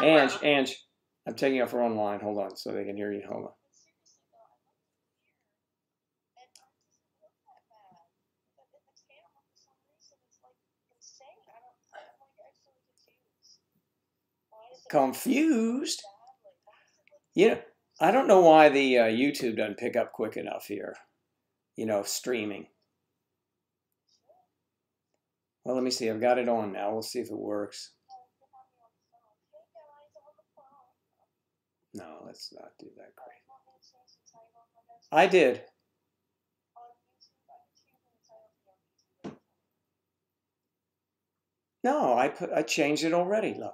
Ange, I'm taking off her online. Hold on, so they can hear you. Hold on. Confused? You know, I don't know why the YouTube doesn't pick up quick enough here. You know, streaming. Well, let me see. I've got it on now. We'll see if it works. No, let's not do that. Great. I did. No, I changed it already, love.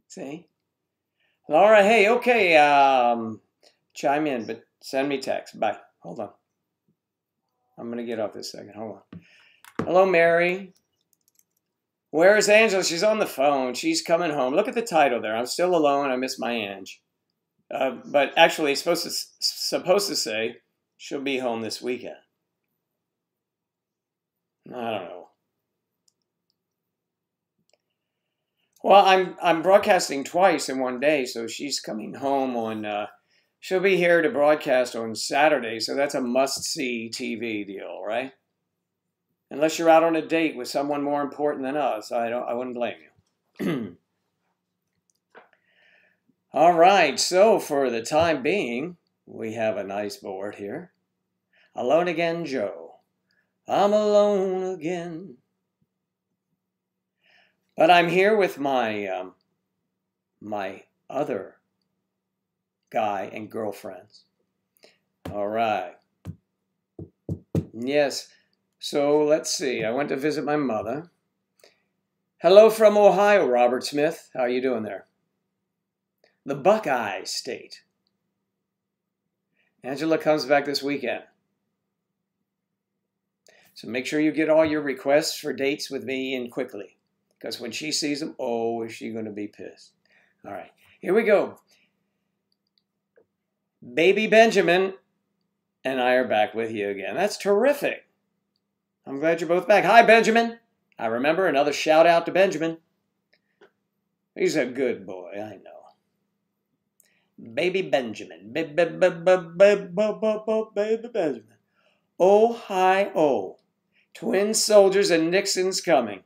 See? Laura, hey, okay. Chime in, but send me text. Bye. Hold on. I'm going to get off this second. Hold on. Hello, Mary. Where is Angela? She's on the phone. She's coming home. Look at the title there. I'm still alone. I miss my Ange. But actually, it's supposed to say she'll be home this weekend. I don't know. Well, I'm broadcasting twice in one day, so she's coming home on. She'll be here to broadcast on Saturday, so that's a must-see TV deal, right? Unless you're out on a date with someone more important than us, I wouldn't blame you. All right, so for the time being, we have a nice board here. Alone again, Joe. I'm alone again. But I'm here with my my other guy and girlfriends. All right. Yes. So let's see. I went to visit my mother. Hello from Ohio, Robert Smith. How are you doing there? The Buckeye State. Angela comes back this weekend. So make sure you get all your requests for dates with me in quickly. Because when she sees them, oh, is she going to be pissed. All right, here we go. Baby Benjamin and I are back with you again. That's terrific. I'm glad you're both back. Hi, Benjamin. I remember another shout out to Benjamin. He's a good boy, I know. Baby Benjamin. Baby Benjamin. Oh, hi, oh. Twin soldiers and Nixon's coming.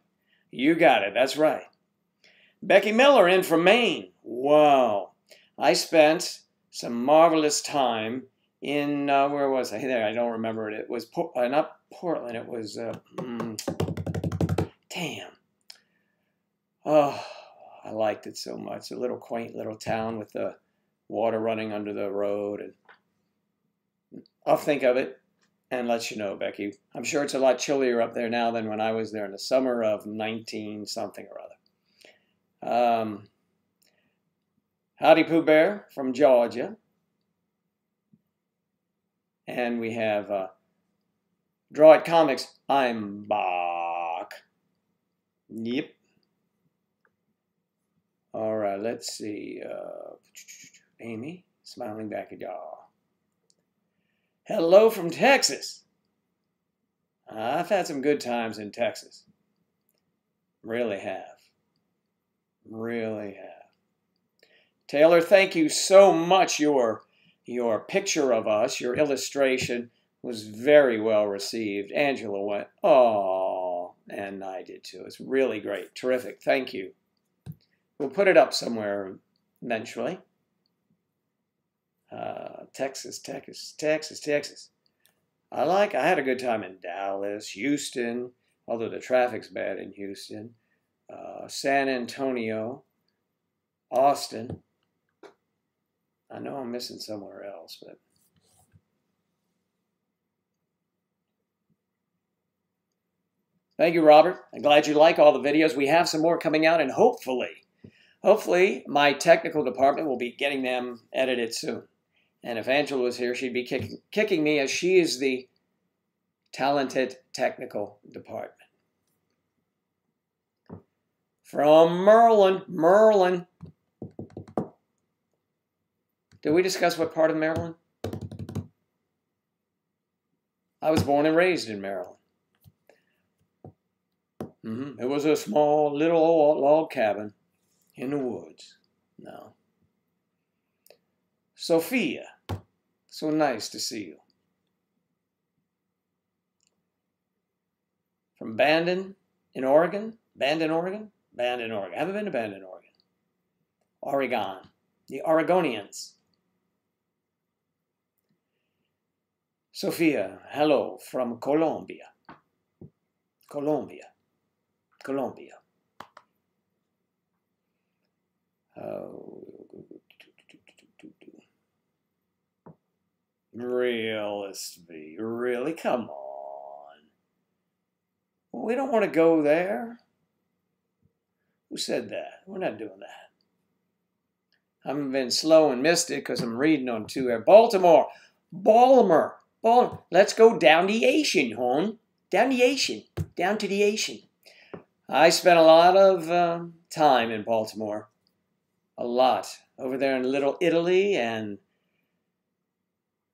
You got it, that's right. Becky Miller in from Maine. Wow. I spent some marvelous time in, where was I? There, I don't remember it. It was, not Portland, it was, damn. Oh, I liked it so much. A little quaint little town with the water running under the road. And I'll think of it and let you know, Becky. I'm sure it's a lot chillier up there now than when I was there in the summer of 19-something or other. Howdy Pooh Bear from Georgia. And we have Draw It Comics. I'm back. Yep. All right, let's see. Amy, smiling back at y'all. Hello from Texas. I've had some good times in Texas. Really have. Really have. Taylor, thank you so much. Your picture of us, your illustration, was very well received. Angela went, oh, and I did too. It's really great. Terrific. Thank you. We'll put it up somewhere eventually. Texas. I had a good time in Dallas, Houston, although the traffic's bad in Houston, San Antonio, Austin. I know I'm missing somewhere else, but thank you, Robert. I'm glad you like all the videos. We have some more coming out, and hopefully my technical department will be getting them edited soon. And if Angela was here, she'd be kicking me, as she is the talented technical department. From Maryland. Did we discuss what part of Maryland? I was born and raised in Maryland. It was a small little old log cabin in the woods. No. Sophia, so nice to see you. From Bandon in Oregon? Bandon, Oregon? Bandon, Oregon. I haven't been to Bandon, Oregon. Oregon. The Oregonians. Sophia, hello from Colombia. Colombia. Colombia. Realistically, really? Come on. We don't want to go there. Who said that? We're not doing that. I haven't been slow and missed it because I'm reading on two air. Baltimore. Baltimore. Let's go down the ocean, hon. Down the ocean. Down to the ocean. I spent a lot of time in Baltimore. A lot. Over there in Little Italy, and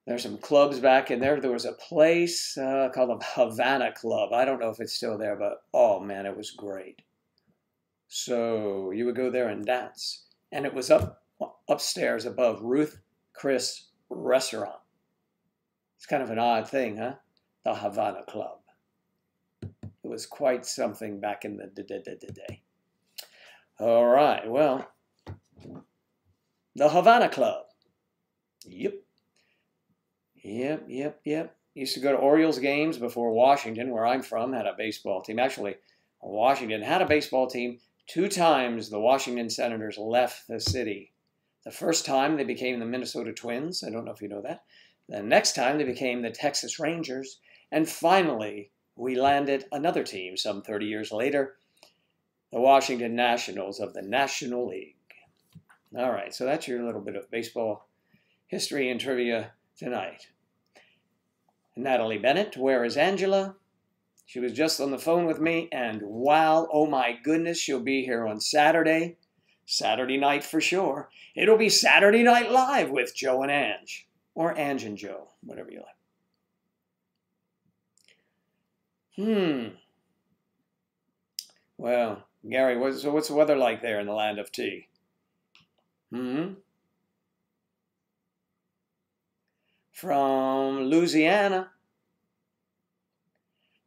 there's some clubs back in there. There was a place called the Havana Club. I don't know if it's still there, but oh man, it was great. So you would go there and dance. And it was upstairs above Ruth Chris Restaurant. It's kind of an odd thing, huh? The Havana Club. It was quite something back in the day. All right, well, the Havana Club. Yep. Used to go to Orioles games before Washington, where I'm from, had a baseball team. Actually, Washington had a baseball team. 2 times the Washington Senators left the city. The first time they became the Minnesota Twins. I don't know if you know that. The next time they became the Texas Rangers. And finally, we landed another team some 30 years later, the Washington Nationals of the National League. All right, so that's your little bit of baseball history and trivia tonight. Natalie Bennett, where is Angela? She was just on the phone with me, and wow, oh my goodness, she'll be here on Saturday. Saturday night for sure. It'll be Saturday Night Live with Joe and Ange. Or Ange and Joe, whatever you like. Well, Gary, what's the weather like there in the land of tea? From Louisiana.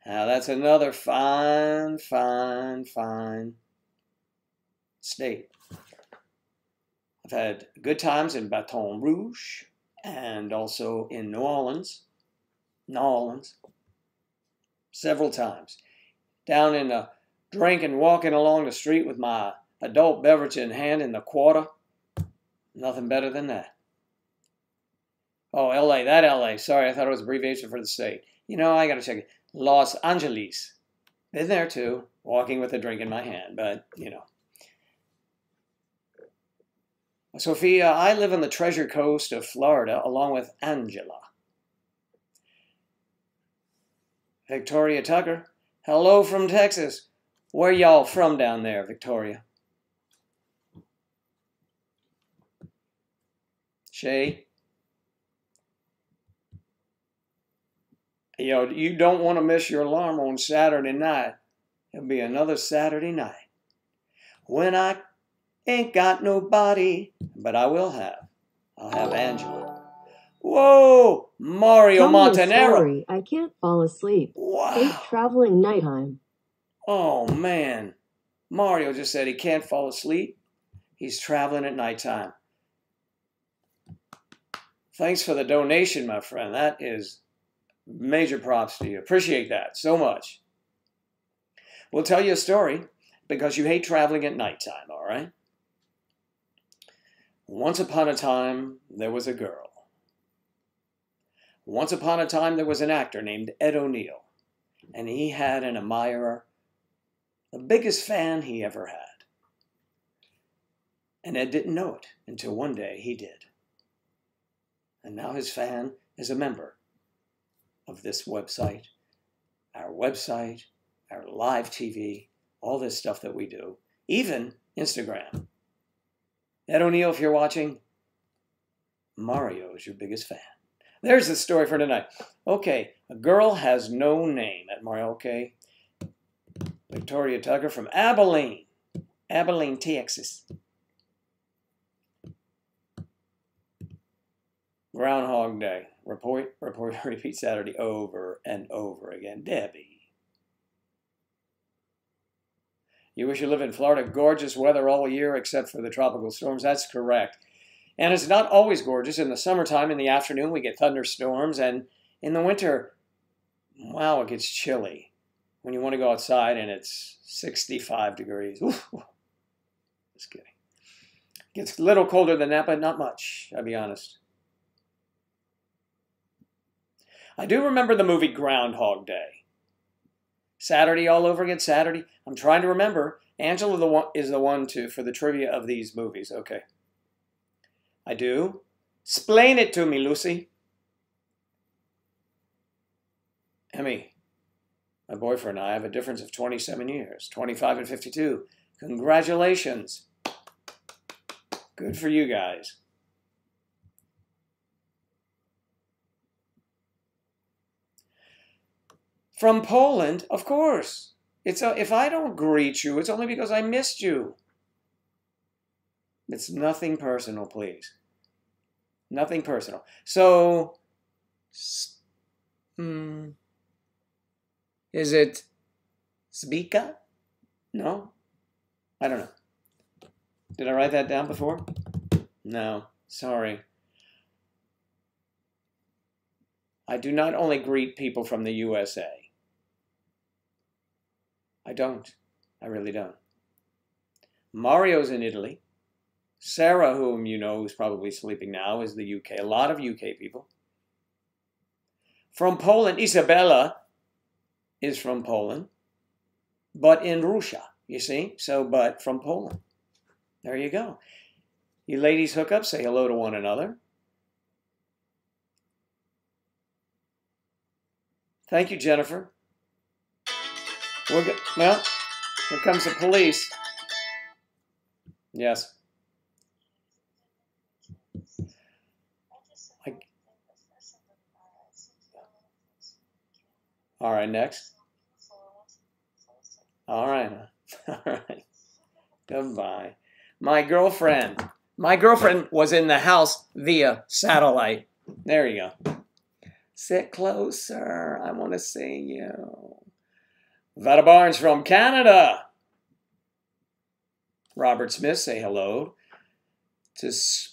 Now that's another fine state. I've had good times in Baton Rouge and also in New Orleans. Several times. Down in the drinking, walking along the street with my adult beverage in hand in the quarter. Nothing better than that. Oh, LA, that LA. Sorry, I thought it was abbreviation for the state. You know, I got to check it. Los Angeles. Been there too, walking with a drink in my hand, but, you know. Sophia, I live on the Treasure Coast of Florida along with Angela. Victoria Tucker, hello from Texas. Where y'all from down there, Victoria? Shay? You know, you don't want to miss your alarm on Saturday night. It'll be another Saturday night. When I ain't got nobody, but I will have. I'll have Angela. Whoa! Mario Tell me a Montanaro. story. I can't fall asleep. Wow. Hate traveling nighttime. Oh, man. Mario just said he can't fall asleep. He's traveling at nighttime. Thanks for the donation, my friend. That is major props to you. Appreciate that so much. We'll tell you a story because you hate traveling at nighttime, all right? Once upon a time, there was a girl. Once upon a time, there was an actor named Ed O'Neill, and he had an admirer, the biggest fan he ever had. And Ed didn't know it until one day he did. And now his fan is a member of this website, our live TV, all this stuff that we do, even Instagram. Ed O'Neill, if you're watching, Mario is your biggest fan. There's the story for tonight. Okay, a girl has no name at Mario, okay? Victoria Tucker from Abilene. Abilene, Texas. Groundhog Day. Repeat Saturday over and over again. Debbie. You wish you lived in Florida. Gorgeous weather all year except for the tropical storms. That's correct. And it's not always gorgeous. In the summertime, in the afternoon, we get thunderstorms. And in the winter, wow, it gets chilly. When you want to go outside and it's 65 degrees. Oof. Just kidding. It gets a little colder than that, but not much, I'll be honest. I do remember the movie Groundhog Day. Saturday all over again, Saturday. I'm trying to remember. Angela is the one for the trivia of these movies. Okay. I do. Explain it to me, Lucy. Emmy, my boyfriend and I have a difference of 27 years. 25 and 52. Congratulations. Good for you guys. From Poland, of course. If I don't greet you, it's only because I missed you. It's nothing personal, please. Nothing personal. So, is it Zbika? No? I don't know. Did I write that down before? No. Sorry. I do not only greet people from the USA. I don't. I really don't. Mario's in Italy. Sarah, whom you know is probably sleeping now, is the UK. A lot of UK people. From Poland, Isabella is from Poland, but in Russia, you see? So, but from Poland. There you go. You ladies hook up, say hello to one another. Thank you, Jennifer. Well, here comes the police. Yes. All right, next. All right. All right. Goodbye. My girlfriend was in the house via satellite. There you go. Sit closer. I want to see you. Vada Barnes from Canada. Robert Smith, say hello to Spilka.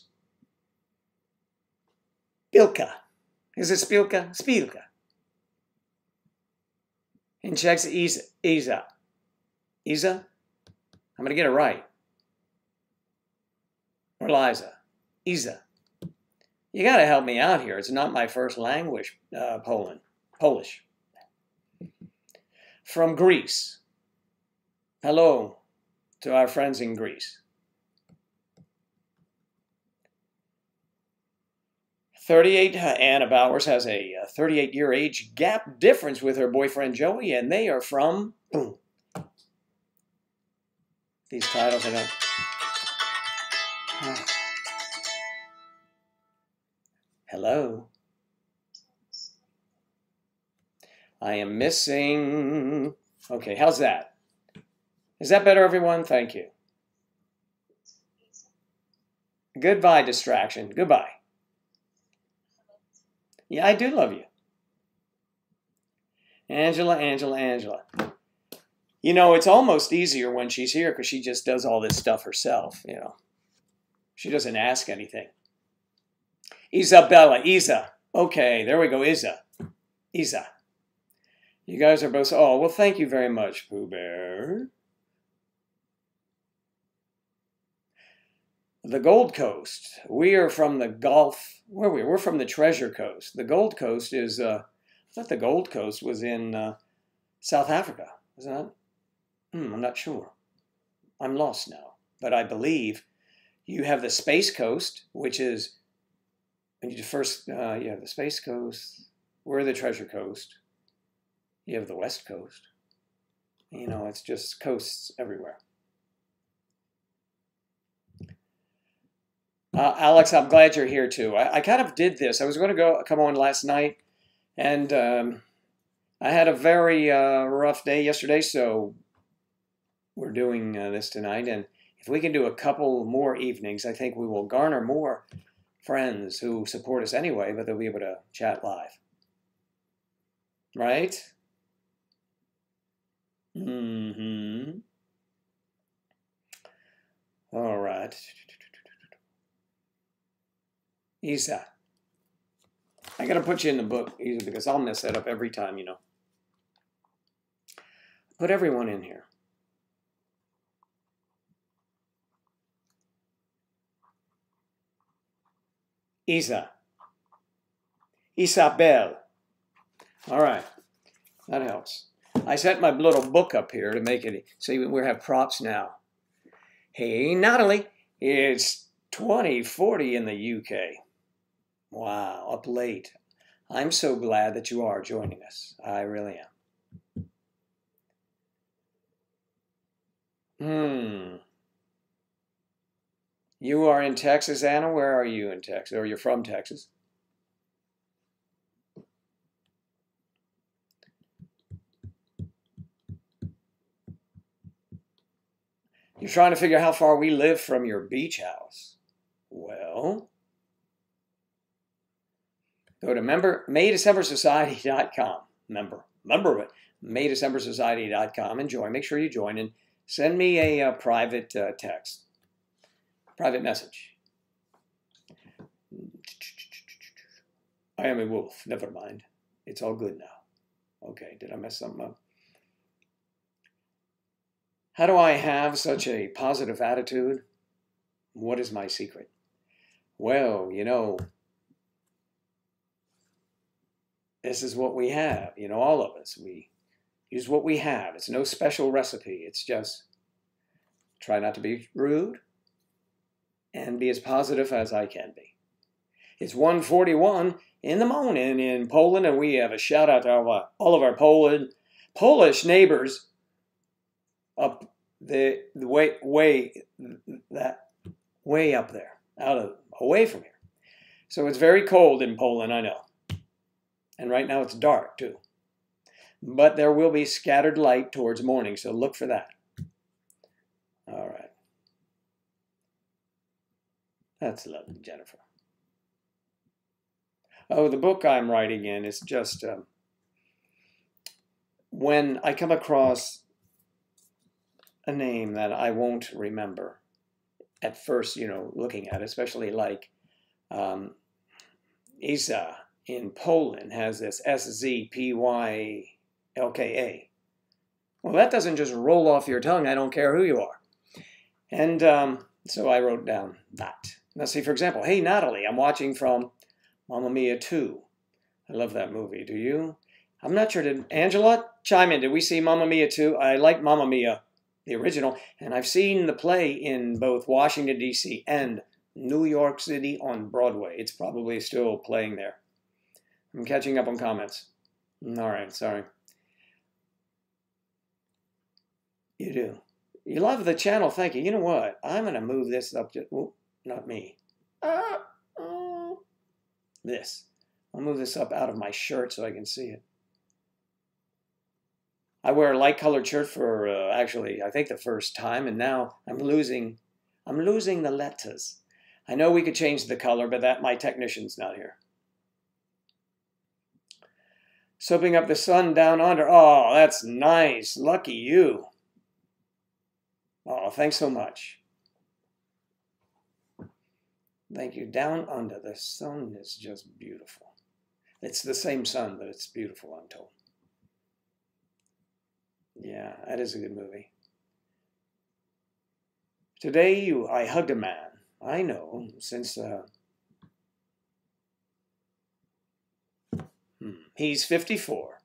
Is it Spilka? Spilka. And checks Isa. Isa? I'm going to get it right. Or Liza. Isa. You got to help me out here. It's not my first language, Polish. From Greece. Hello to our friends in Greece. 38, Anna Bowers has a 38-year age gap difference with her boyfriend Joey, and they are from, boom. These titles are not. Oh. Hello. I am missing. Okay, how's that? Is that better, everyone? Thank you. Goodbye, distraction. Goodbye. Yeah, I do love you. Angela. You know, it's almost easier when she's here because she just does all this stuff herself, you know. She doesn't ask anything. Isabella, Isa. Okay, there we go, Isa. You guys are both, oh, well, thank you very much, Pooh Bear. The Gold Coast. We are from the Gulf. Where are we? We're from the Treasure Coast. The Gold Coast is, I thought the Gold Coast was in South Africa. Is that? I'm not sure. I'm lost now. But I believe you have the Space Coast, which is, when you first, you have the Space Coast. We're the Treasure Coast. You have the West Coast. You know, it's just coasts everywhere. Alex, I'm glad you're here too. I kind of did this. I was going to come on last night, and I had a very rough day yesterday, so we're doing this tonight, and if we can do a couple more evenings, I think we will garner more friends who support us anyway, but they'll be able to chat live. Right? Mm-hmm. All right. Isa. I got to put you in the book, Isa, because I'll mess that up every time, you know. Put everyone in here. Isa. Isabel. All right. That helps. I set my little book up here to make it, so we have props now. Hey, Natalie, it's 2040 in the UK. Wow, up late. I'm so glad that you are joining us. I really am. You are in Texas, Anna? Where are you in Texas? Or you're from Texas? You're trying to figure out how far we live from your beach house. Well, go to maydecembersociety.com. Member of it. maydecembersociety.com and join. Make sure you join and send me a private text, private message. I am a wolf. Never mind. It's all good now. Okay, did I mess something up? How do I have such a positive attitude? What is my secret? Well, you know, this is what we have. You know, all of us. We use what we have. It's no special recipe. It's just try not to be rude and be as positive as I can be. It's 1:41 in the morning in Poland, and we have a shout out to all of our Polish neighbors up the way up there, away from here. So it's very cold in Poland, I know. And right now it's dark too. But there will be scattered light towards morning, so look for that. All right. That's lovely, Jennifer. Oh, the book I'm writing in is just when I come across a name that I won't remember at first, you know, looking at it, especially like Isa in Poland has this SZPYLKA. Well, that doesn't just roll off your tongue. I don't care who you are. And so I wrote down that. Now, see, for example, hey, Natalie, I'm watching from Mamma Mia 2. I love that movie. Do you? I'm not sure. Did Angela chime in? Did we see Mamma Mia 2? I like Mamma Mia, the original, and I've seen the play in both Washington, D.C. and New York City on Broadway. It's probably still playing there. I'm catching up on comments. All right, sorry. You do. You love the channel, thank you. You know what? I'm going to move this up to, oh, not me. This. I'll move this up out of my shirt so I can see it. I wear a light colored shirt for actually, I think the first time, and now I'm losing the letters. I know we could change the color, but my technician's not here. Soaping up the sun down under. Oh, that's nice. Lucky you. Oh, thanks so much. Thank you. Down under. The sun is just beautiful. It's the same sun, but it's beautiful, I'm told. Yeah, that is a good movie. Today, I hugged a man. I know, since he's 54.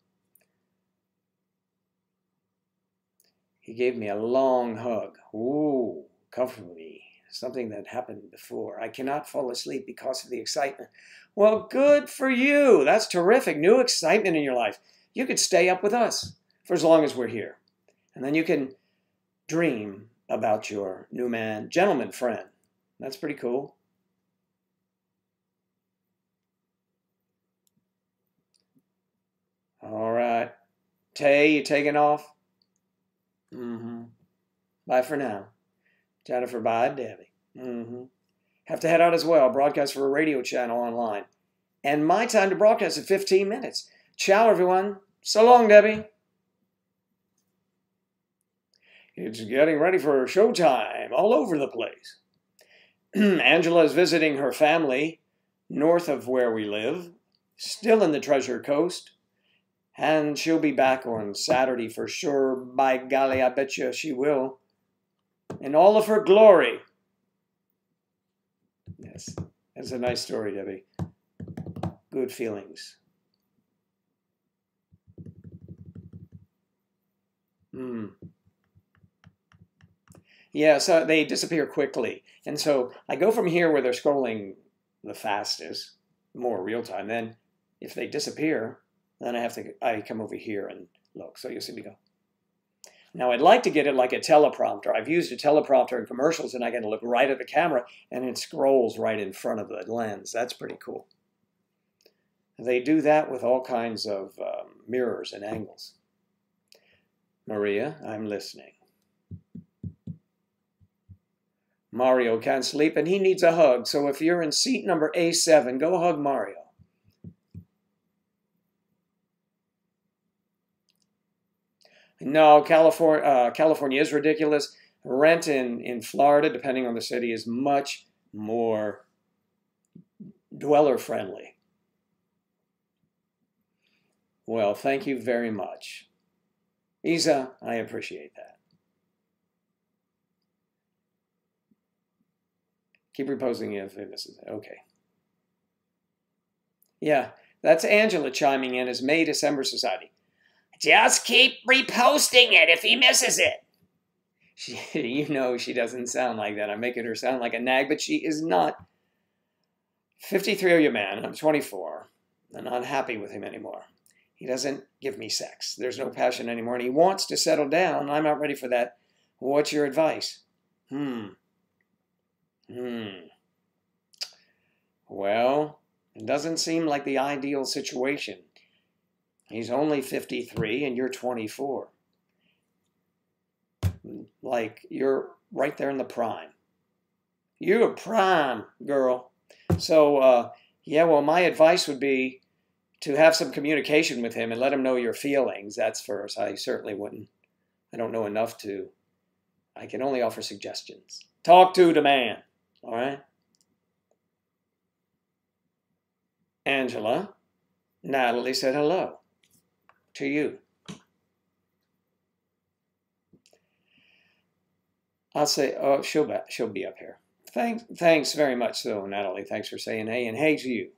He gave me a long hug. Ooh, comforted me. Something that happened before. I cannot fall asleep because of the excitement. Well, good for you. That's terrific. New excitement in your life. You could stay up with us for as long as we're here. And then you can dream about your new gentleman friend. That's pretty cool. All right. Tay, you taking off? Mm-hmm. Bye for now. Jennifer, bye, Debbie. Have to head out as well. Broadcast for a radio channel online. And my time to broadcast is 15 minutes. Ciao, everyone. So long, Debbie. It's getting ready for showtime all over the place. Angela is visiting her family north of where we live, still in the Treasure Coast. And she'll be back on Saturday for sure. By golly, I bet you she will. In all of her glory. Yes, that's a nice story, Debbie. Good feelings. Yeah, so they disappear quickly. And so I go from here where they're scrolling the fastest, more real time. Then if they disappear, then I come over here and look. So you'll see me go. Now I'd like to get it like a teleprompter. I've used a teleprompter in commercials and I can look right at the camera and it scrolls right in front of the lens. That's pretty cool. They do that with all kinds of mirrors and angles. Maria, I'm listening. Mario can't sleep and he needs a hug. So if you're in seat number A7, go hug Mario. No, California is ridiculous. Rent in Florida, depending on the city, is much more dweller friendly. Well, thank you very much. Isa, I appreciate that. Keep reposting if it misses it. Okay. Yeah, that's Angela chiming in as May December Society. Just keep reposting it if he misses it. You know she doesn't sound like that. I'm making her sound like a nag, but she is not. 53-year man, I'm 24. I'm not happy with him anymore. He doesn't give me sex. There's no passion anymore, and he wants to settle down. I'm not ready for that. What's your advice? Well, it doesn't seem like the ideal situation. He's only 53 and you're 24. Like, you're right there in the prime. You're a prime, girl. So, yeah, well, my advice would be to have some communication with him and let him know your feelings. That's first. I certainly wouldn't. I don't know enough to. I can only offer suggestions. Talk to the man, all right? Angela, Natalie said hello to you. I'll say, oh, she'll be up here. Thanks very much, though, Natalie. Thanks for saying hey, and hey to you.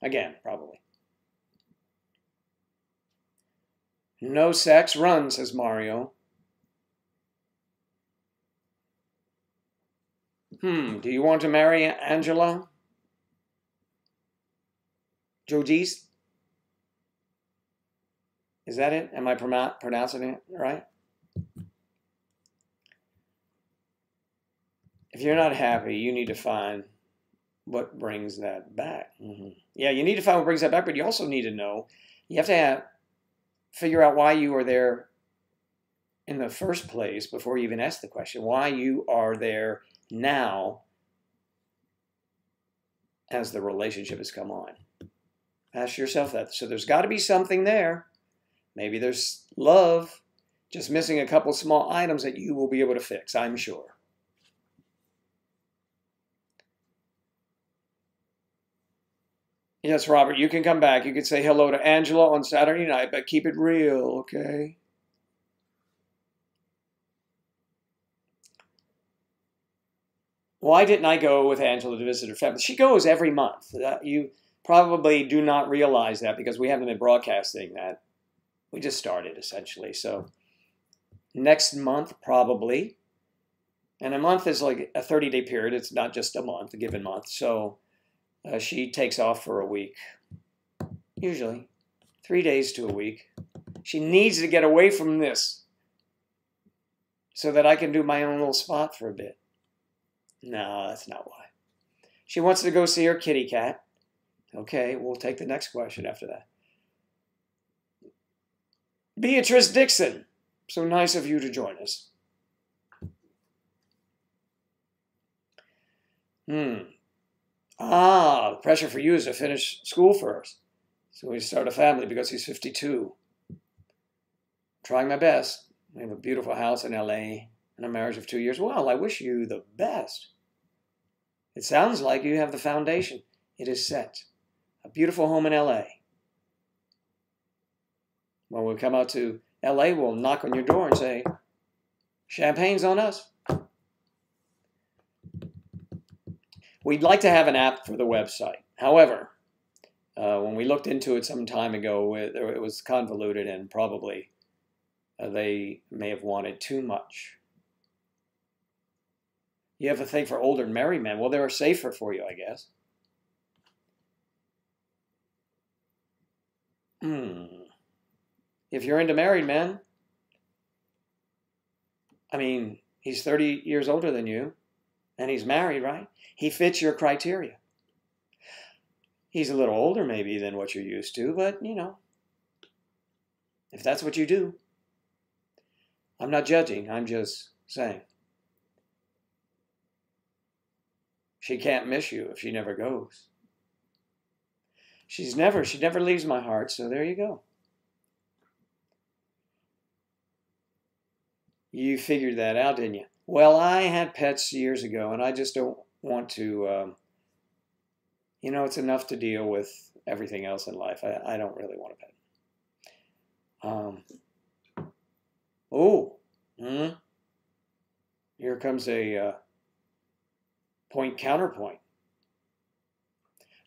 Again, probably. No sex, run, says Mario. Do you want to marry Angela? Jodis? Is that it? Am I pronouncing it right? If you're not happy, you need to find what brings that back. Yeah, you need to find what brings that back, but you also need to know, you have to figure out why you are there in the first place before you even ask the question, why you are there now as the relationship has come on. Ask yourself that. So there's got to be something there. Maybe there's love, just missing a couple small items that you will be able to fix, I'm sure. Yes, Robert, you can come back. You can say hello to Angela on Saturday night, but keep it real, okay? Why didn't I go with Angela to visit her family? She goes every month. You probably do not realize that because we haven't been broadcasting that. We just started, essentially. So next month, probably. And a month is like a 30-day period. It's not just a month, a given month. So she takes off for a week, usually 3 days to a week. She needs to get away from this so that I can do my own little spot for a bit. No, that's not why. She wants to go see her kitty cat. Okay, we'll take the next question after that. Beatrice Dixon, so nice of you to join us. Hmm. Ah, the pressure for you is to finish school first. So we start a family because he's 52. Trying my best. We have a beautiful house in LA and a marriage of 2 years. Well, I wish you the best. It sounds like you have the foundation. It is set. A beautiful home in LA. When we come out to LA, we'll knock on your door and say, champagne's on us. We'd like to have an app for the website. However, when we looked into it some time ago, it was convoluted and probably they may have wanted too much. You have a thing for older married men. Well, they're safer for you, I guess. If you're into married men, I mean, he's 30 years older than you, and he's married, right? He fits your criteria. He's a little older maybe than what you're used to, but, you know, if that's what you do. I'm not judging, I'm just saying. She can't miss you if she never goes. She never leaves my heart, so there you go. You figured that out, didn't you? Well, I had pets years ago, and I just don't want to, you know, it's enough to deal with everything else in life. I don't really want a pet. Here comes a point counterpoint.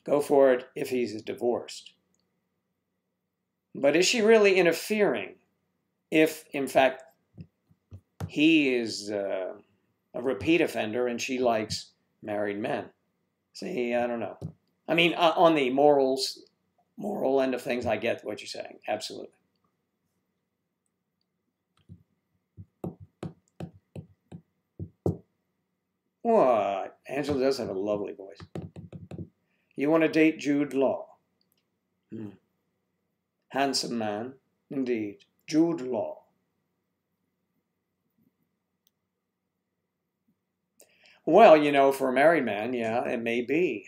Go for it if he's divorced. But is she really interfering if, in fact, he is a repeat offender and she likes married men? See, I don't know. I mean, on the moral end of things, I get what you're saying. Absolutely. What? Angela does have a lovely voice. You want to date Jude Law? Handsome man, indeed. Jude Law. Well, you know, for a married man, yeah, it may be.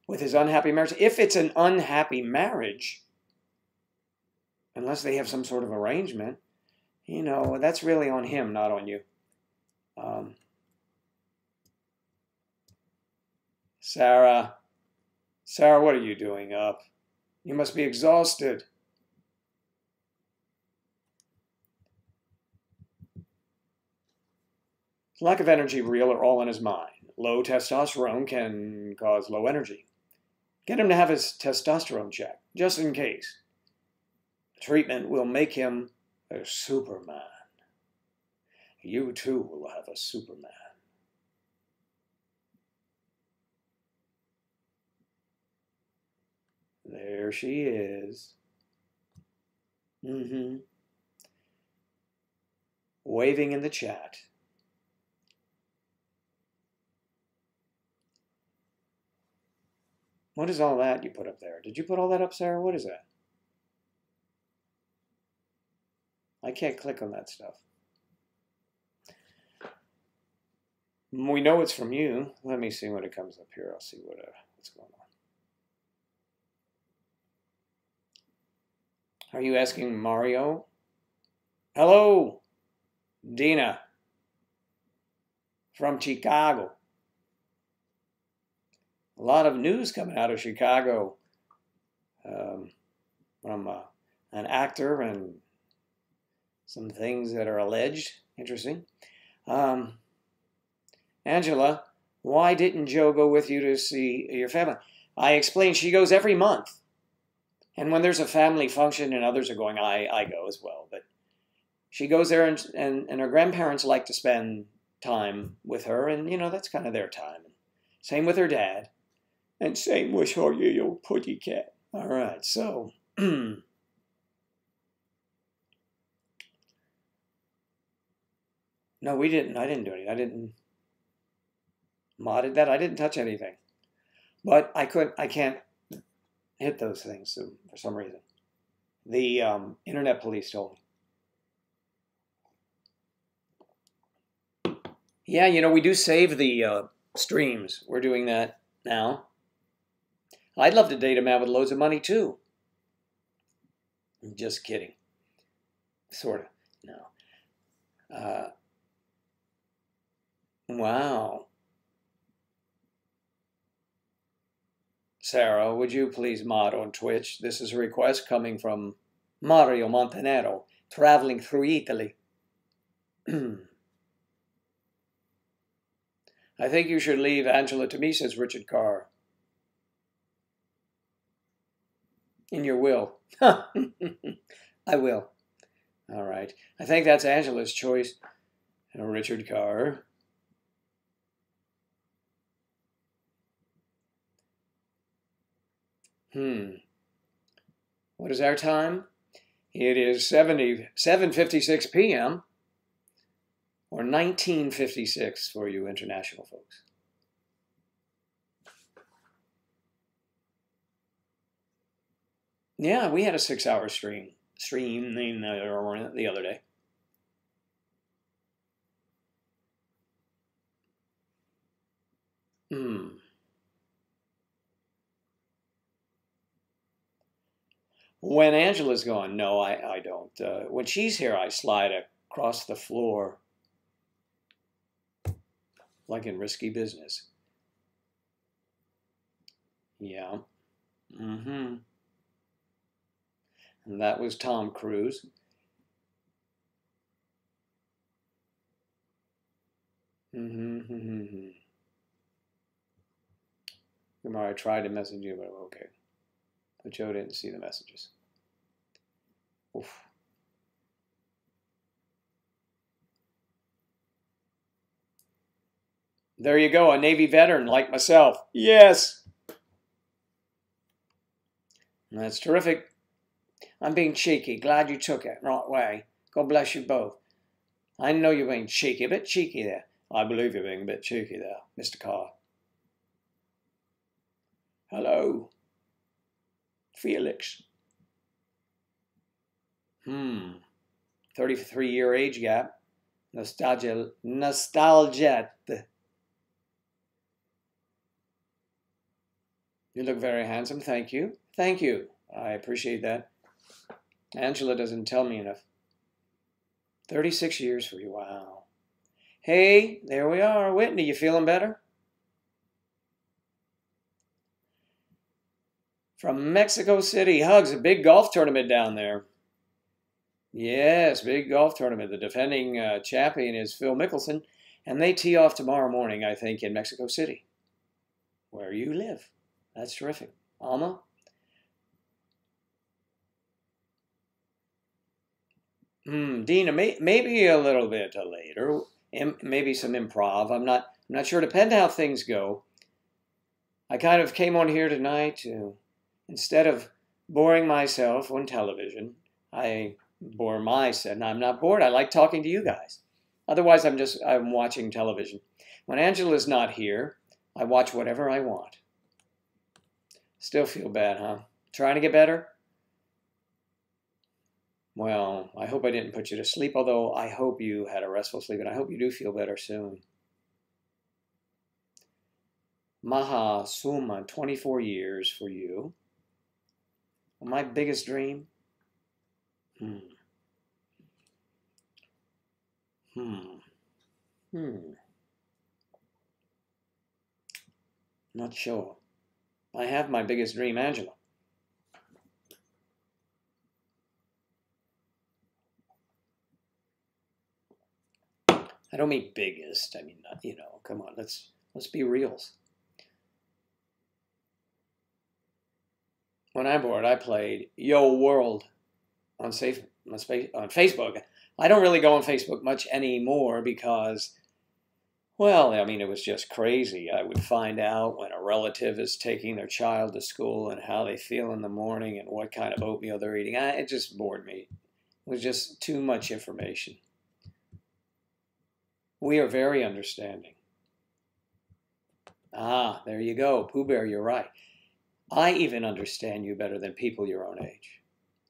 With his unhappy marriage, if it's an unhappy marriage, unless they have some sort of arrangement, you know, that's really on him, not on you. Sarah, what are you doing up? You must be exhausted. Lack of energy, real or all in his mind. Low testosterone can cause low energy. Get him to have his testosterone checked, just in case. Treatment will make him a Superman. You too will have a Superman. There she is. Waving in the chat. What is all that you put up there? Did you put all that up, Sarah? What is that? I can't click on that stuff. We know it's from you. Let me see when it comes up here. I'll see what's going on. Are you asking Mario? Hello, Dina from Chicago. A lot of news coming out of Chicago from an actor and some things that are alleged. Interesting. Angela, why didn't Joe go with you to see your family? I explained she goes every month. And when there's a family function and others are going, I go as well. But she goes there and her grandparents like to spend time with her. And, you know, that's kind of their time. Same with her dad. And same with her little putty cat. All right, so... No, we didn't. I didn't do anything. I didn't modded that. I didn't touch anything. But I can't hit those things for some reason. The internet police told me. Yeah, you know, we do save the Streams. We're doing that now. I'd love to date a man with loads of money too. Just kidding. Sort of. No. Wow. Sarah, would you please mod on Twitch? This is a request coming from Mario Montanero, traveling through Italy. I think you should leave Angela to me, says Richard Carr. In your will. I will. All right. I think that's Angela's choice. Richard Carr. What is our time? It is 7:56 p.m. or 1956 for you international folks. Yeah, we had a 6-hour stream the other day. When Angela's gone, no, I don't. When she's here, I slide across the floor like in Risky Business. Yeah. And that was Tom Cruise. I tried to message you, but okay. But Joe didn't see the messages. Oof. There you go, a Navy veteran like myself. Yes. That's terrific. I'm being cheeky. Glad you took it right way. God bless you both. I know you're being cheeky, a bit cheeky there. I believe you're being a bit cheeky there, Mr. Carr. Hello. Felix. 33-year age gap. Nostalgia. You look very handsome. Thank you. Thank you. I appreciate that. Angela doesn't tell me enough. 36 years for you. Wow. Hey, there we are. Whitney, you feeling better? From Mexico City. Hugs, a big golf tournament down there. Yes, big golf tournament. The defending champion is Phil Mickelson, and they tee off tomorrow morning, I think, in Mexico City, where you live. That's terrific. Alma? Dina, maybe a little bit later. Maybe some improv. I'm not sure. Depend how things go. I kind of came on here tonight to, instead of boring myself on television, I bore myself. And I'm not bored. I like talking to you guys. Otherwise, I'm watching television. When Angela's not here, I watch whatever I want. Still feel bad, huh? Trying to get better? Well, I hope I didn't put you to sleep, although I hope you had a restful sleep, and I hope you do feel better soon. Maha Suma, 24 years for you. My biggest dream? Not sure. I have my biggest dream, Angela. I don't mean biggest. I mean, come on, let's be reals. When I'm bored, I played Yo World on Facebook. I don't really go on Facebook much anymore because, well, I mean, it was just crazy. I would find out when a relative is taking their child to school and how they feel in the morning and what kind of oatmeal they're eating. It just bored me. It was just too much information. We are very understanding. Ah, there you go. Pooh Bear, you're right. I even understand you better than people your own age.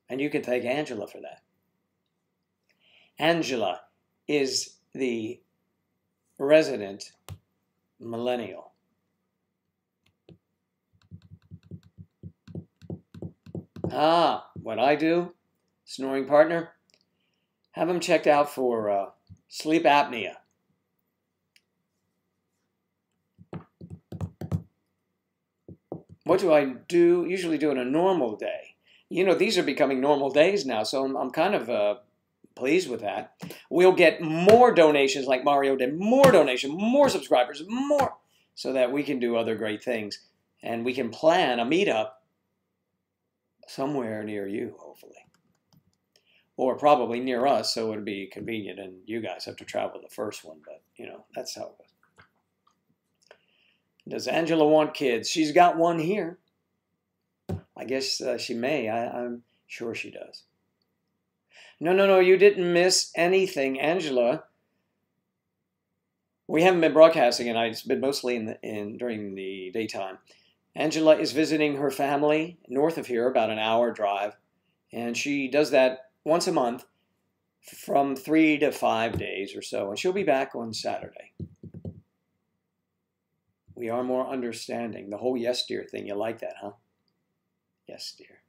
And you can thank Angela for that. Angela is the resident millennial. What I do, snoring partner, have him checked out for sleep apnea. What do I do? Usually do in a normal day. These are becoming normal days now, so I'm kind of pleased with that. We'll get more donations like Mario did, more donations, more subscribers, more, so that we can do other great things. And we can plan a meetup somewhere near you, hopefully. Or probably near us, so it would be convenient, and you guys have to travel the first one, but, that's how it goes. Does Angela want kids? She's got one here. I guess she may. I'm sure she does. No, you didn't miss anything, Angela. We haven't been broadcasting, and it's been mostly during the daytime. Angela is visiting her family north of here, about an hour drive, and she does that once a month from 3 to 5 days or so, and she'll be back on Saturday. We are more understanding. The whole yes, dear thing, you like that, huh? Yes, dear.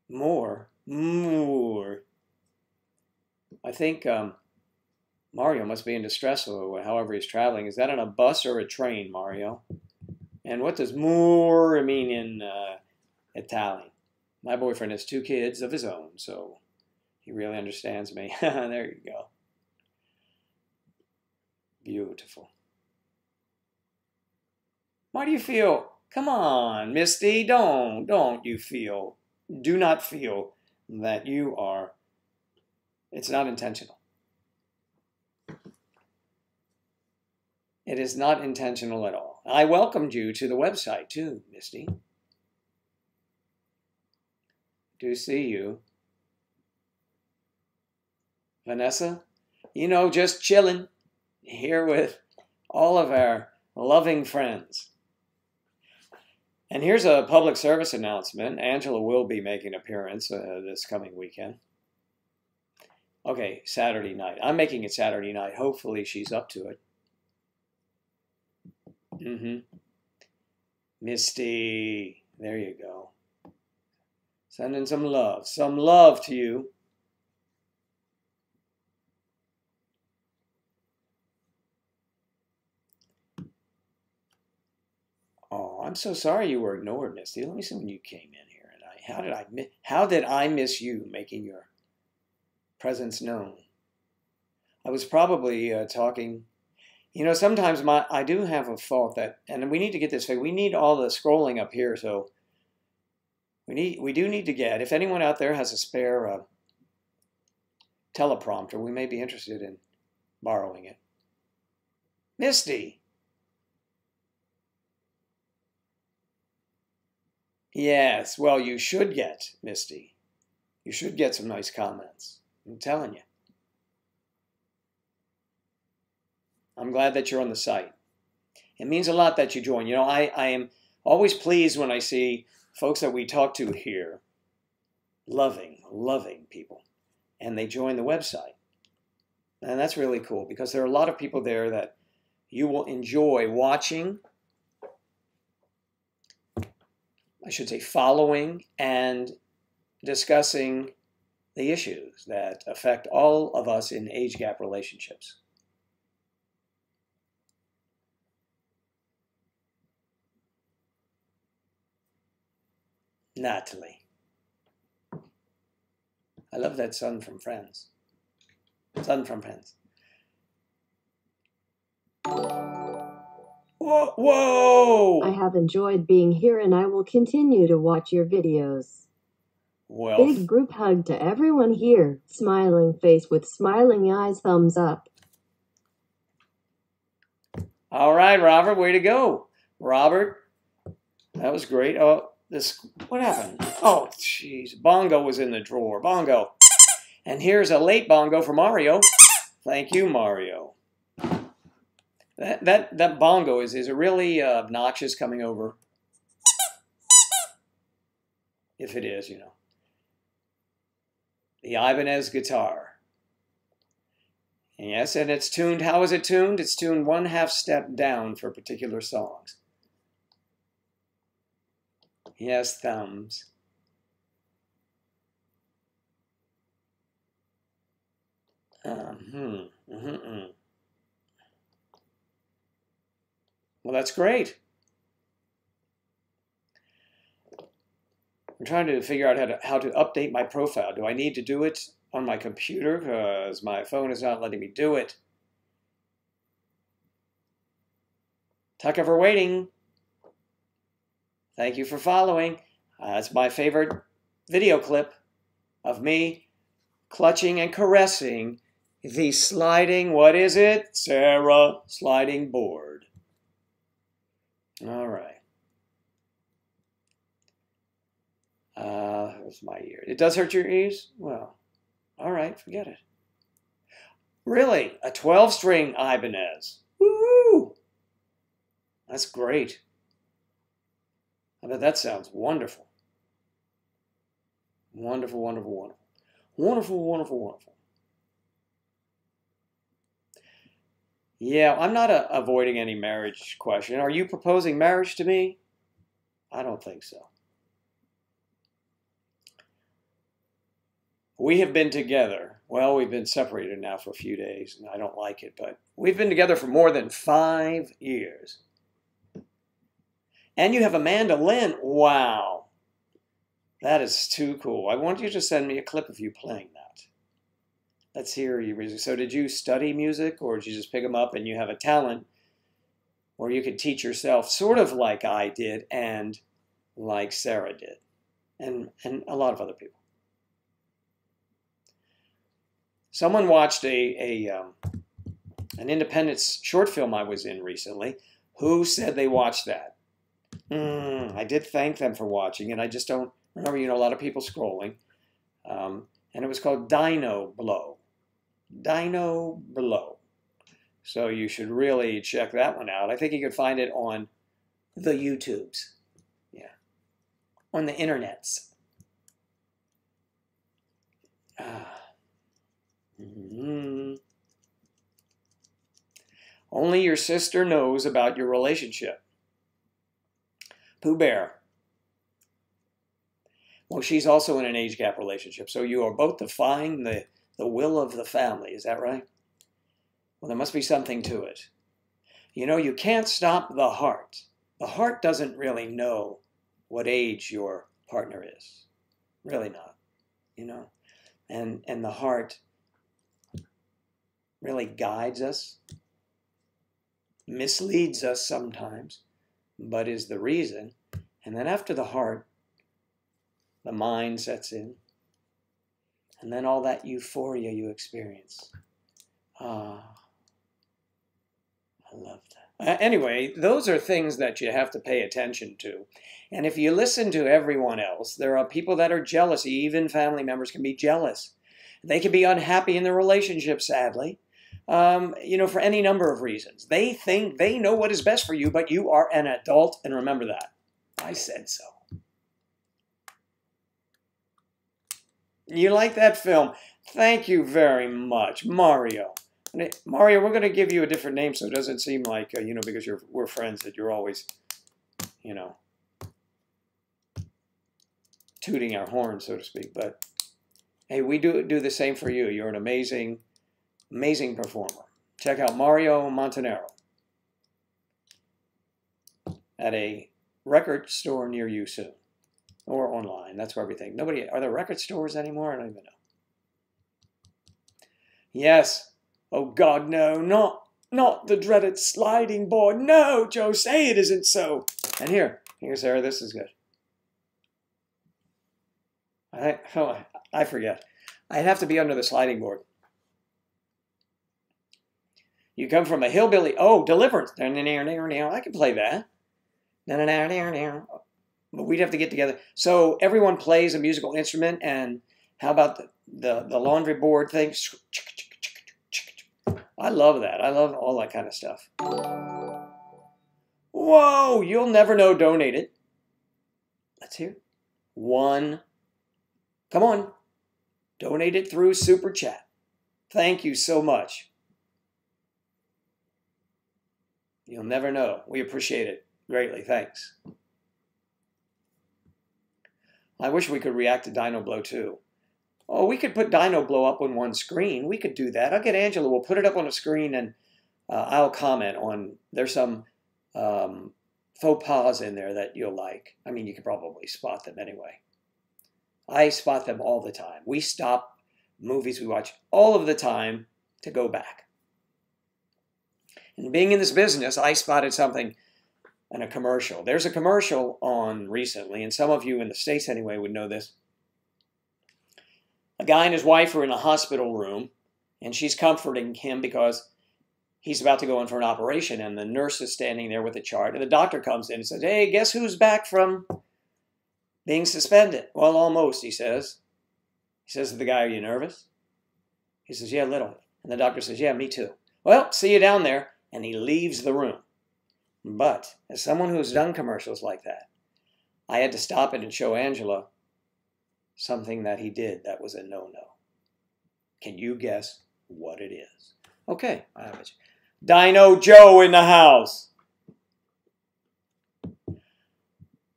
More. I think Mario must be in distress or however he's traveling. Is that on a bus or a train, Mario? And what does more mean in Italian? My boyfriend has 2 kids of his own, so he really understands me. There you go. Beautiful. Why do you feel? Come on, Misty, don't you feel? Do not feel that you are. It's not intentional. It is not intentional at all. I welcomed you to the website too, Misty. Do see you. Vanessa, just chilling here with all of our loving friends. And here's a public service announcement. Angela will be making an appearance this coming weekend. Okay, Saturday night. I'm making it Saturday night. Hopefully she's up to it. Misty, there you go. Sending some love. Some love to you. Oh, I'm so sorry you were ignored, Misty. Let me see when you came in here. And how did I miss you making your presence known? I was probably talking. Sometimes I do have a thought that, and we need to get this fixed. We need all the scrolling up here, so we do need to get. If anyone out there has a spare teleprompter, we may be interested in borrowing it. Misty. Yes, well, you should get, Misty. You should get some nice comments. I'm telling you. I'm glad that you're on the site. It means a lot that you join. I am always pleased when I see folks that we talk to here, loving people, and they join the website. And that's really cool because there are a lot of people there that you will enjoy watching, I should say following, and discussing the issues that affect all of us in age gap relationships. Natalie. I love that son from Friends. Son from Friends. Whoa! I have enjoyed being here and I will continue to watch your videos. Well, big group hug to everyone here. Smiling face with smiling eyes, thumbs up. All right, Robert, way to go. Robert, that was great. Oh, what happened? Oh, jeez, Bongo was in the drawer. Bongo. And here's a late bongo for Mario. Thank you, Mario. That bongo is really obnoxious coming over. If it is, The Ibanez guitar. Yes, and it's tuned. How is it tuned? It's tuned 1/2 step down for particular songs. Yes, thumbs. Well, that's great. I'm trying to figure out how to update my profile. Do I need to do it on my computer? Because my phone is not letting me do it. Tucker for waiting. Thank you for following. That's my favorite video clip of me clutching and caressing the sliding, what is it? Sarah sliding board. All right. That's my ear. It does hurt your ears? Well, all right, forget it. Really? A 12-string Ibanez. Woo! That's great. I bet that sounds wonderful. Wonderful, wonderful, wonderful. Wonderful, wonderful, wonderful. Yeah, I'm not avoiding any marriage question. Are you proposing marriage to me? I don't think so. We have been together. Well, we've been separated now for a few days, and I don't like it, but we've been together for more than 5 years. And you have a mandolin. Wow. That is too cool. I want you to send me a clip of you playing that. Let's hear your music. So did you study music, or did you just pick them up and you have a talent where you could teach yourself, sort of like I did and like Sarah did, and a lot of other people? Someone watched an Independence short film I was in recently. Who said they watched that? I did thank them for watching, and I just don't remember. A lot of people scrolling. And it was called Dino Blow. Dino Blow. So you should really check that one out. I think you could find it on the YouTubes. Yeah. On the internets. Only your sister knows about your relationship. Pooh Bear. Well, she's also in an age gap relationship, so you are both defying the will of the family. Is that right? Well, there must be something to it. You can't stop the heart. The heart doesn't really know what age your partner is. Really not. And the heart really guides us, misleads us sometimes, but is the reason. And then after the heart, the mind sets in. And then all that euphoria you experience. I love that. Anyway, those are things that you have to pay attention to. And if you listen to everyone else, there are people that are jealous. Even family members can be jealous. They can be unhappy in their relationship, sadly, for any number of reasons. They think they know what is best for you, but you are an adult, and remember that. I said so. You like that film? Thank you very much, Mario. Mario, we're going to give you a different name so it doesn't seem like, because we're friends, that you're always, tooting our horn, so to speak. But, hey, we do the same for you. You're an amazing, amazing performer. Check out Mario Montanaro at a record store near you soon. Or online. That's where everything. Are there record stores anymore? I don't even know. Yes. Oh God, no, not the dreaded sliding board. No, Joe, say it isn't so. And here, Sarah, this is good. I forget. I'd have to be under the sliding board. You come from a hillbilly. Oh, Deliverance. I can play that. But we'd have to get together. So everyone plays a musical instrument, and how about the laundry board thing? I love that. I love all that kind of stuff. Whoa, you'll never know. Donate it. Let's hear. 1. Come on. Donate it through Super Chat. Thank you so much. You'll never know. We appreciate it greatly. Thanks. I wish we could react to Dino Blow too. Oh, we could put Dino Blow up on one screen. We could do that. I'll get Angela. We'll put it up on a screen, and I'll comment on. There's some faux pas in there that you'll like. I mean, you can probably spot them anyway. I spot them all the time. We stop movies we watch all of the time to go back. And being in this business, I spotted something in a commercial. There's a commercial on recently, and some of you in the States anyway would know this. A guy and his wife are in a hospital room, and she's comforting him because he's about to go in for an operation, and the nurse is standing there with a chart, and the doctor comes in and says, "Hey, guess who's back from being suspended?" "Well, almost," he says. He says to the guy, "Are you nervous?" He says, "Yeah, a little." And the doctor says, "Yeah, me too." "Well, see you down there." And he leaves the room. But as someone who's done commercials like that, I had to stop it and show Angela something that he did that was a no-no. Can you guess what it is? Okay, I have it. Dino Joe in the house.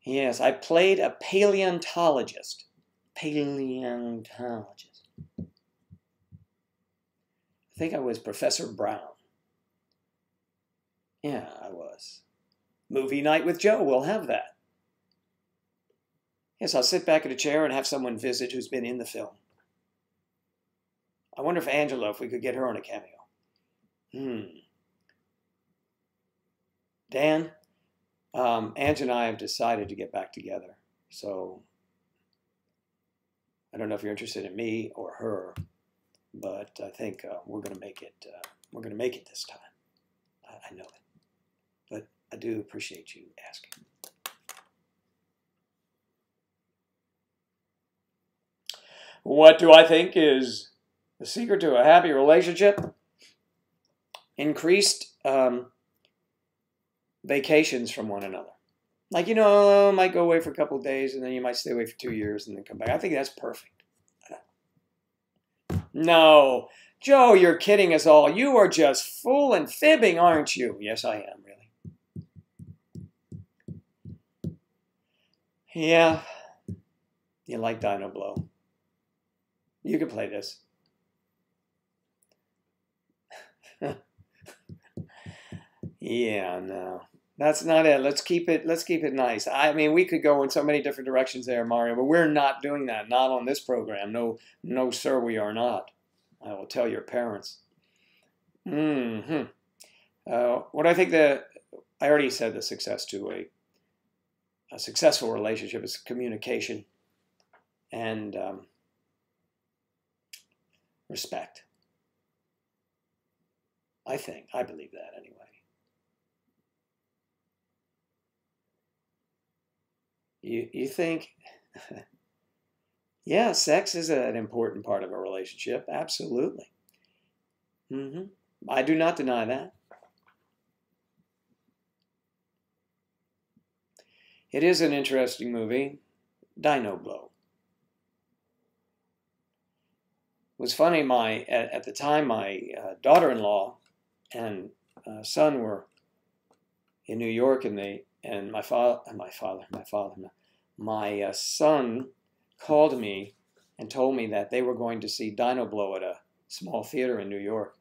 Yes, I played a paleontologist. Paleontologist. I think I was Professor Brown. Yeah, I was. Movie night with Joe, we'll have that. Yes, I'll sit back in a chair and have someone visit who's been in the film. I wonder if Angela, if we could get her on a cameo. Dan, Ange and I have decided to get back together. So I don't know if you're interested in me or her, but I think we're going to make it. We're going to make it this time. I know it. But I do appreciate you asking. What do I think is the secret to a happy relationship? Increased vacations from one another. Like, you know, might go away for a couple of days, and then you might stay away for 2 years and then come back. I think that's perfect. No, Joe, you're kidding us all. You are just full and fibbing, aren't you? Yes, I am, really. Yeah, you like Dino Blow. You can play this. Yeah, no. That's not it. Let's keep it nice. I mean, we could go in so many different directions there, Mario, but we're not doing that. Not on this program. No, no, sir, we are not. I will tell your parents. What I think I already said the success to a successful relationship is communication and respect. I believe that anyway. You think, yeah, sex is an important part of a relationship. Absolutely. I do not deny that. It is an interesting movie, Dino Blow. It was funny, at the time, my daughter-in-law and son were in New York, and my son called me and told me that they were going to see Dino Blow at a small theater in New York.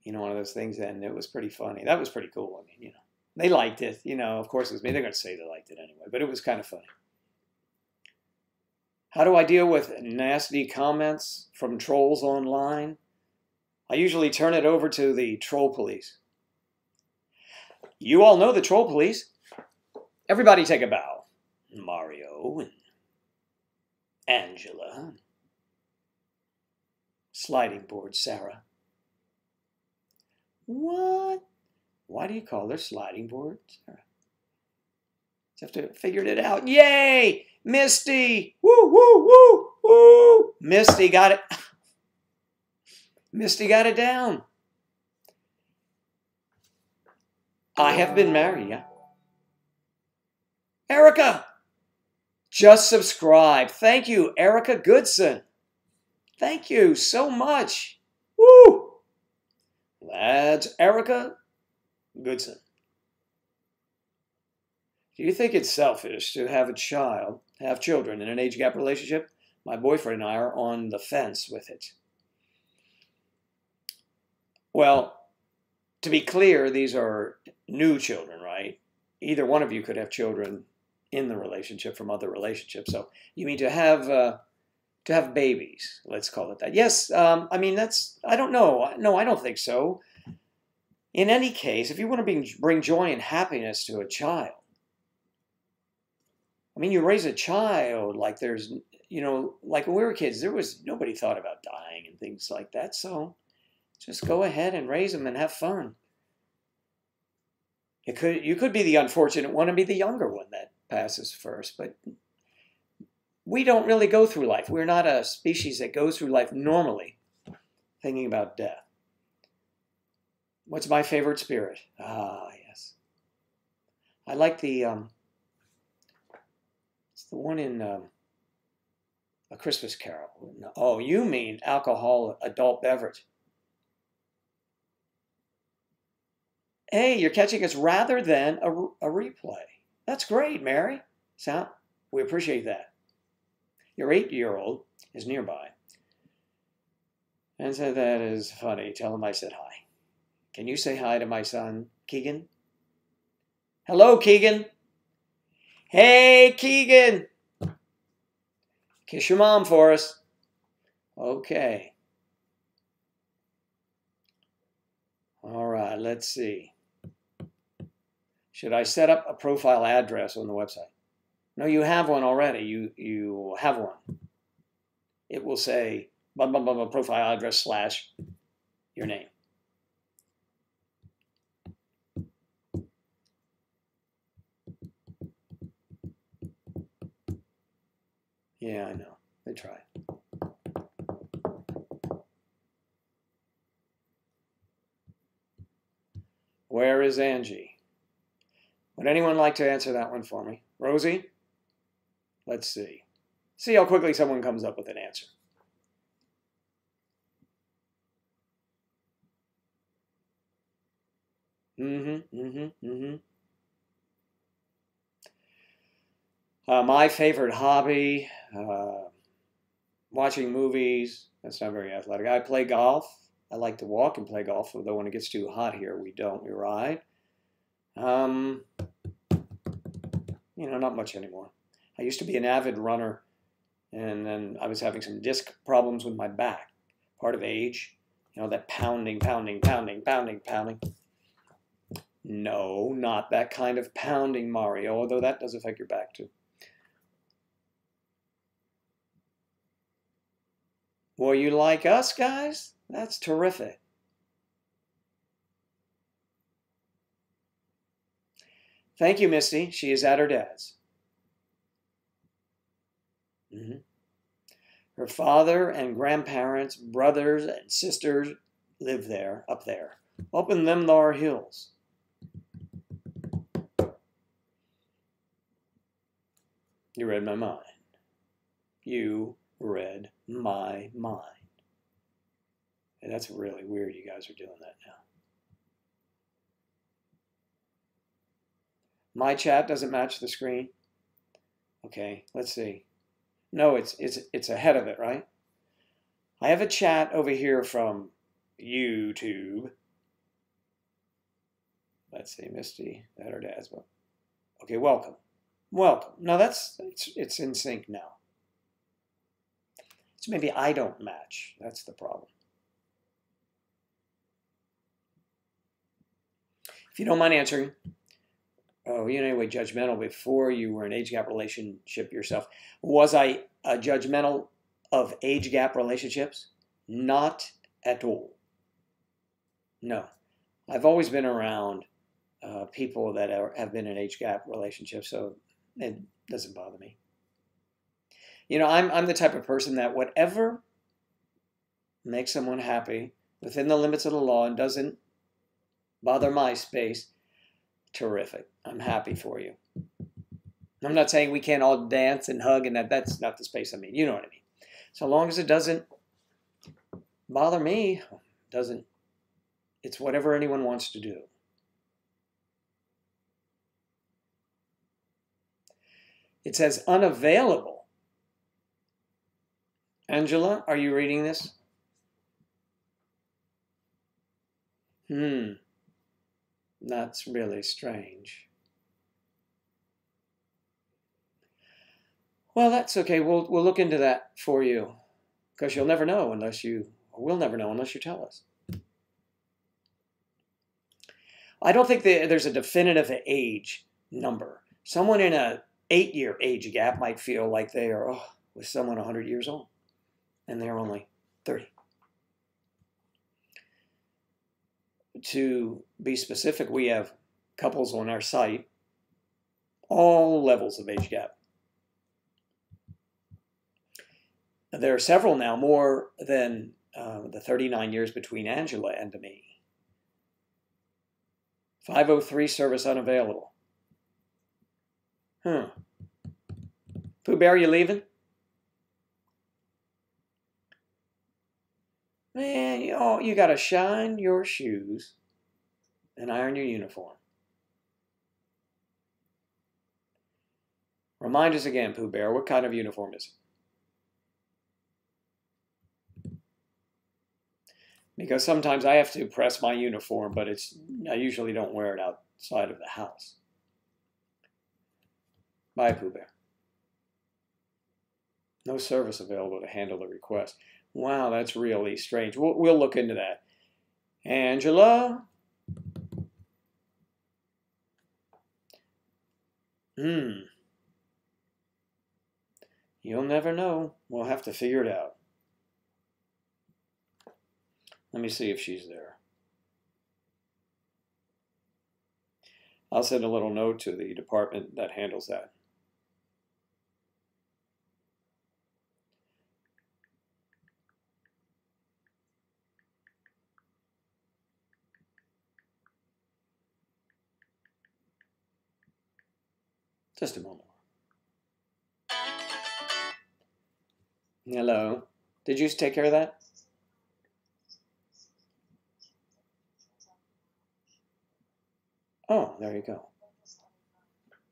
You know, one of those things, and it was pretty funny. That was pretty cool. I mean, you know, they liked it. You know, of course, it was me. They're going to say they liked it anyway, but it was kind of funny. How do I deal with nasty comments from trolls online? I usually turn it over to the troll police. You all know the troll police. Everybody take a bow. Mario and Angela. Sliding board Sarah. What? Why do you call her sliding board Sarah? Just have to figure it out. Yay! Misty! Woo, woo, woo, woo! Misty got it. Misty got it down. I have been married, yeah. Erica! Just subscribe. Thank you, Erica Goodson. Thank you so much. Woo! That's Erica Goodson. Do you think it's selfish to have children in an age gap relationship? My boyfriend and I are on the fence with it. Well, to be clear, these are new children, right? Either one of you could have children in the relationship from other relationships. So you mean to have babies? Let's call it that. Yes. I mean, I don't know. No, I don't think so. In any case, if you want to bring joy and happiness to a child, I mean, you raise a child like there's, like when we were kids, nobody thought about dying and things like that. So just go ahead and raise them and have fun. You could be the unfortunate one and be the younger one that passes first, but we don't really go through life. We're not a species that goes through life normally thinking about death. What's my favorite spirit? Ah, yes. I like it's the one in A Christmas Carol. Oh, you mean alcohol adult beverage. Hey, you're catching us rather than a replay. That's great, Mary. We appreciate that. Your 8-year-old is nearby. And so that is funny. Tell him I said hi. Can you say hi to my son, Keegan? Hello, Keegan. Hey, Keegan. Kiss your mom for us. Okay. All right, let's see. Should I set up a profile address on the website? No, you have one already. You have one. It will say blah, blah, blah, blah, profile address / your name. Yeah, I know. They tried. Where is Angie? Would anyone like to answer that one for me? Rosie? Let's see. See how quickly someone comes up with an answer. My favorite hobby, watching movies. That's not very athletic. I play golf. I like to walk and play golf, although when it gets too hot here, we don't. We ride. Not much anymore. I used to be an avid runner, and then I was having some disc problems with my back. Part of age. That pounding. No, not that kind of pounding, Mario, although that does affect your back too. Well, you like us, guys? That's terrific. Thank you, Misty. She is at her dad's. Her father and grandparents, brothers and sisters live there, up there. Up in them thar hills. You read my mind. You read my mind. And that's really weird you guys are doing that now. My chat doesn't match the screen. Okay, let's see. No, it's ahead of it, right? I have a chat over here from YouTube. Let's see, Misty, at her dad's book. Okay, welcome. Now it's in sync now. So maybe I don't match. That's the problem. If you don't mind answering. Oh, anyway, judgmental before you were in an age gap relationship yourself. Was I judgmental of age gap relationships? Not at all. No. I've always been around people that have been in age gap relationships, so it doesn't bother me. I'm the type of person that whatever makes someone happy within the limits of the law and doesn't bother my space, terrific. I'm happy for you. I'm not saying we can't all dance and hug and that's not the space I mean. You know what I mean. So long as it doesn't bother me, it's whatever anyone wants to do. It says unavailable. Angela, are you reading this? That's really strange. Well, that's okay. We'll look into that for you, because we'll never know unless you tell us. I don't think there's a definitive age number. Someone in a 8-year age gap might feel like they are with someone 100 years old, and they're only 30. To be specific, we have couples on our site, all levels of age gap. There are several now, more than the 39 years between Angela and me. 503 service unavailable. Pooh Bear, you leaving? Man, you got to shine your shoes and iron your uniform. Remind us again, Pooh Bear, what kind of uniform is it? Because sometimes I have to press my uniform, but I usually don't wear it outside of the house. Bye, Pooh Bear. No service available to handle the request. Wow, that's really strange. We'll look into that. Angela? You'll never know. We'll have to figure it out. Let me see if she's there. I'll send a little note to the department that handles that. Just a moment. Hello. Did you take care of that? Oh, there you go.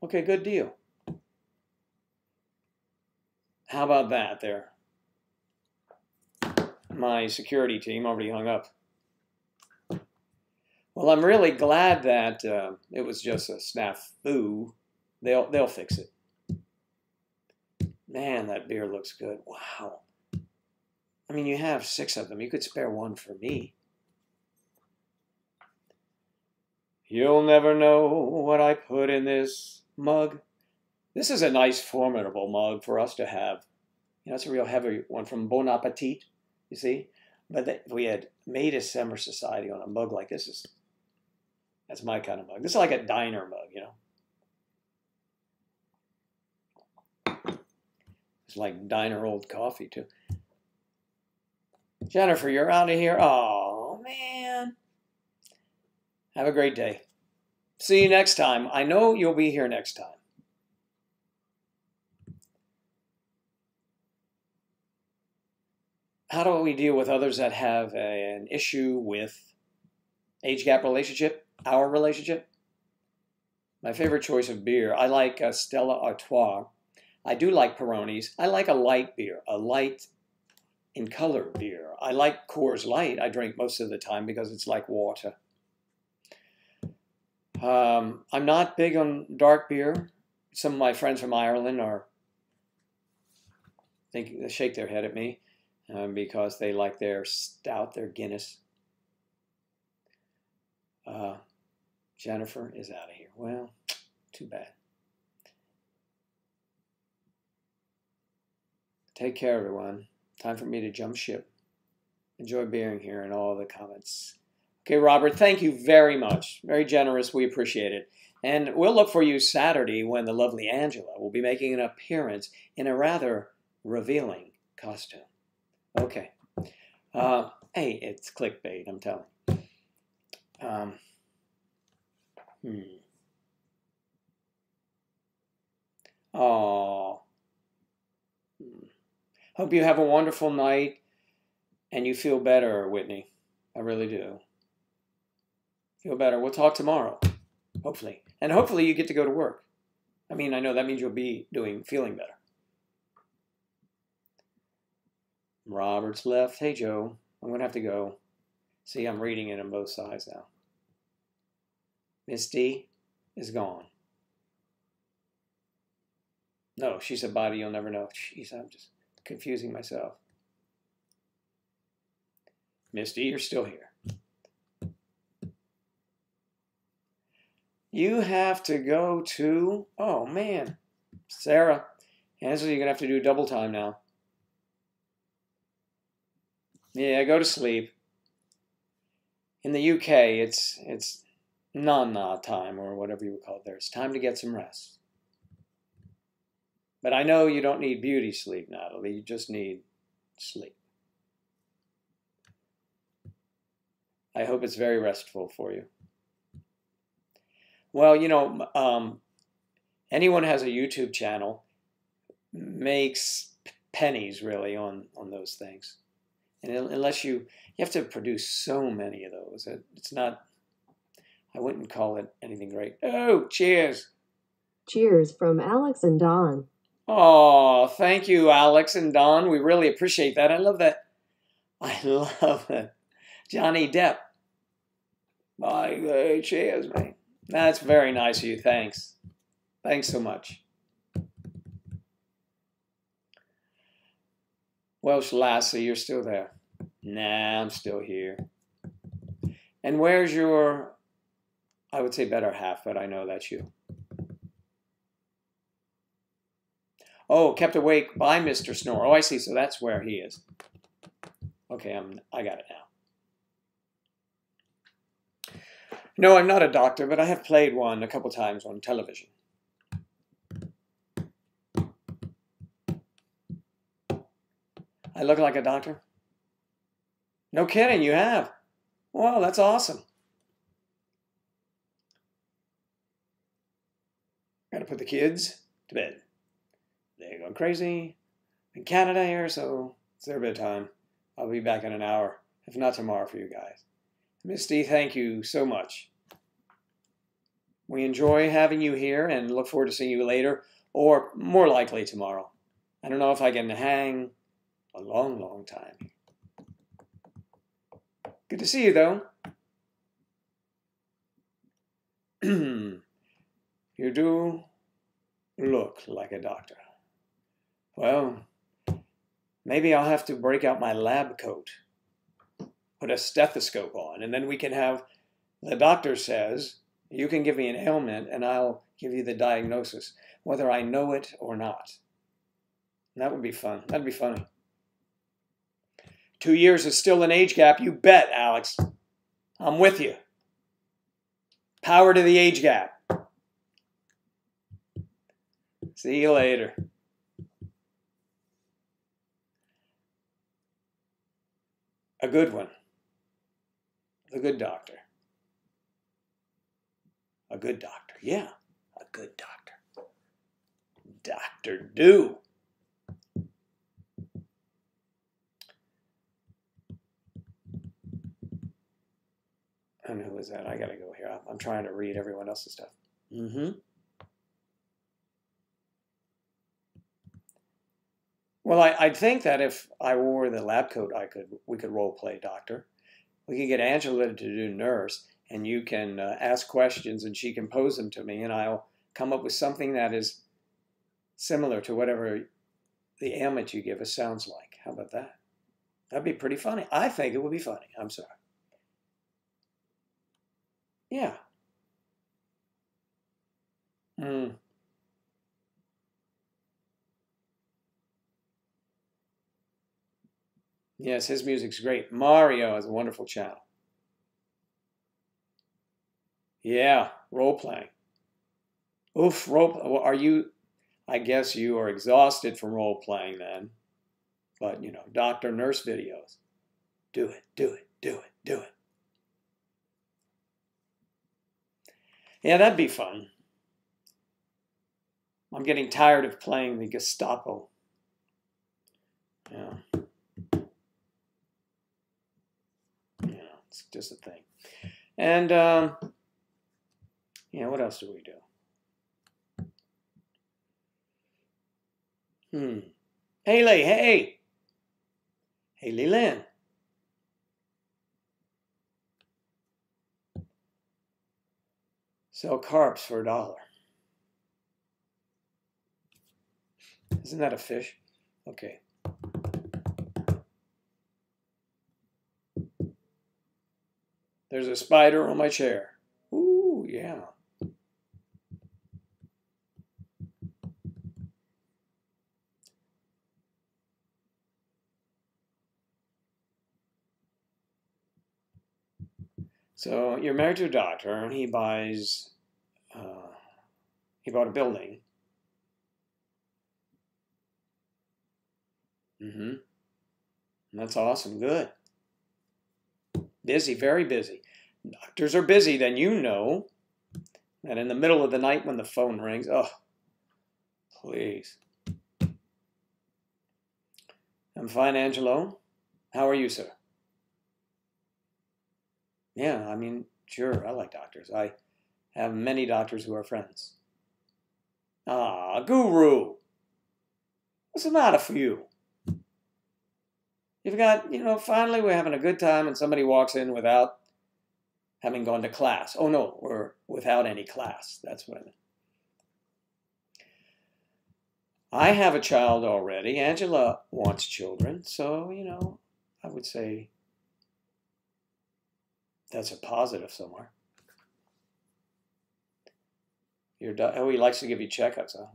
Okay, good deal. How about that there? My security team already hung up. Well, I'm really glad that it was just a snafu. They'll fix it. Man, that beer looks good. Wow. I mean, you have 6 of them. You could spare one for me. You'll never know what I put in this mug. This is a nice, formidable mug for us to have. You know, it's a real heavy one from Bon Appetit, you see? But if we had made a Summer Society on a mug like this, that's my kind of mug. This is like a diner mug, you know? It's like diner old coffee, too. Jennifer, you're out of here? Oh, man. Have a great day. See you next time. I know you'll be here next time. How do we deal with others that have an issue with age gap relationship, our relationship? My favorite choice of beer, I like Stella Artois. I do like Peronis. I like a light beer, a light in color beer. I like Coors Light. I drink most of the time because it's like water. I'm not big on dark beer. Some of my friends from Ireland they shake their head at me because they like their stout, their Guinness. Jennifer is out of here. Well, too bad. Take care, everyone. Time for me to jump ship. Enjoy being here and all the comments. Okay, Robert, thank you very much. Very generous. We appreciate it. And we'll look for you Saturday when the lovely Angela will be making an appearance in a rather revealing costume. Okay. Hey, it's clickbait, I'm telling you. Oh. Hope you have a wonderful night and you feel better, Whitney. I really do. Feel better. We'll talk tomorrow, hopefully. And hopefully you get to go to work. I mean, I know that means you'll be feeling better. Robert's left. Hey, Joe, I'm going to have to go. See, I'm reading it on both sides now. Misty is gone. No, she said bye to you'll never know. Jeez, I'm just confusing myself. Misty, you're still here. You have to go to, oh man, Sarah, Angela, you're going to have to do double time now. Yeah, go to sleep. In the UK, it's na-na time, or whatever you would call it there. It's time to get some rest. But I know you don't need beauty sleep, Natalie. You just need sleep. I hope it's very restful for you. Well, you know, anyone who has a YouTube channel makes pennies, really, on those things. And unless you have to produce so many of those. It's not, I wouldn't call it anything great. Oh, cheers. Cheers from Alex and Don. Oh, thank you, Alex and Don. We really appreciate that. I love that. I love it. Johnny Depp. Hey, cheers, mate. That's very nice of you. Thanks. Thanks so much. Welsh Lassie, you're still there. Nah, I'm still here. And where's your, I would say better half, but I know that's you. Oh, kept awake by Mr. Snore. Oh, I see. So that's where he is. Okay, I got it now. No, I'm not a doctor, but I have played one a couple times on television. I look like a doctor? No kidding, you have. Wow, that's awesome. Gotta put the kids to bed. They're going crazy. In Canada here, so it's their bedtime. I'll be back in an hour, if not tomorrow for you guys. Misty, thank you so much. We enjoy having you here and look forward to seeing you later, or more likely tomorrow. I don't know if I can hang a long, long time. Good to see you, though. You do look like a doctor. Well, maybe I'll have to break out my lab coat, put a stethoscope on, and then we can have, the doctor says, you can give me an ailment and I'll give you the diagnosis, whether I know it or not. That would be fun. That'd be funny. 2 years is still an age gap. You bet, Alex. I'm with you. Power to the age gap. See you later. A good one. The good doctor. A good doctor. Yeah, a good doctor. Dr. Do. And who is that? I gotta go here. I'm trying to read everyone else's stuff. Well, I'd think that if I wore the lab coat, we could role play doctor. We could get Angela to do nurse, and you can ask questions, and she can pose them to me, and I'll come up with something that is similar to whatever the ailment you give us sounds like. How about that? That'd be pretty funny. I think it would be funny. I'm sorry. Yeah. Yes, his music's great. Mario has a wonderful channel. Yeah, role playing. Oof, are you, I guess you are exhausted from role playing then. But, you know, doctor, nurse videos. Do it, do it, do it, do it. Yeah, that'd be fun. I'm getting tired of playing the Gestapo. Yeah. Yeah, it's just a thing. And, yeah, what else do we do? Haley, hey! Haley Lynn. Sell carps for $1. Isn't that a fish? Okay. There's a spider on my chair. Ooh, yeah. So you're married to a doctor, and he bought a building. That's awesome. Good. Busy, very busy. Doctors are busy, then you know that in the middle of the night when the phone rings, oh, please. I'm fine, Angelo. How are you, sir? Yeah, I mean, sure, I like doctors. I have many doctors who are friends. Ah, Guru. What's the matter for you? You've got, finally we're having a good time and somebody walks in without having gone to class. Oh, no, or without any class. That's what I meant. I have a child already. Angela wants children. So, I would say that's a positive somewhere. Oh, he likes to give you checkups. Huh?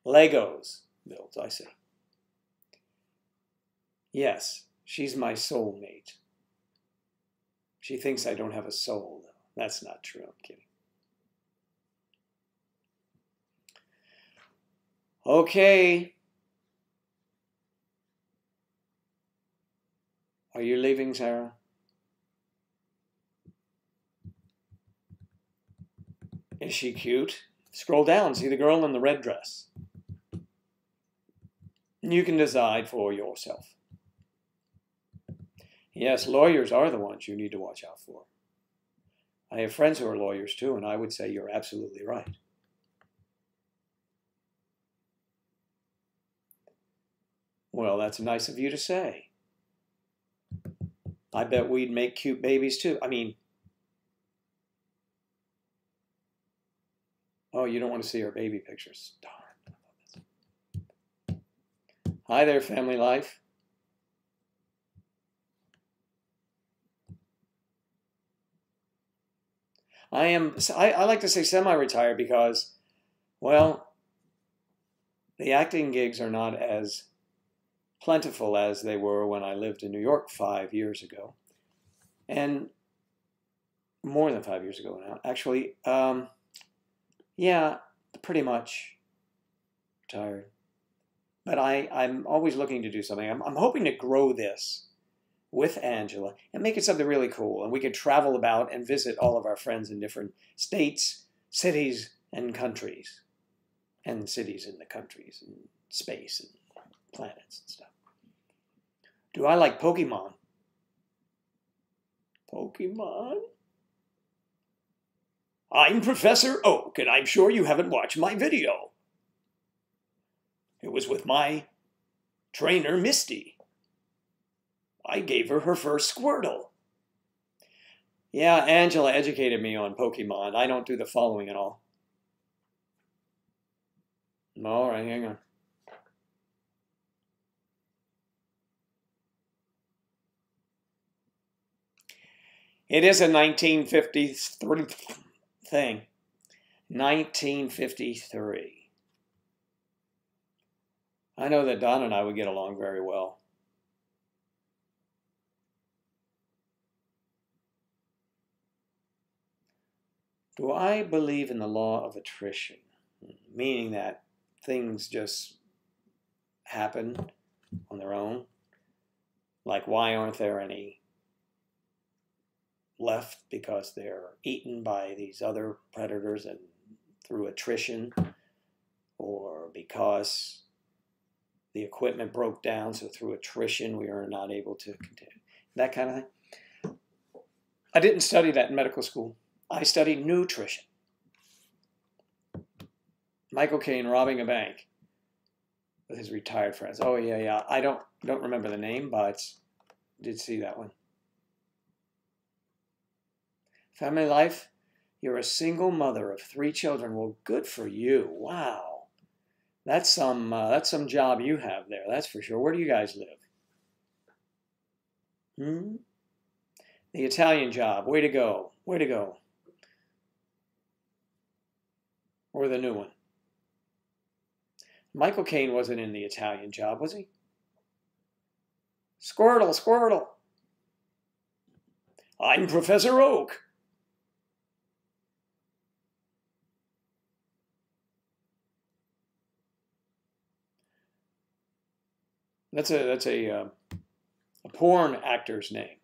Well, Legos built, I see. Yes, she's my soulmate. She thinks I don't have a soul, though. That's not true. I'm kidding. Okay. Are you leaving, Sarah? Is she cute? Scroll down, see the girl in the red dress. You can decide for yourself. Yes, lawyers are the ones you need to watch out for. I have friends who are lawyers too, and I would say you're absolutely right. Well, that's nice of you to say. I bet we'd make cute babies too. I mean, oh, you don't want to see our baby pictures. Darn. Hi there, family life. I like to say semi-retired because, well, the acting gigs are not as plentiful as they were when I lived in New York 5 years ago. And more than 5 years ago now. Actually, yeah, pretty much retired. But I'm always looking to do something. I'm hoping to grow this with Angela and make it something really cool. And we could travel about and visit all of our friends in different states, cities, and countries. And cities in the countries, and space, and planets and stuff. Do I like Pokemon? Pokemon? I'm Professor Oak, and I'm sure you haven't watched my video. It was with my trainer, Misty. I gave her first Squirtle. Yeah, Angela educated me on Pokemon. I don't do the following at all. All right, hang on. It is a 1953 thing. 1953. I know that Don and I would get along very well. Do I believe in the law of attrition? Meaning that things just happen on their own? Like, why aren't there any left? Because they're eaten by these other predators and through attrition, or because the equipment broke down, so through attrition we are not able to continue. That kind of thing. I didn't study that in medical school. I studied nutrition. Michael Caine robbing a bank with his retired friends. Oh, yeah, yeah. I don't remember the name, but did see that one. Family life? You're a single mother of 3 children. Well, good for you. Wow. That's some job you have there, that's for sure. Where do you guys live? The Italian job. Way to go. Way to go. Or the new one. Michael Caine wasn't in the Italian job, was he? Squirtle, Squirtle. I'm Professor Oak. That's a porn actor's name.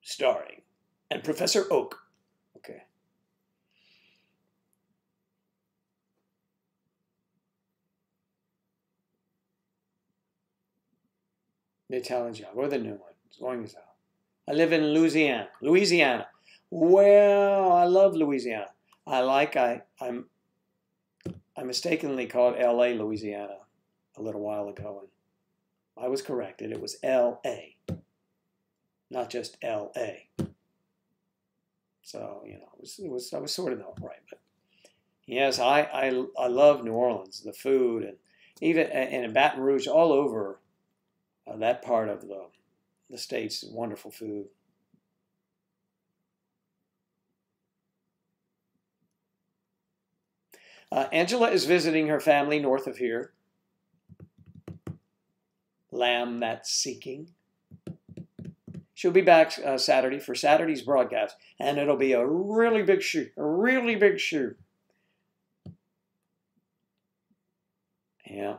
Starring. And Professor Oak. Okay. The Italian job, or the new one. It's going as hell. I live in Louisiana. Louisiana. Well, I love Louisiana. I mistakenly called L.A. Louisiana a little while ago, and I was corrected. It was L.A., not just L.A. So, you know, I was sort of right. But yes, I love New Orleans, the food, and even and in Baton Rouge, all over that part of the state's wonderful food. Angela is visiting her family north of here. Lamb that's seeking. She'll be back Saturday for Saturday's broadcast, and it'll be a really big shoot, a really big shoot. Yeah.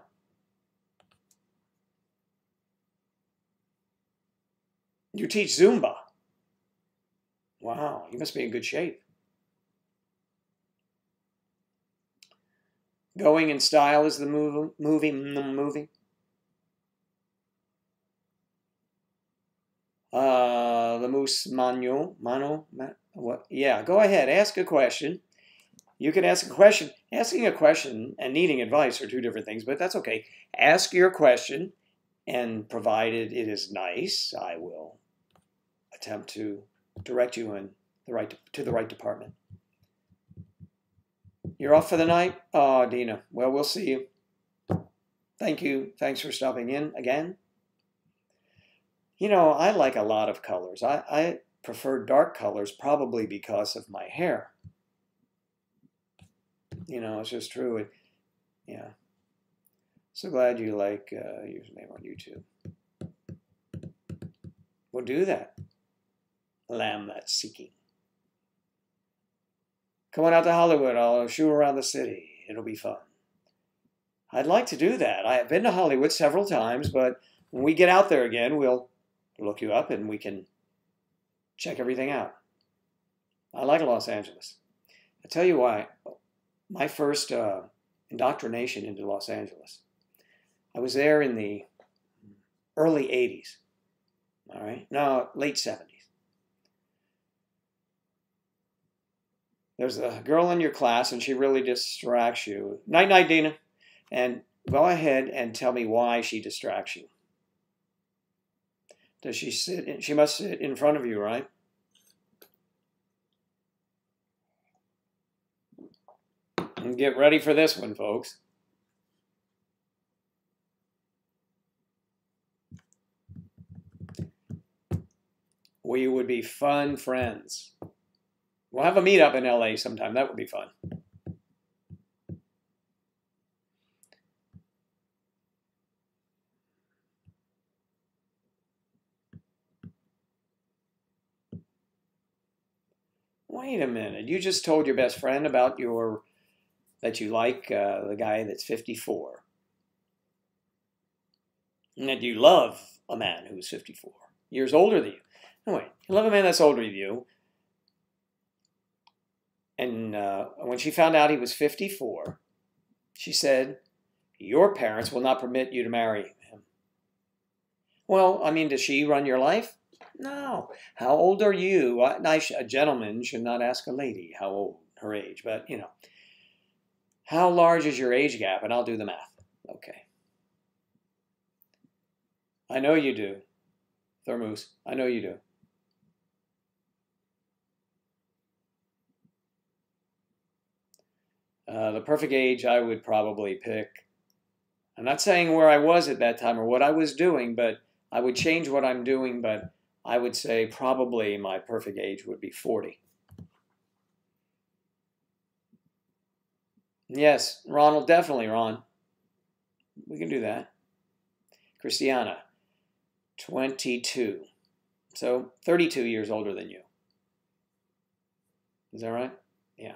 You teach Zumba. Wow, you must be in good shape. Going in Style is the movie. The Moose Mano, what? Yeah, go ahead, ask a question. You can ask a question. Asking a question and needing advice are 2 different things, but that's okay. Ask your question, and provided it is nice, I will attempt to direct you in to the right department. You're off for the night? Oh, Dina. Well, we'll see you. Thank you. Thanks for stopping in again. You know, I like a lot of colors. I prefer dark colors probably because of my hair. You know, it's just true. Yeah. So glad you like username on YouTube. We'll do that. Lamb that's seeking. Come on out to Hollywood. I'll shoot around the city. It'll be fun. I'd like to do that. I have been to Hollywood several times, but when we get out there again, we'll look you up and we can check everything out. I like Los Angeles. I'll tell you why. My first indoctrination into Los Angeles, I was there in the early 80s. All right? No, late 70s. There's a girl in your class, and she really distracts you. Night, night, Dina. And go ahead and tell me why she distracts you. Does she sit? She must sit in front of you, right? And get ready for this one, folks. We would be fun friends. We'll have a meetup in LA sometime. That would be fun. Wait a minute. You just told your best friend about that you like the guy that's 54. And that you love a man who's 54 years older than you. No, wait. You love a man that's older than you. And when she found out he was 54, she said, your parents will not permit you to marry him. Well, I mean, does she run your life? No. How old are you? A gentleman should not ask a lady how old, her age, but, you know. How large is your age gap? And I'll do the math. Okay. I know you do. Thermos, I know you do. The perfect age I would probably pick. I'm not saying where I was at that time or what I was doing, but I would change what I'm doing, but I would say probably my perfect age would be 40. Yes, Ronald, definitely, Ron. We can do that. Christiana, 22. So 32 years older than you. Is that right? Yeah.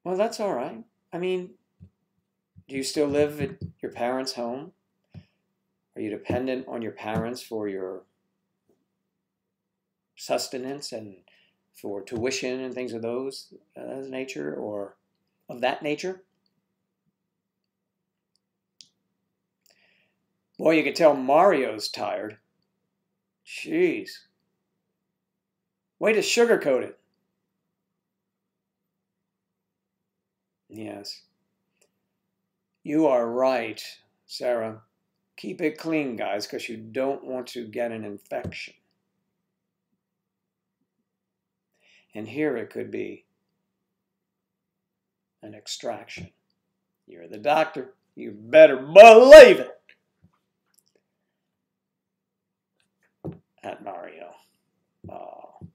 Well, that's all right. I mean, do you still live at your parents' home? Are you dependent on your parents for your sustenance and for tuition and things of those nature or of that nature? Boy, you can tell Mario's tired. Jeez. Way to sugarcoat it. Yes. You are right, Sarah. Keep it clean, guys, because you don't want to get an infection. And here it could be an extraction. You're the doctor. You better believe it. At Mario. Oh.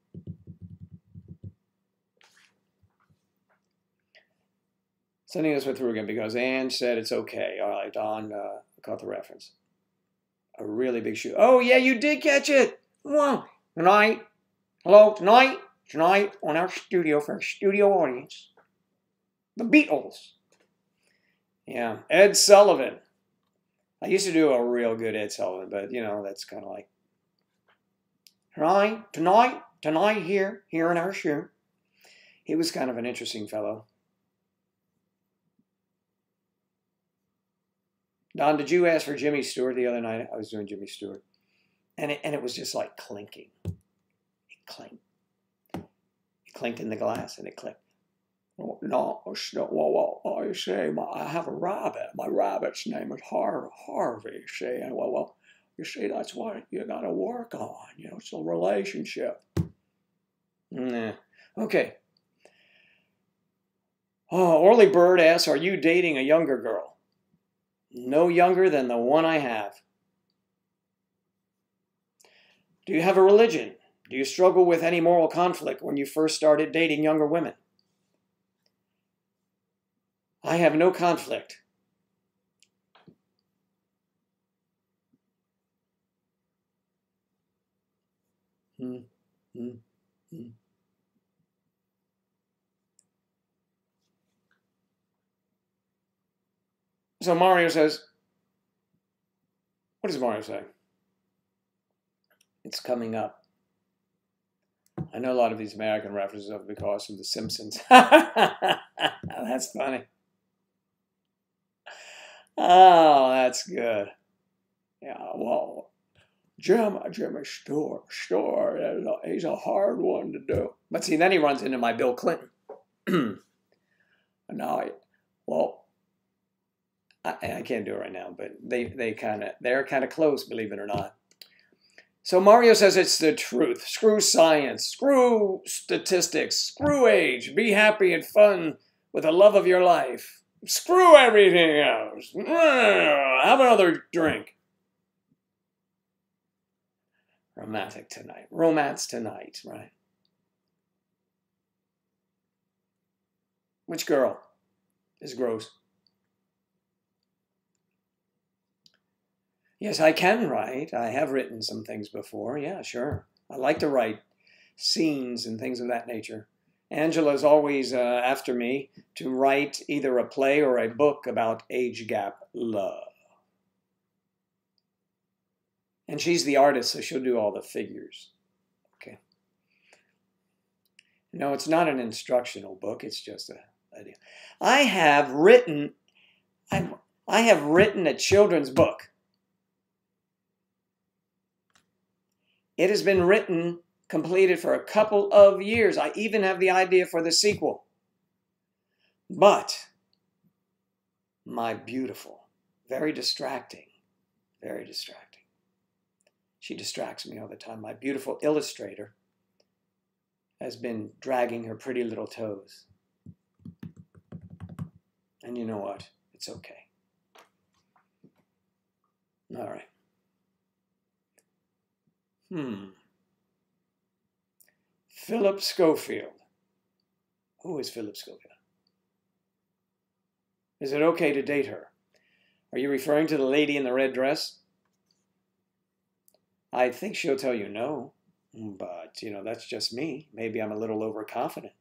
Sending this one through again because Ange said it's okay. All right, Don caught the reference. A really big shoe. Oh, yeah, you did catch it. Wow. Tonight. Hello, tonight. Tonight on our studio, for our studio audience. The Beatles. Yeah, Ed Sullivan. I used to do a real good Ed Sullivan, but, you know, that's kind of like, tonight here in our shoe. He was kind of an interesting fellow. Don, did you ask for Jimmy Stewart the other night? I was doing Jimmy Stewart. And it was just like clinking. It clinked. It clinked in the glass and it clicked. Oh, no, well, you see, I have a rabbit. My rabbit's name is Harvey, you see. And well, you see, that's what you got to work on. You know, it's a relationship. Nah. Okay. Oh, Orly Bird asks, are you dating a younger girl? No younger than the one I have. Do you have a religion? Do you struggle with any moral conflict when you first started dating younger women? I have no conflict. So Mario says, what does Mario say? It's coming up. I know a lot of these American references are because of The Simpsons. That's funny. Oh, that's good. Yeah, well, Jimmy Stewart, he's a hard one to do. But see, then he runs into my Bill Clinton. No, well, I can't do it right now, but they're kind of close, believe it or not. So Mario says it's the truth. Screw science. Screw statistics. Screw age. Be happy and fun with the love of your life. Screw everything else. Have another drink. Romantic tonight. Romance tonight, right? Which girl is gross? Yes, I can write. I have written some things before. Yeah, sure. I like to write scenes and things of that nature. Angela's always after me to write either a play or a book about age gap love. And she's the artist, so she'll do all the figures. Okay. No, it's not an instructional book. It's just a deal. I have written a children's book. It has been written, completed for a couple of years. I even have the idea for the sequel. But my beautiful, very distracting, very distracting. She distracts me all the time. My beautiful illustrator has been dragging her pretty little toes. And you know what? It's okay. All right. Philip Schofield. Who is Philip Schofield? Is it okay to date her? Are you referring to the lady in the red dress? I think she'll tell you no, but, that's just me. Maybe I'm a little overconfident.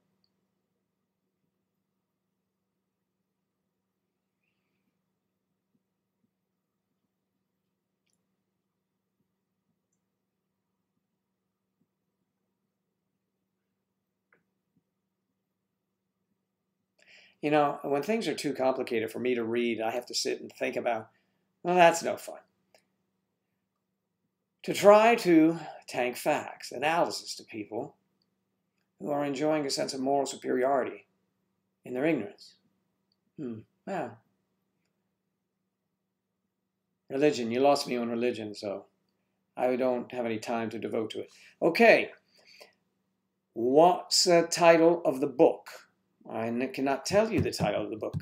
When things are too complicated for me to read, I have to sit and think about, well, that's no fun. To try to tank facts, analysis to people who are enjoying a sense of moral superiority in their ignorance. Yeah. Religion. You lost me on religion, so I don't have any time to devote to it. Okay. What's the title of the book? I cannot tell you the title of the book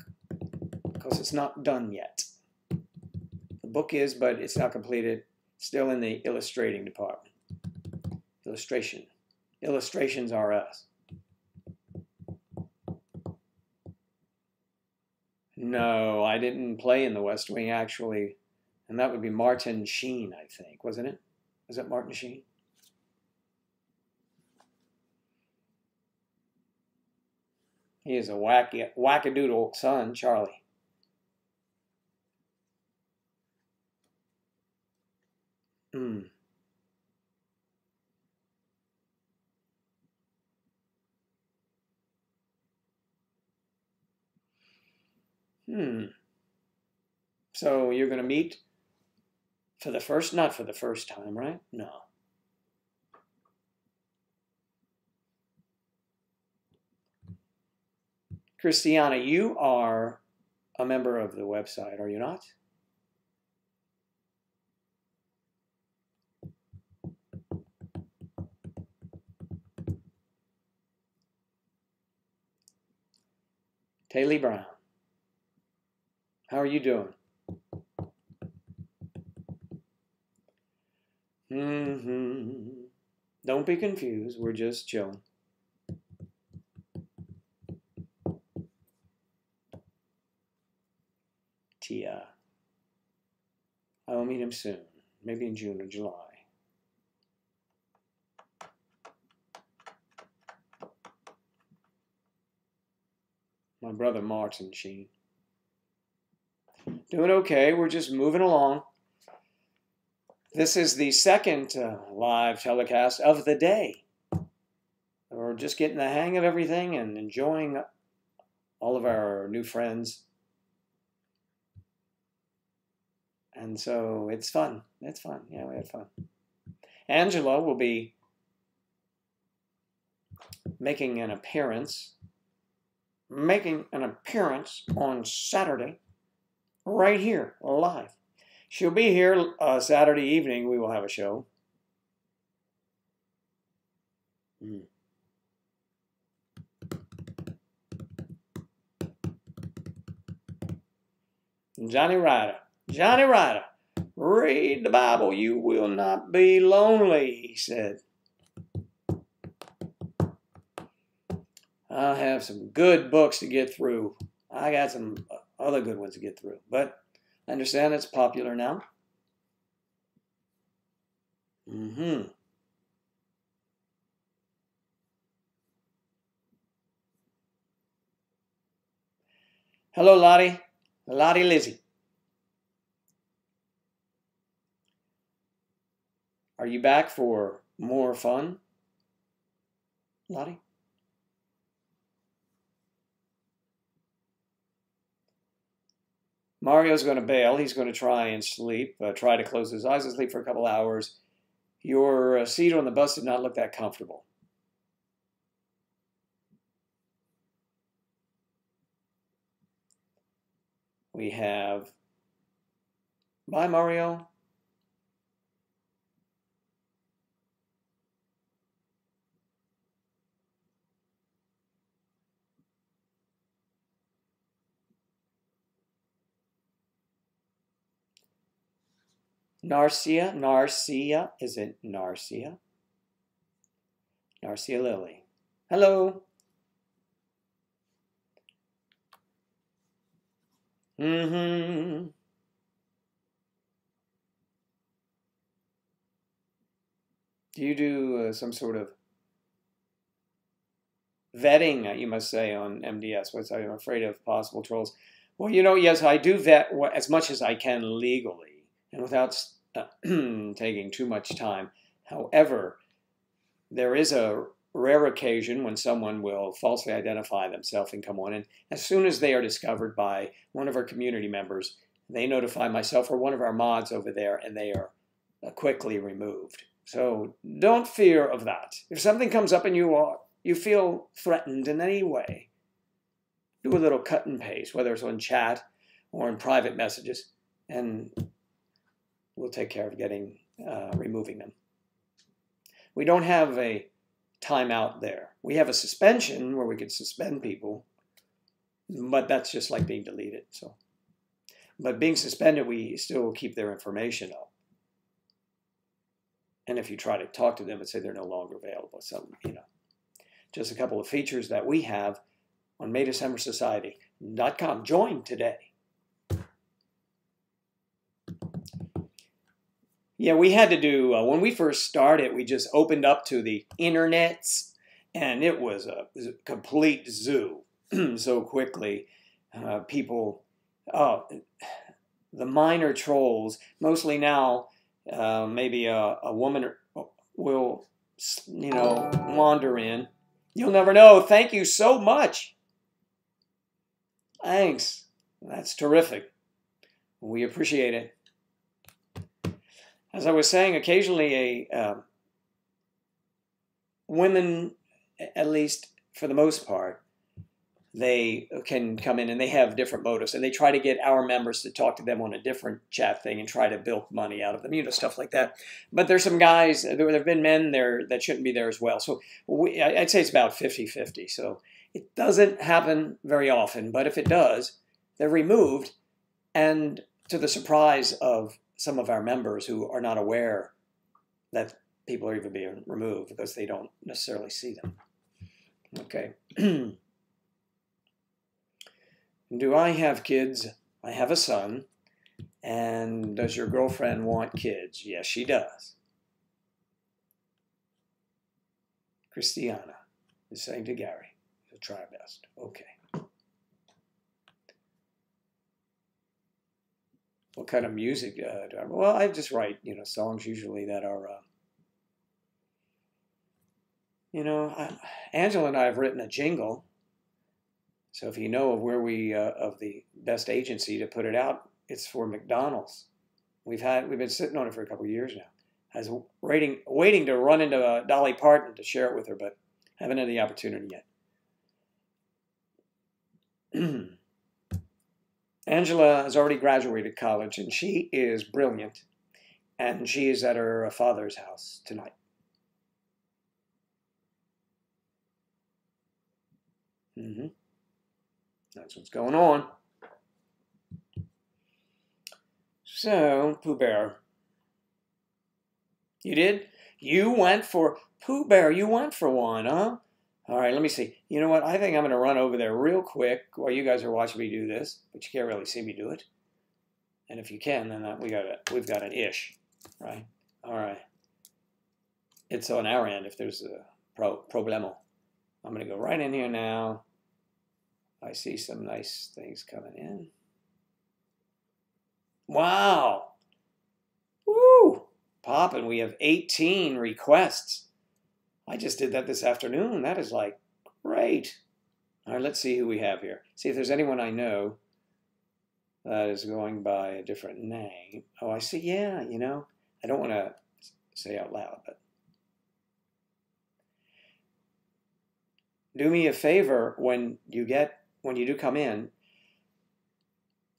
because it's not done yet. The book is, but it's not completed. Still in the illustrating department. Illustration. Illustrations are us. No, I didn't play in the West Wing, actually. And that would be Martin Sheen, I think, wasn't it? Was it Martin Sheen? He is a wackadoodle son, Charlie. So you're going to meet for the first, not for the first time, right? No. Christiana, you are a member of the website, are you not? Taylor Brown. How are you doing? Don't be confused. We're just chilling. Tia. I will meet him soon. Maybe in June or July. My brother Martin Sheen. Doing okay. We're just moving along. This is the second live telecast of the day. We're just getting the hang of everything and enjoying all of our new friends. And so it's fun. It's fun. Yeah, we had fun. Angela will be making an appearance on Saturday, right here, live. She'll be here Saturday evening. We will have a show. Johnny Ryder, read the Bible. You will not be lonely, he said. I have some good books to get through. I got some other good ones to get through, but I understand it's popular now. Hello, Lottie. Lottie Lizzie. Are you back for more fun, Lottie? Mario's going to bail. He's going to try and sleep, try to close his eyes and sleep for a couple hours. Your seat on the bus did not look that comfortable. We have, bye Mario. Narcia, is it Narcia? Narcia Lily. Hello. Mm-hmm. Do you do some sort of vetting, you must say, on MDS? I'm afraid of possible trolls. Well, yes, I do vet as much as I can legally and without taking too much time. However, there is a rare occasion when someone will falsely identify themselves and come on. And as soon as they are discovered by one of our community members, they notify myself or one of our mods over there, and they are quickly removed. So don't fear of that. If something comes up and you feel threatened in any way, do a little cut and paste, whether it's on chat or in private messages, and we'll take care of removing them. We don't have a timeout there. We have a suspension where we could suspend people, but that's just like being deleted. But being suspended, we still keep their information up. And if you try to talk to them and say they're no longer available, just a couple of features that we have on MayDecemberSociety.com. Join today. Yeah, we had to do, when we first started, we just opened up to the internets, and it was a complete zoo so quickly. People, the minor trolls, mostly now, maybe a woman will, wander in. You'll never know. Thank you so much. Thanks. That's terrific. We appreciate it. As I was saying, occasionally women, at least for the most part, they can come in and they have different motives, and they try to get our members to talk to them on a different chat thing and try to bilk money out of them, stuff like that. But there's some guys, there have been men there that shouldn't be there as well. So I'd say it's about 50-50. So it doesn't happen very often, but if it does, they're removed, and to the surprise of some of our members who are not aware that people are even being removed because they don't necessarily see them. Okay. Do I have kids? I have a son. And does your girlfriend want kids? Yes, she does. Christiana is saying to Gary, he'll try our best. Okay. What kind of music do I? Well, I just write, songs usually that are, Angela and I have written a jingle. So if you know of where of the best agency to put it out, it's for McDonald's. We've been sitting on it for a couple of years now. I was waiting to run into Dolly Parton to share it with her, but haven't had the opportunity yet. Angela has already graduated college, and she is brilliant, and she is at her father's house tonight. That's what's going on. So, Pooh Bear. You did? You went for Pooh Bear. You went for one, huh? All right, let me see. You know what? I think I'm going to run over there real quick while you guys are watching me do this, but you can't really see me do it. And if you can, then we've got an ish, right? All right. It's on our end if there's a problemo. I'm going to go right in here now. I see some nice things coming in. Wow. Woo! Poppin'. We have 18 requests. I just did that this afternoon. That is like great. All right, let's see who we have here. See if there's anyone I know that is going by a different name. Oh, I see. Yeah, I don't want to say out loud, but do me a favor when you do come in.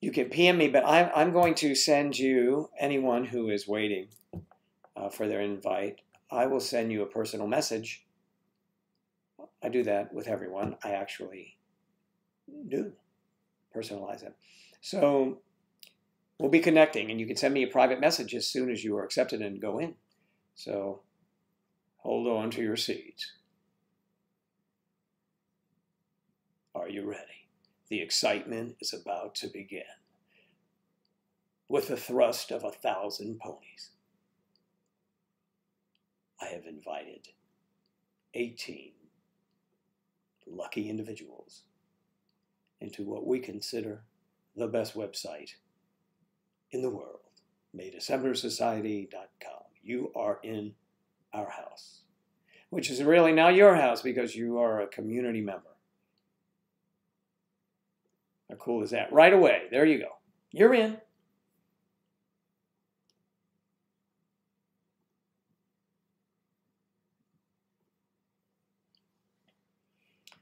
You can PM me, but I'm going to send you, anyone who is waiting for their invite, I will send you a personal message. I do that with everyone. I actually do personalize it. So we'll be connecting, and you can send me a private message as soon as you are accepted and go in. So hold on to your seats. Are you ready? The excitement is about to begin. With the thrust of 1,000 ponies, I have invited 18 lucky individuals into what we consider the best website in the world, MadeAssemblersSociety.com. You are in our house, which is really now your house because you are a community member. How cool is that? Right away, there you go. You're in.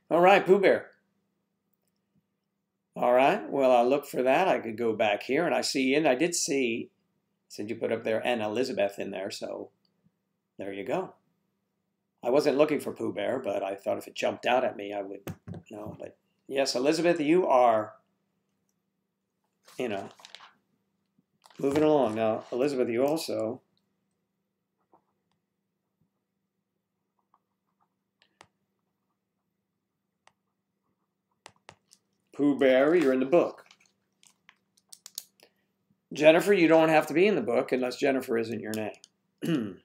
All right, Pooh Bear. All right, well, I'll look for that. I could go back here, and I see, and I did see, since you put up there, and Elizabeth in there, so there you go. I wasn't looking for Pooh Bear, but I thought if it jumped out at me, I would know. But yes, Elizabeth, you are, moving along. Now, Elizabeth, you also... Pooh Bear, you're in the book. Jennifer, you don't have to be in the book unless Jennifer isn't your name.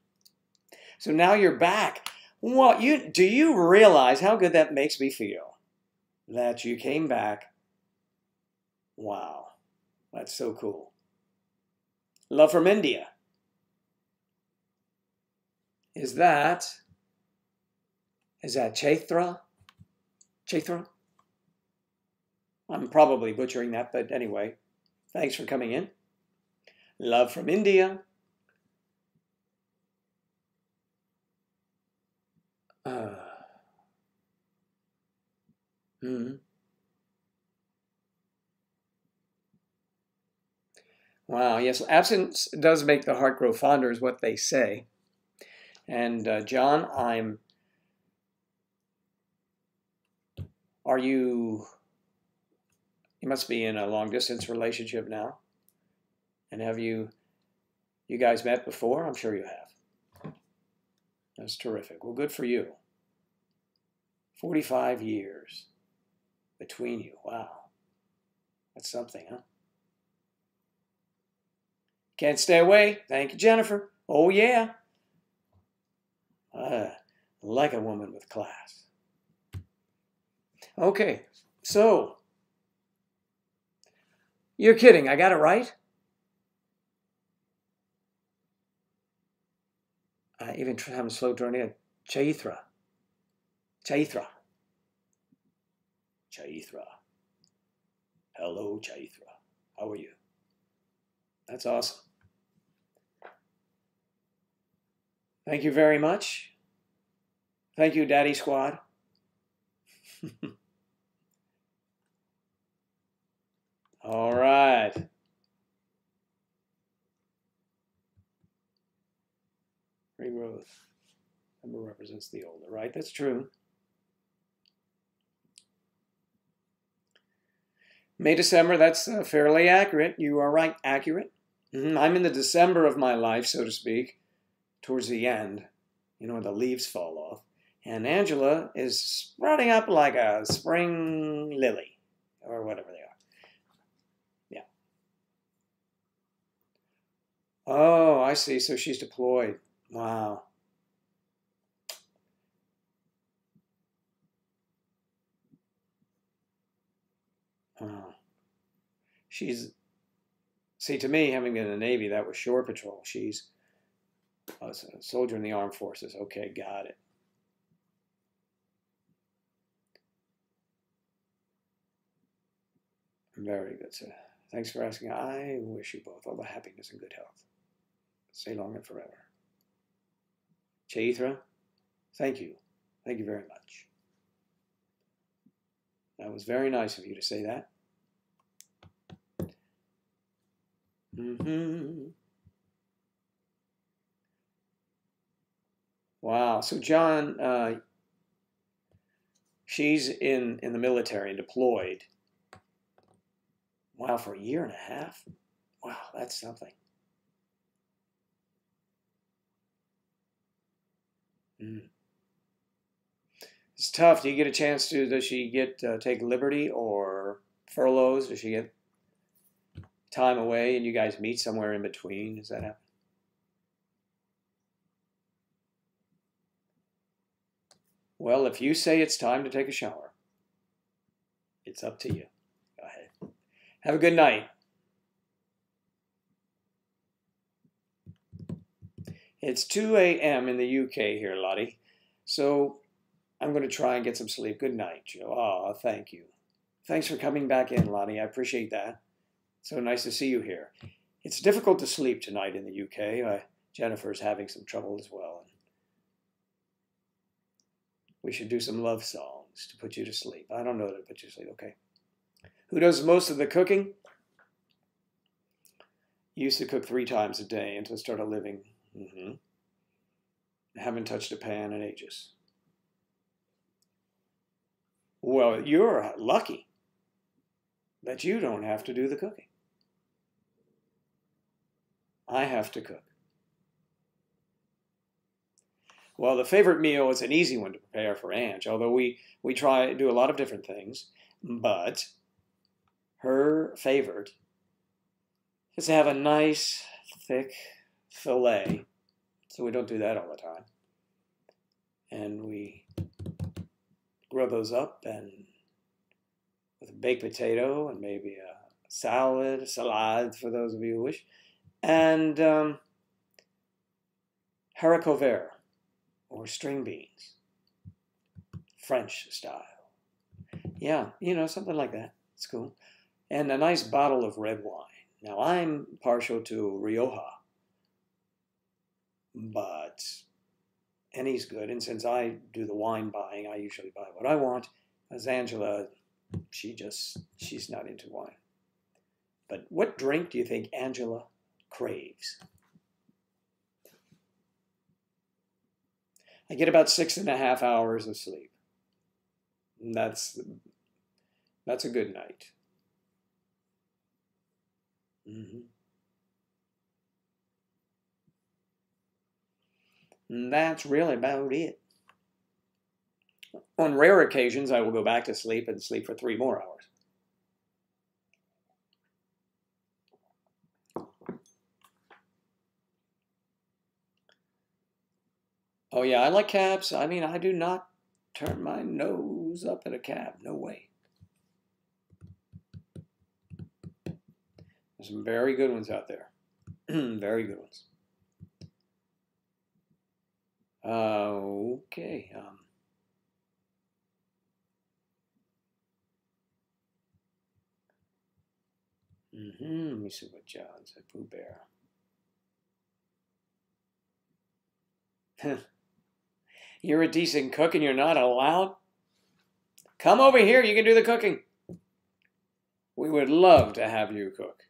So now you're back. Well, do you realize how good that makes me feel? That you came back. Wow, that's so cool. Love from India. Is that Chaitra? Chaitra? I'm probably butchering that, but anyway, thanks for coming in. Love from India. Wow, yes, absence does make the heart grow fonder is what they say. And John, you must be in a long distance relationship now. And have you guys met before? I'm sure you have. That's terrific. Well, good for you. 45 years between you. Wow. That's something, huh? Can't stay away. Thank you, Jennifer. Oh, yeah. Like a woman with class. Okay, so you're kidding. I got it right? Even having slow turning it. Chaitra. Chaitra. Chaitra. Hello, Chaitra. How are you? That's awesome. Thank you very much. Thank you, Daddy Squad. All right. Regrowth. Number represents the older, right? That's true. May, December, that's fairly accurate. You are right, accurate. I'm in the December of my life, so to speak, towards the end, when the leaves fall off. And Angela is sprouting up like a spring lily, or whatever they are. Yeah. Oh, I see. So she's deployed. Wow. Wow. See, to me, having been in the Navy, that was shore patrol. She's a soldier in the armed forces. Okay, got it. Very good, sir. Thanks for asking. I wish you both all the happiness and good health. Stay long and forever. Chaitra, thank you. Thank you very much. That was very nice of you to say that. Mm-hmm. Wow. So John, she's in the military and deployed. Wow, for a year and a half. Wow, that's something. Mm. It's tough. Do you get a chance to? Does she get take liberty or furloughs? Does she get time away and you guys meet somewhere in between? Does that happen? Well, if you say it's time to take a shower, it's up to you. Go ahead. Have a good night. It's 2 a.m. in the UK here, Lottie. So I'm going to try and get some sleep. Good night, Joe. Oh, thank you. Thanks for coming back in, Lottie. I appreciate that. So nice to see you here. It's difficult to sleep tonight in the UK. Jennifer's having some trouble as well. We should do some love songs to put you to sleep. I don't know how to put you to sleep. Okay. Who does most of the cooking? Used to cook 3 times a day until I started living. Mm-hmm. Haven't touched a pan in ages. Well, you're lucky that you don't have to do the cooking. I have to cook. Well, the favorite meal is an easy one to prepare for Ange, although we try to do a lot of different things. But her favorite is to have a nice, thick fillet. So we don't do that all the time. And we grill those up and with a baked potato and maybe a salad for those of you who wish, and haricot vert or string beans, French style. Yeah, something like that. It's cool. And a nice bottle of red wine. Now, I'm partial to Rioja, but any's good. And since I do the wine buying, I usually buy what I want. As Angela, she's not into wine. But what drink do you think Angela craves? I get about 6.5 hours of sleep. And that's a good night. Mm-hmm. And that's really about it. On rare occasions, I will go back to sleep and sleep for 3 more hours. Oh, yeah, I like cabs. I mean, I do not turn my nose up at a cab. No way. There's some very good ones out there. Very good ones. Okay. Let me see what John said. Pooh Bear. You're a decent cook and you're not allowed? Come over here. You can do the cooking. We would love to have you cook.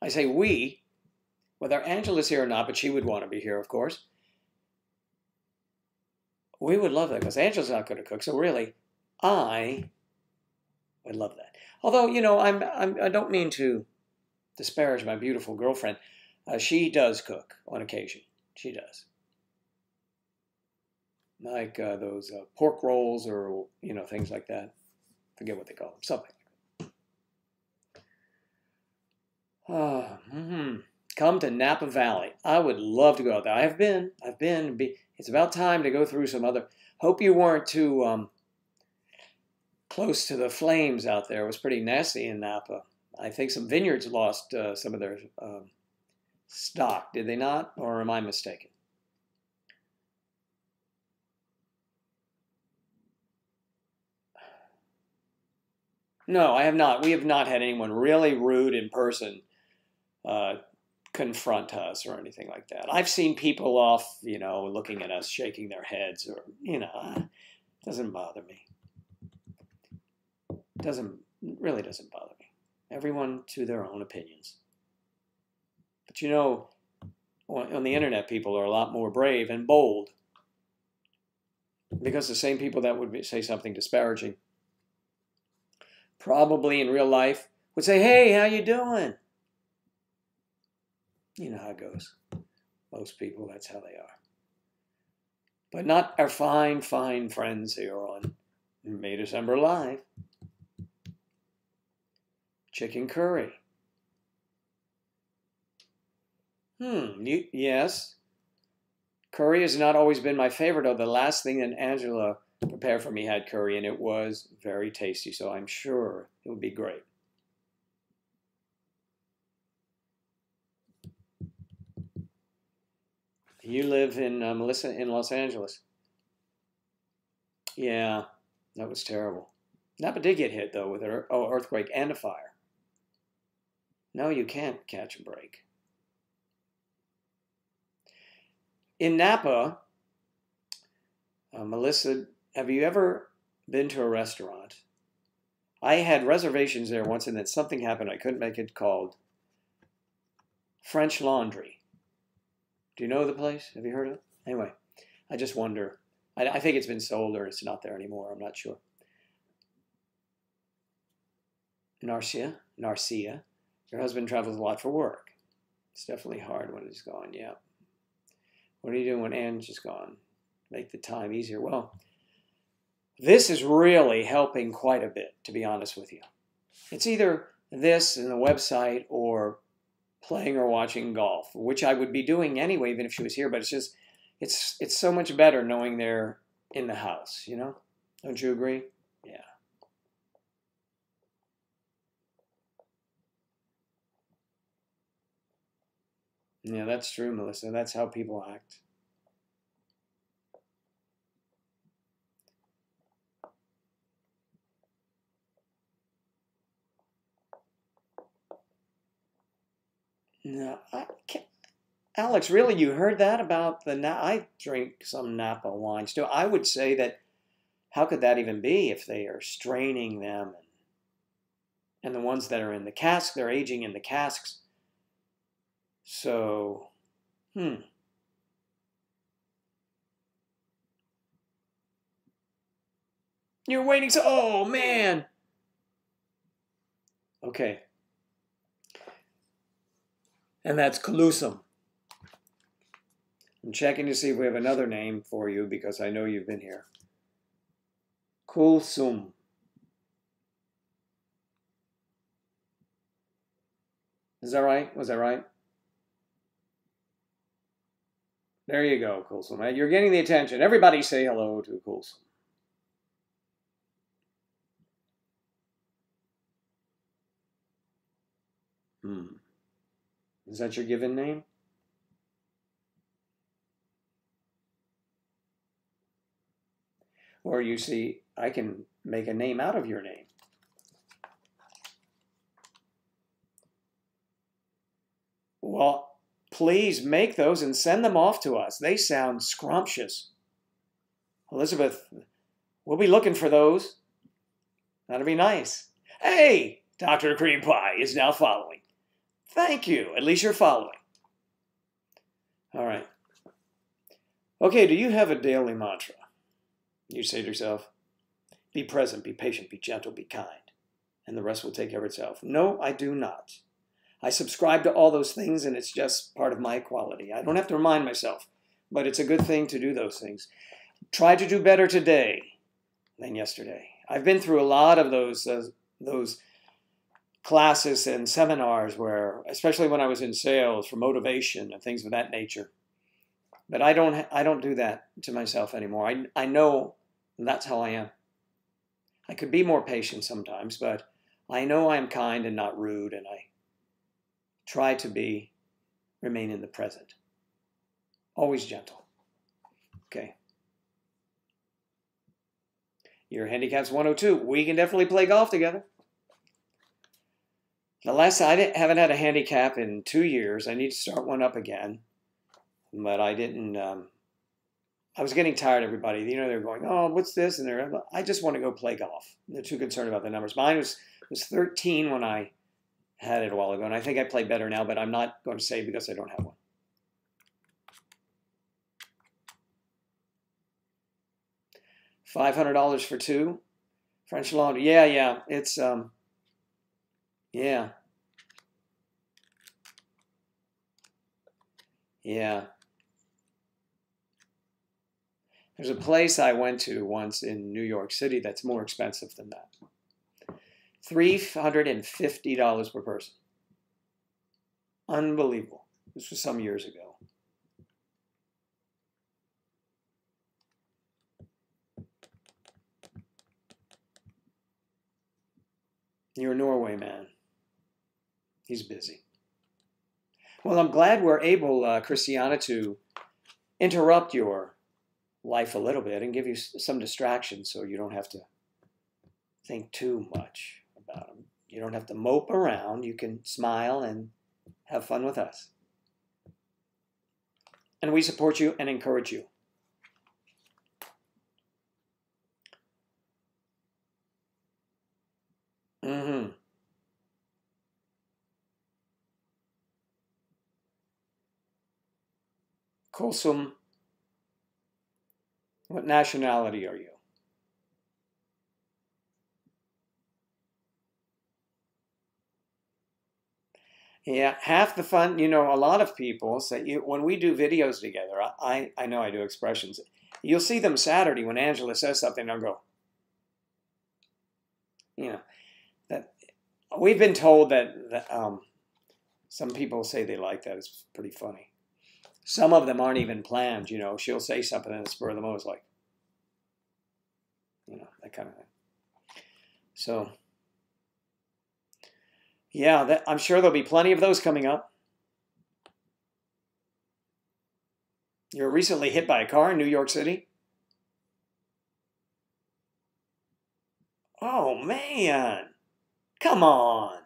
I say we, whether Angela's here or not, but she would want to be here, of course. We would love that because Angela's not going to cook. So really, I would love that. Although, I don't mean to disparage my beautiful girlfriend. She does cook on occasion. She does. Like those pork rolls or, things like that. Forget what they call them. Something. Come to Napa Valley. I would love to go out there. I've been. It's about time to go through some other. Hope you weren't too close to the flames out there. It was pretty nasty in Napa. I think some vineyards lost some of their stock. Did they not? Or am I mistaken? No, I have not. We have not had anyone really rude in person confront us or anything like that. I've seen people off, looking at us, shaking their heads, or it doesn't bother me. Really doesn't bother me. Everyone to their own opinions. But you know, on the internet, people are a lot more brave and bold because the same people that would say something disparaging probably in real life would say, "Hey, how you doing?" You know how it goes. Most people, that's how they are. But not our fine, fine friends here on May December Live. Chicken curry. Yes. Curry has not always been my favorite, though. The last thing that Angela prepared for me had curry, and it was very tasty, so I'm sure it would be great. You live in, Melissa, in Los Angeles. Yeah, that was terrible. Napa did get hit, though, with an earthquake and a fire. No, you can't catch a break. In Napa, Melissa, have you ever been to a restaurant? I had reservations there once, and then something happened. I couldn't make it, called French Laundry. Do you know the place? Have you heard of it? Anyway, I just wonder. I think it's been sold or it's not there anymore. I'm not sure. Narcia. Your husband travels a lot for work. It's definitely hard when he's gone, yeah. What are you doing when Ange is gone? Make the time easier. Well, this is really helping quite a bit, to be honest with you. It's either this and the website or playing or watching golf, which I would be doing anyway, even if she was here. But it's just, it's so much better knowing they're in the house, you know? Don't you agree? Yeah. Yeah, that's true, Melissa. That's how people act. No, I can't. Alex, really, you heard that about I drink some Napa wines too. I would say that how could that even be if they are straining them and the ones that are in the cask, they're aging in the casks. So, You're waiting. So, oh man. Okay, and that's collusum. I'm checking to see if we have another name for you because I know you've been here. Kulsum. Is that right? Was that right? There you go, Kulsum. You're getting the attention. Everybody say hello to Kulsum. Is that your given name? Or you see, I can make a name out of your name. Well, please make those and send them off to us. They sound scrumptious. Elizabeth, we'll be looking for those. That'll be nice. Hey, Dr. Cream Pie is now following. Thank you. At least you're following. All right. Okay, do you have a daily mantra? You say to yourself, be present, be patient, be gentle, be kind, and the rest will take care of itself. No, I do not. I subscribe to all those things, and it's just part of my quality. I don't have to remind myself, but it's a good thing to do those things. Try to do better today than yesterday. I've been through a lot of those classes and seminars where, especially when I was in sales for motivation and things of that nature. But I don't do that to myself anymore. I know that's how I am. I could be more patient sometimes, but I know I'm kind and not rude, and I try to remain in the present. Always gentle. Okay. Your handicap's 102. We can definitely play golf together. I haven't had a handicap in 2 years. I need to start one up again. But I didn't, I was getting tired of everybody. You know, they're going, oh, what's this? And I just want to go play golf. They're too concerned about the numbers. Mine was 13 when I Had it a while ago, and I think I play better now, but I'm not going to say because I don't have one. $500 for two. French Laundry. Yeah. It's yeah. Yeah. There's a place I went to once in New York City that's more expensive than that. $350 per person. Unbelievable. This was some years ago. You're a Norway man. He's busy. Well, I'm glad we're able, Christiana, to interrupt your life a little bit and give you some distraction so you don't have to think too much about them. You don't have to mope around. You can smile and have fun with us. And we support you and encourage you. Mm-hmm. Kulsum, what nationality are you? Yeah, half the fun, a lot of people say, when we do videos together, I know I do expressions. You'll see them Saturday when Angela says something, they'll go, that we've been told that some people say they like that. It's pretty funny. Some of them aren't even planned, she'll say something and the spur of the moment, like, that kind of thing. So, yeah, I'm sure there'll be plenty of those coming up. You were recently hit by a car in New York City? Oh, man. Come on.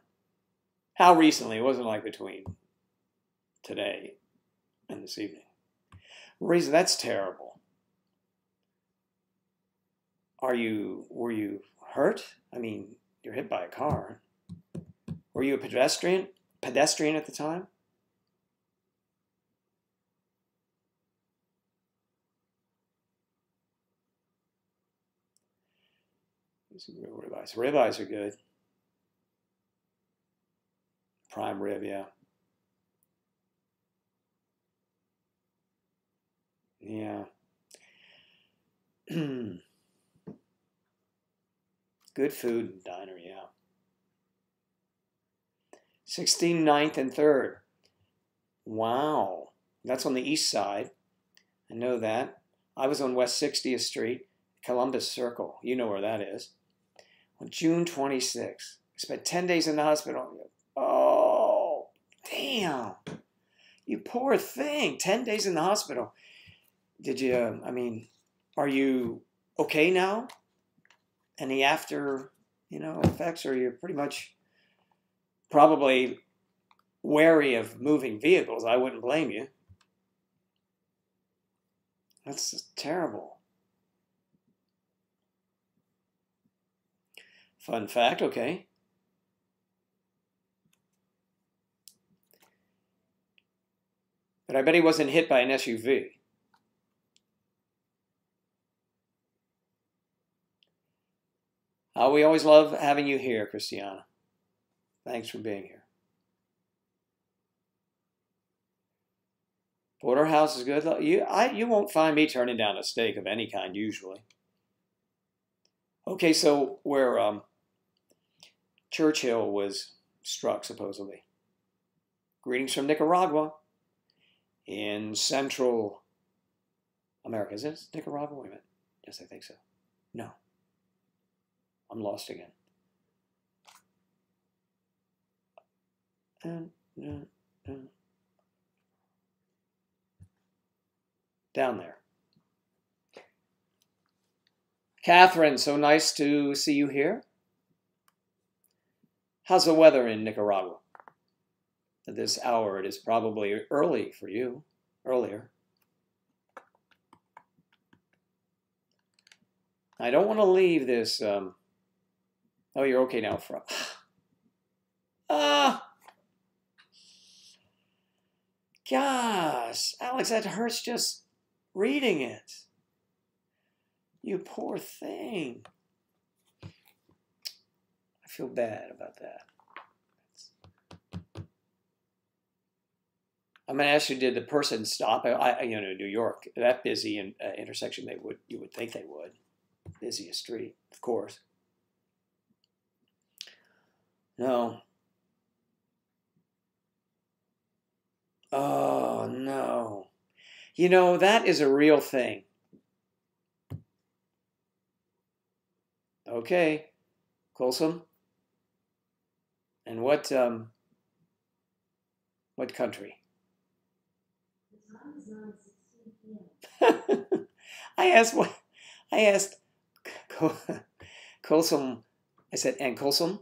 How recently? It wasn't like between today and this evening. Reason, that's terrible. Were you hurt? I mean, you're hit by a car. Were you a pedestrian at the time? Ribeyes. Ribeyes are good. Prime rib, yeah. Yeah. Good food, diner, yeah. 16th, 9th, and 3rd. Wow. That's on the east side. I know that. I was on West 60th Street, Columbus Circle. You know where that is. On June 26th. I spent 10 days in the hospital. Oh, damn. You poor thing. 10 days in the hospital. Did you, are you okay now? Any after, effects? Or are you pretty much probably wary of moving vehicles? I wouldn't blame you. That's terrible. Fun fact, okay. But I bet he wasn't hit by an SUV. We always love having you here, Christiana. Thanks for being here. Porterhouse is good. You won't find me turning down a steak of any kind usually. Okay, so where Churchill was struck supposedly. Greetings from Nicaragua in Central America. Is this Nicaragua? Wait a minute. Yes, I think so. No. I'm lost again. Down there. Catherine, so nice to see you here. How's the weather in Nicaragua? At this hour, it is probably early for you. Earlier. I don't want to leave this. Oh, you're okay now. Ah, gosh, Alex, that hurts just reading it. You poor thing. I feel bad about that. I'm going to ask you, did the person stop? New York, that busy intersection, you would think they would. Busiest street, of course. No. Oh, no. You know, that is a real thing. Okay, Colson. And what country? I asked what I asked Colson. I said, and Colson,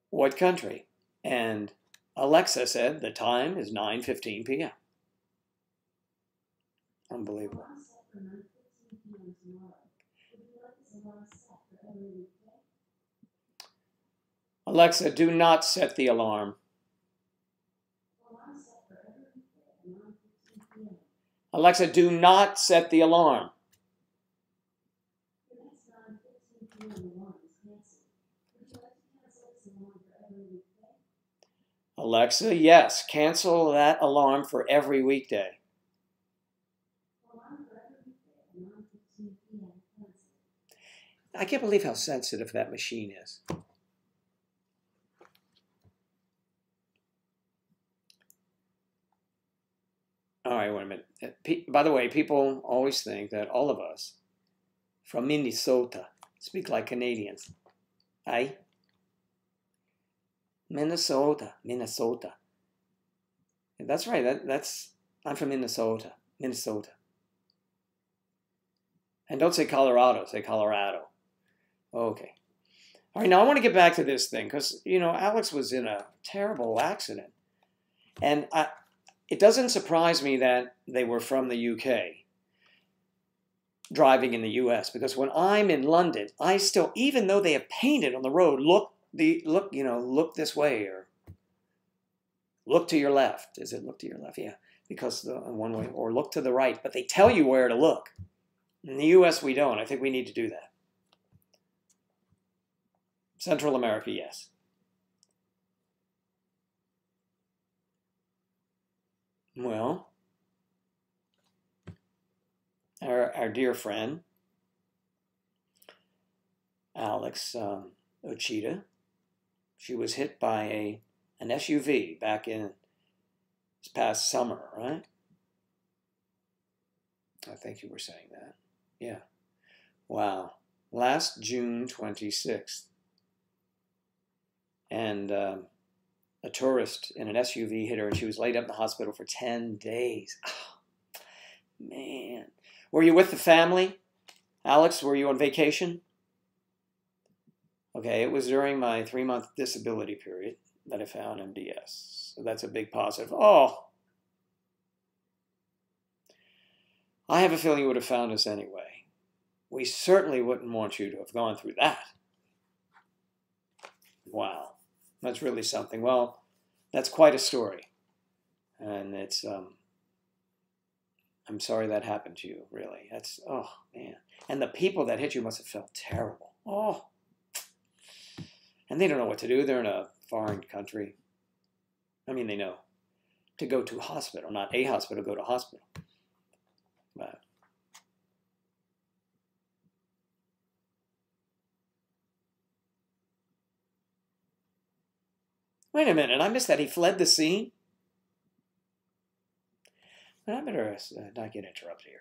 what country? And Alexa said the time is 9:15 p.m. Unbelievable. Alexa, do not set the alarm. Alexa, do not set the alarm. Alexa, yes, cancel that alarm for every weekday. I can't believe how sensitive that machine is. All right, wait a minute. By the way, people always think that all of us from Minnesota speak like Canadians. Aye? Minnesota. And that's right. I'm from Minnesota. And don't say Colorado. Say Colorado. Okay. All right. Now I want to get back to this thing because Alex was in a terrible accident, and it doesn't surprise me that they were from the UK driving in the US, because when I'm in London, I still, even though they have painted on the road, look this way, or look to your left. Is it look to your left? Yeah, because one way, or look to the right, but they tell you where to look. In the US, we don't. I think we need to do that. Central America, yes. Well, our dear friend, Alex Ochita, she was hit by an SUV back in this past summer, right? I think you were saying that. Yeah. Wow. Last June 26th. And a tourist in an SUV hit her, and she was laid up in the hospital for 10 days. Oh, man. Were you with the family? Alex, were you on vacation? Okay, it was during my 3-month disability period that I found MDS. So that's a big positive. Oh, I have a feeling you would have found us anyway. We certainly wouldn't want you to have gone through that. Wow, that's really something. Well, that's quite a story. And it's, I'm sorry that happened to you, really. That's, oh, man. And the people that hit you must have felt terrible. Oh. And they don't know what to do. They're in a foreign country. I mean, they know to go to hospital, not a hospital, go to hospital. But wait a minute, I missed that. He fled the scene? But I better not get interrupted here.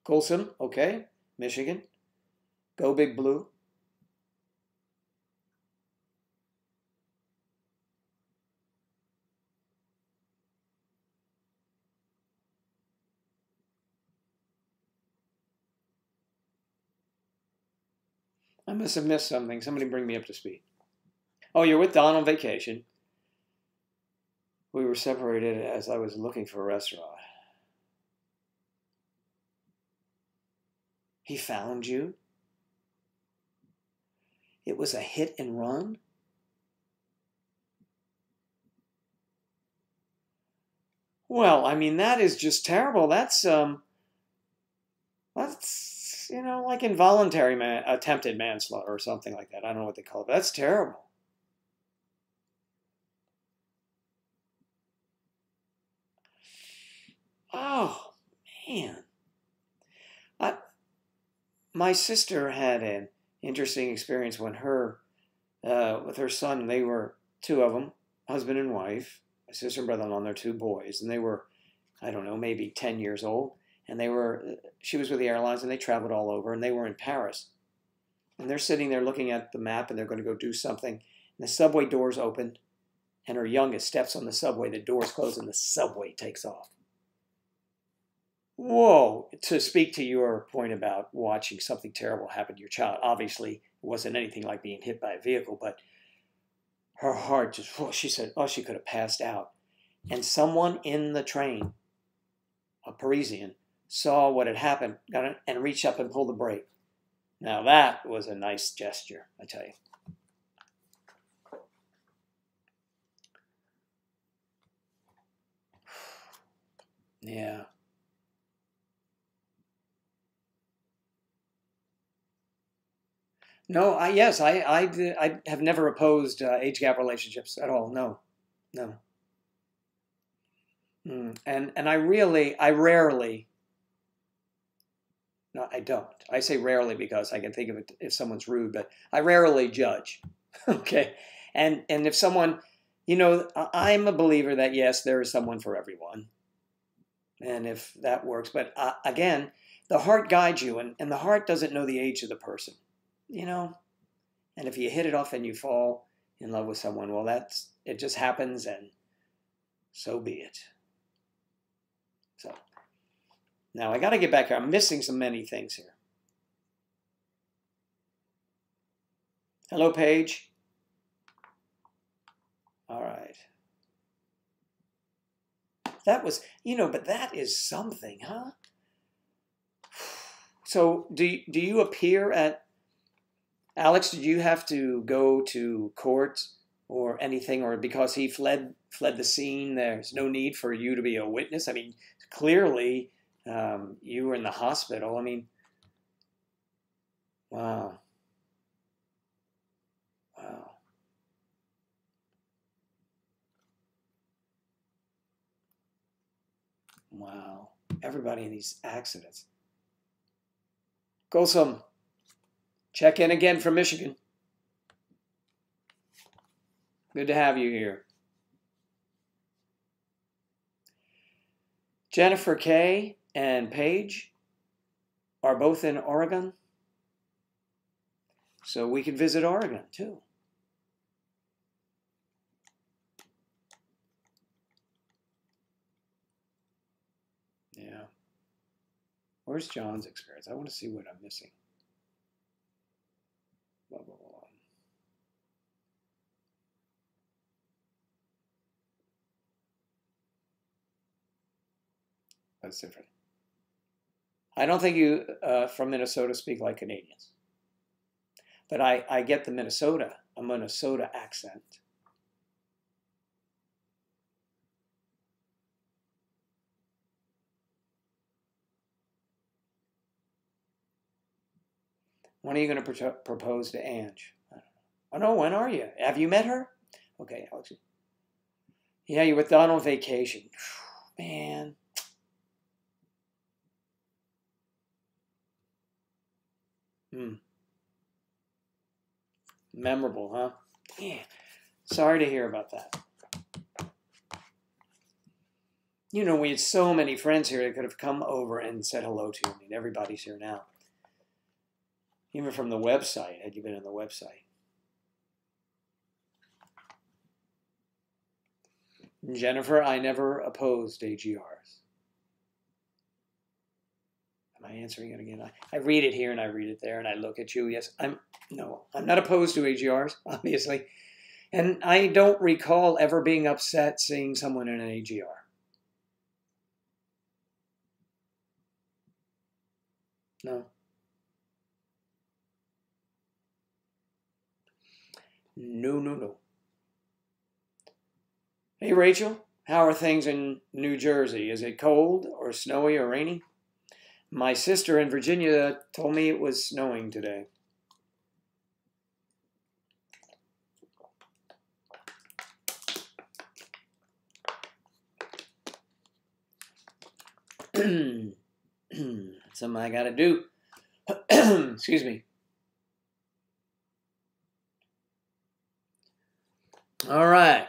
Colson, okay. Michigan. Go Big Blue. I must have missed something. Somebody bring me up to speed. Oh, you're with Don on vacation. We were separated as I was looking for a restaurant. He found you. It was a hit and run. Well, I mean, that is just terrible. That's like involuntary attempted manslaughter or something like that. I don't know what they call it. But that's terrible. Oh, man. My sister had an interesting experience when with her son. They were two of them, husband and wife, my sister and brother-in-law, and their two boys, and they were, I don't know, maybe 10 years old. And she was with the airlines, and they traveled all over, and they were in Paris. And they're sitting there looking at the map, and they're going to go do something. And the subway doors open, and her youngest steps on the subway. The doors close, and the subway takes off. Whoa, to speak to your point about watching something terrible happen to your child, obviously it wasn't anything like being hit by a vehicle, but her heart just, she said, she could have passed out. And someone in the train, a Parisian, saw what had happened, got it, and reached up and pulled the brake. Now that was a nice gesture, I tell you. Yeah. No, I have never opposed age gap relationships at all. No, no. And I rarely, no, I don't. I say rarely because I can think of it if someone's rude, but I rarely judge. Okay. And if someone, I'm a believer that yes, there is someone for everyone. And if that works, but again, the heart guides you, and the heart doesn't know the age of the person, And if you hit it off and you fall in love with someone, well, it just happens, and so be it. So now I got to get back here. I'm missing so many things here. Hello, Paige. All right. That was, but that is something, huh? So do you appear at, Alex, did you have to go to court or anything, or because he fled the scene, there's no need for you to be a witness? I mean, clearly you were in the hospital. I mean, wow. Wow. Wow. Everybody in these accidents. Golsum, check in again from Michigan. Good to have you here. Jennifer Kay and Paige are both in Oregon. So we can visit Oregon too. Yeah. Where's John's experience? I want to see what I'm missing. Blah, blah, blah. That's different. I don't think you from Minnesota speak like Canadians. But I get a Minnesota accent. When are you going to propose to Ange? I don't know. Oh, no, when are you? Have you met her? Okay, Alex. Yeah, you were done on vacation. Man. Memorable, huh? Yeah. Sorry to hear about that. We had so many friends here that could have come over and said hello to you. I mean, everybody's here now. Even from the website, had you been on the website. Jennifer, I never opposed AGRs. Am I answering it again? I read it here and I read it there and I look at you. Yes, I'm not opposed to AGRs, obviously. And I don't recall ever being upset seeing someone in an AGR. No. No, no, no. Hey, Rachel, how are things in New Jersey? Is it cold or snowy or rainy? My sister in Virginia told me it was snowing today. Something I gotta do. Excuse me. All right.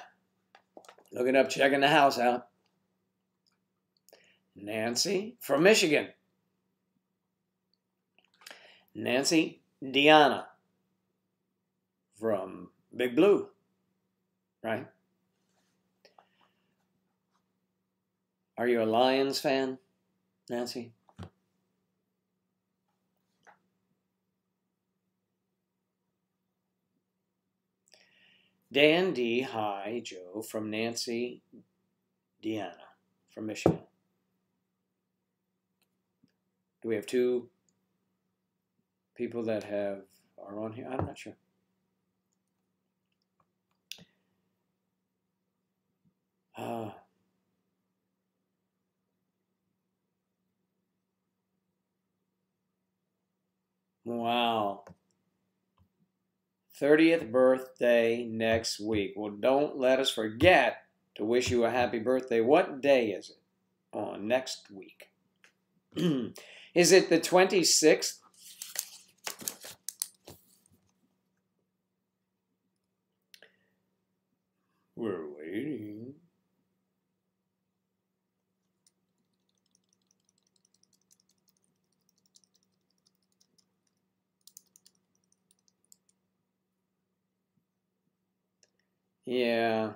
Looking up, checking the house out. Nancy from Michigan. Nancy Deanna from Big Blue, right? Are you a Lions fan, Nancy? Dan D. Hi, Joe from Nancy Deanna from Michigan. Do we have two people that are on here? I'm not sure. Wow. 30th birthday next week. Well, don't let us forget to wish you a happy birthday. What day is it? On next week. Is it the 26th? We're waiting. Yeah.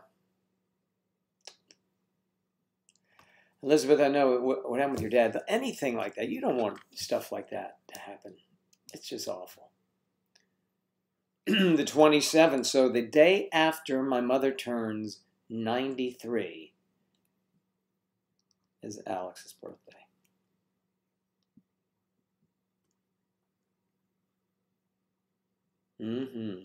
Elizabeth, I know what happened with your dad. Anything like that. You don't want stuff like that to happen. It's just awful. The 27th, so the day after my mother turns 93 is Alex's birthday. Mm-hmm.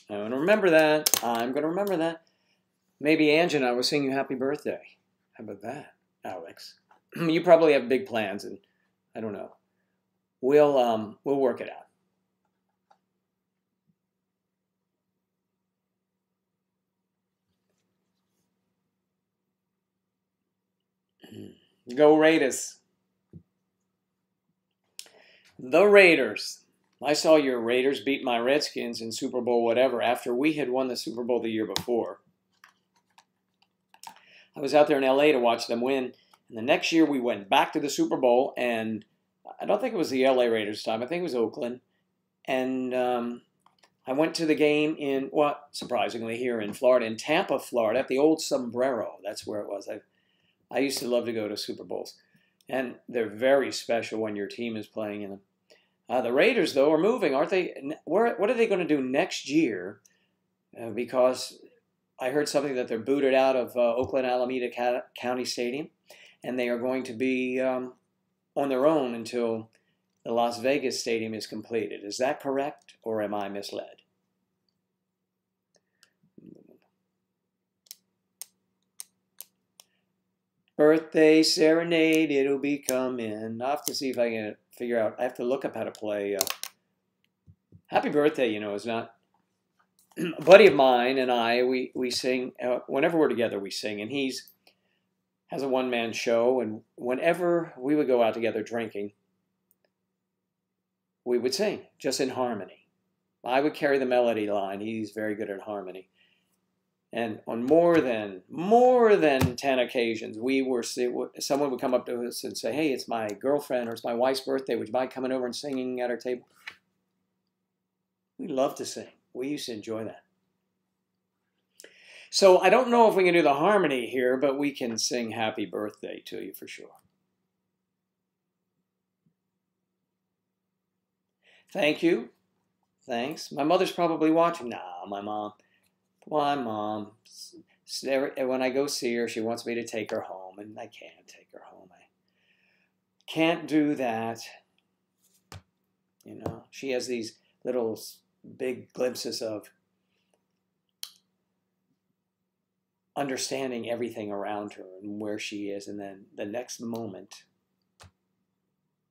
I'm going to remember that. I'm going to remember that. Maybe Ange and I will sing you happy birthday. How about that, Alex? You probably have big plans, and I don't know. We'll work it out. Go Raiders. The Raiders. I saw your Raiders beat my Redskins in Super Bowl whatever after we had won the Super Bowl the year before. I was out there in LA to watch them win. And the next year we went back to the Super Bowl, and I don't think it was the LA Raiders time. I think it was Oakland. And I went to the game in, well, surprisingly, here in Florida, in Tampa, Florida, at the old Sombrero. That's where it was. I used to love to go to Super Bowls. And they're very special when your team is playing in them. The Raiders, though, are moving, aren't they? What are they going to do next year? Because I heard something that they're booted out of Oakland Alameda County Stadium, and they are going to be on their own until the Las Vegas Stadium is completed. Is that correct, or am I misled? Birthday serenade, it'll be coming. I'll have to see if I can figure out. I have to look up how to play. Happy birthday, is not. A buddy of mine and I, we sing. Whenever we're together, we sing. And has a one-man show. And whenever we would go out together drinking, we would sing, just in harmony. I would carry the melody line. He's very good at harmony. And on more than 10 occasions, someone would come up to us and say, hey, it's my girlfriend or it's my wife's birthday. Would you mind coming over and singing at our table? We love to sing. We used to enjoy that. So I don't know if we can do the harmony here, but we can sing happy birthday to you for sure. Thank you. Thanks. My mother's probably watching. Nah, my mom. Why, Mom? When I go see her, she wants me to take her home, and I can't take her home. I can't do that. You know, she has these little big glimpses of understanding everything around her and where she is, and then the next moment,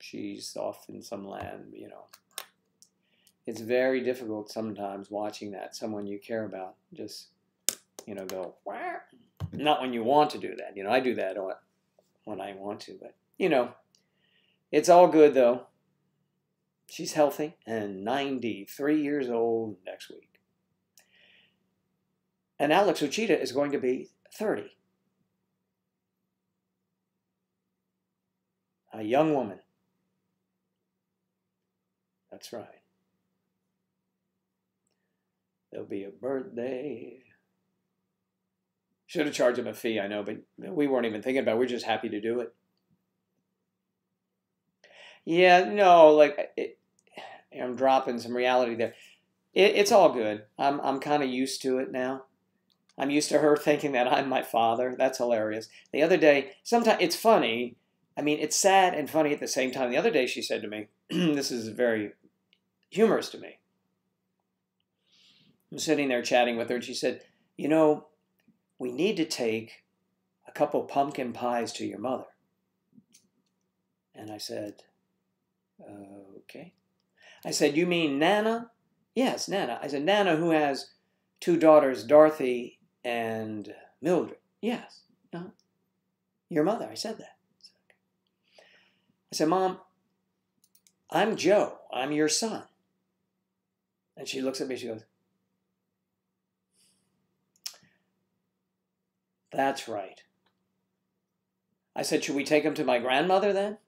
she's off in some land, you know. It's very difficult sometimes watching that, someone you care about, just, you know, go, wah. Not when you want to do that. You know, I do that when I want to, but, you know, it's all good, though. She's healthy and 93 years old next week. And Alex Uchida is going to be 30. A young woman. That's right. There'll be a birthday. Should have charged him a fee, I know, but we weren't even thinking about it. We're just happy to do it. Yeah, no, like, I'm dropping some reality there. It's all good. I'm kind of used to it now. I'm used to her thinking that I'm my father. That's hilarious. The other day, sometimes it's funny. I mean, it's sad and funny at the same time. The other day she said to me, this is very humorous to me. I'm sitting there chatting with her, and she said, you know, we need to take a couple pumpkin pies to your mother. And I said, okay. I said, you mean Nana? Yes, Nana. I said, Nana, who has 2 daughters, Dorothy and Mildred. Yes. Your mother. I said that. I said, Mom, I'm Joe. I'm your son. And she looks at me, she goes, that's right. I said, should we take him to my grandmother then?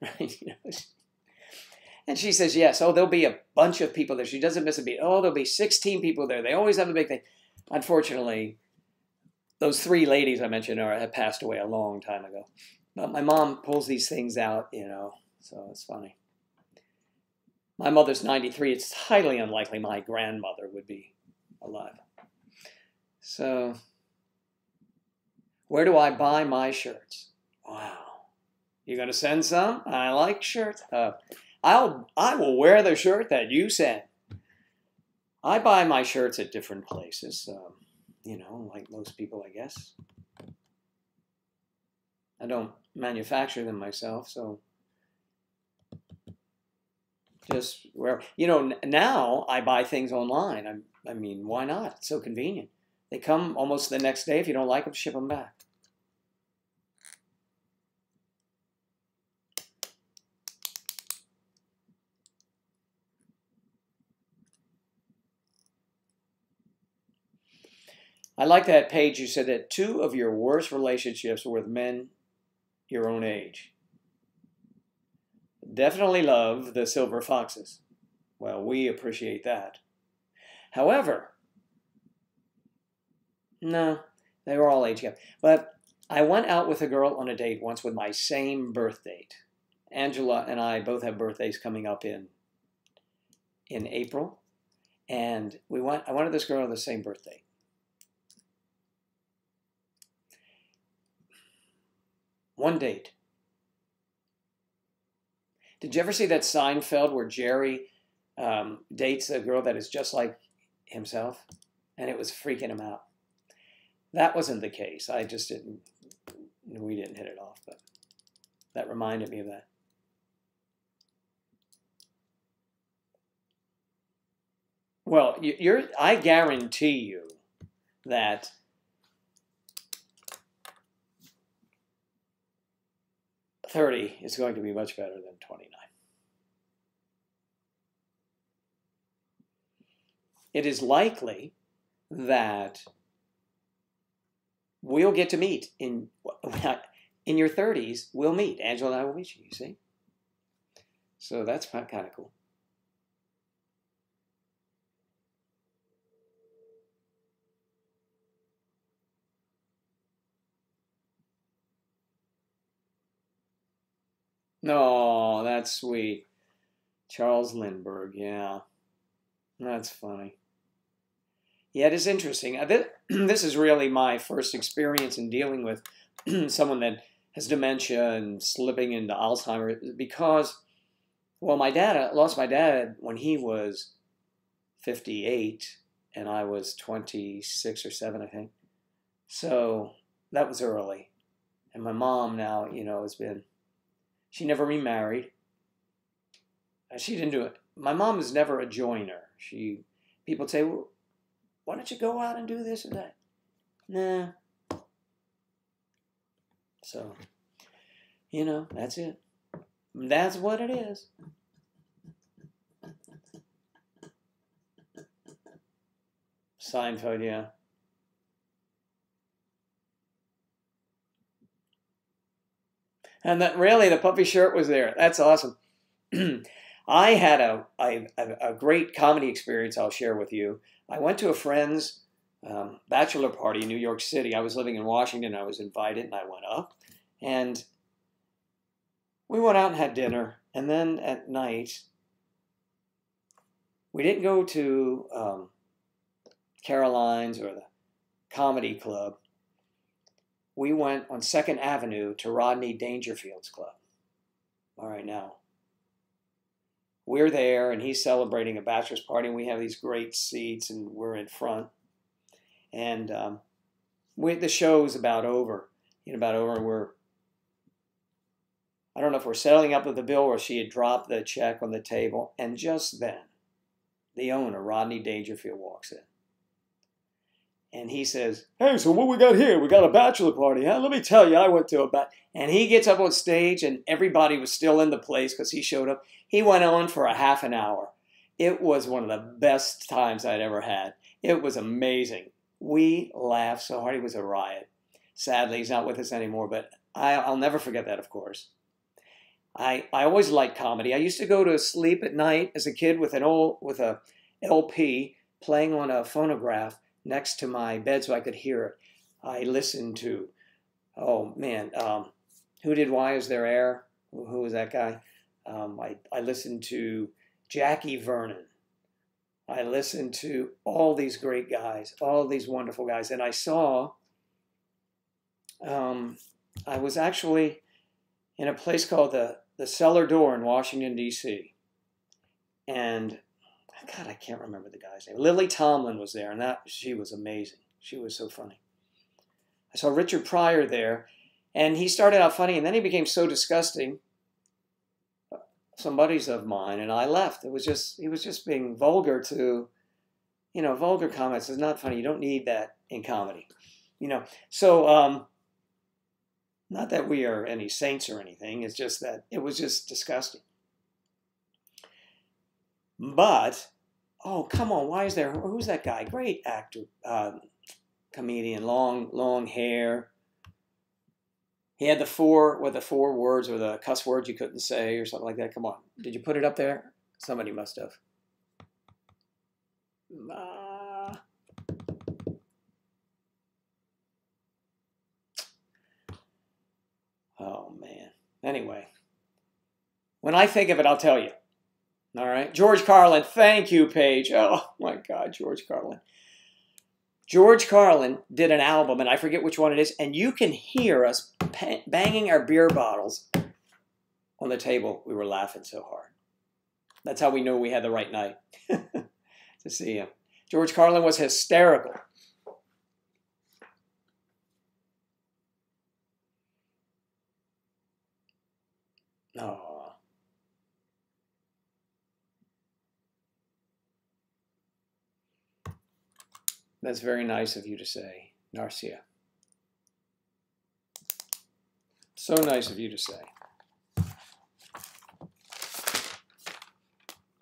And she says, yes. Oh, there'll be a bunch of people there. She doesn't miss a beat. Oh, there'll be 16 people there. They always have a big thing. Unfortunately, those 3 ladies I mentioned have passed away a long time ago. But my mom pulls these things out, you know, so it's funny. My mother's 93. It's highly unlikely my grandmother would be alive. So, where do I buy my shirts? Wow. You going to send some? I like shirts. I will wear the shirt that you send. I buy my shirts at different places, you know, like most people, I guess. I don't manufacture them myself, so just where, you know, now I buy things online. I mean, why not? It's so convenient. They come almost the next day. If you don't like them, ship them back. I like that page. You said that 2 of your worst relationships were with men your own age. Definitely love the silver foxes. Well, we appreciate that. However, no, they were all age gap. But I went out with a girl on a date once with my same birth date. Angela and I both have birthdays coming up in April. And I wanted this girl on the same birthday. One date. Did you ever see that Seinfeld where Jerry dates a girl that is just like himself? And it was freaking him out. That wasn't the case. We didn't hit it off, but that reminded me of that. Well, I guarantee you that $30 is going to be much better than $29. It is likely that we'll get to meet in your 30s. We'll meet. Angela and I will meet you, you see? So that's kind of cool. No, that's sweet. Charles Lindbergh, yeah. That's funny. Yeah, it is interesting. This is really my first experience in dealing with someone that has dementia and slipping into Alzheimer's because, well, I lost my dad when he was 58 and I was 26 or 7, I think. So that was early. And my mom now, she never remarried. She didn't do it. My mom was never a joiner. People say, well, why don't you go out and do this or that? Nah. So, that's it. That's what it is. Seinfeld, yeah. And that really, the puffy shirt was there. That's awesome. I had a great comedy experience I'll share with you. I went to a friend's bachelor party in New York City. I was living in Washington. I was invited, and I went up. And we went out and had dinner. And then at night, we didn't go to Caroline's or the comedy club. We went on 2nd Avenue to Rodney Dangerfield's club. All right, now, we're there, and he's celebrating a bachelor's party, and we have these great seats, and we're in front. And the show's about over. I don't know if we're settling up with the bill or she had dropped the check on the table. And just then, the owner, Rodney Dangerfield, walks in. And he says, hey, so what we got here? We got a bachelor party, huh? Let me tell you, I went to And he gets up on stage, and everybody was still in the place because he showed up. He went on for a half an hour. It was one of the best times I'd ever had. It was amazing. We laughed so hard. It was a riot. Sadly, he's not with us anymore, but I'll never forget that, of course. I always liked comedy. I used to go to sleep at night as a kid with a LP playing on a phonograph next to my bed so I could hear it. I listened to, who did Why Is There Air? Who was that guy? I listened to Jackie Vernon. I listened to all these great guys, all these wonderful guys. And I saw, I was actually in a place called the Cellar Door in Washington, D.C. And God, I can't remember the guy's name. Lily Tomlin was there, and she was amazing. She was so funny. I saw Richard Pryor there, and he started out funny, and then he became so disgusting. Some buddies of mine, and I left. He was just being vulgar vulgar comments is not funny. You don't need that in comedy. So not that we are any saints or anything. It's just that it was just disgusting. But, oh, come on, who's that guy? Great actor, comedian, long hair. He had the four words or the cuss words you couldn't say or something like that. Come on. Did you put it up there? Somebody must have. Oh, man. Anyway, when I think of it, I'll tell you. All right. George Carlin. Thank you, Paige. Oh, my God, George Carlin. George Carlin did an album, and I forget which one it is, and you can hear us banging our beer bottles on the table. We were laughing so hard. That's how we knew we had the right night to see him. George Carlin was hysterical. Oh. That's very nice of you to say, Narcia. So nice of you to say.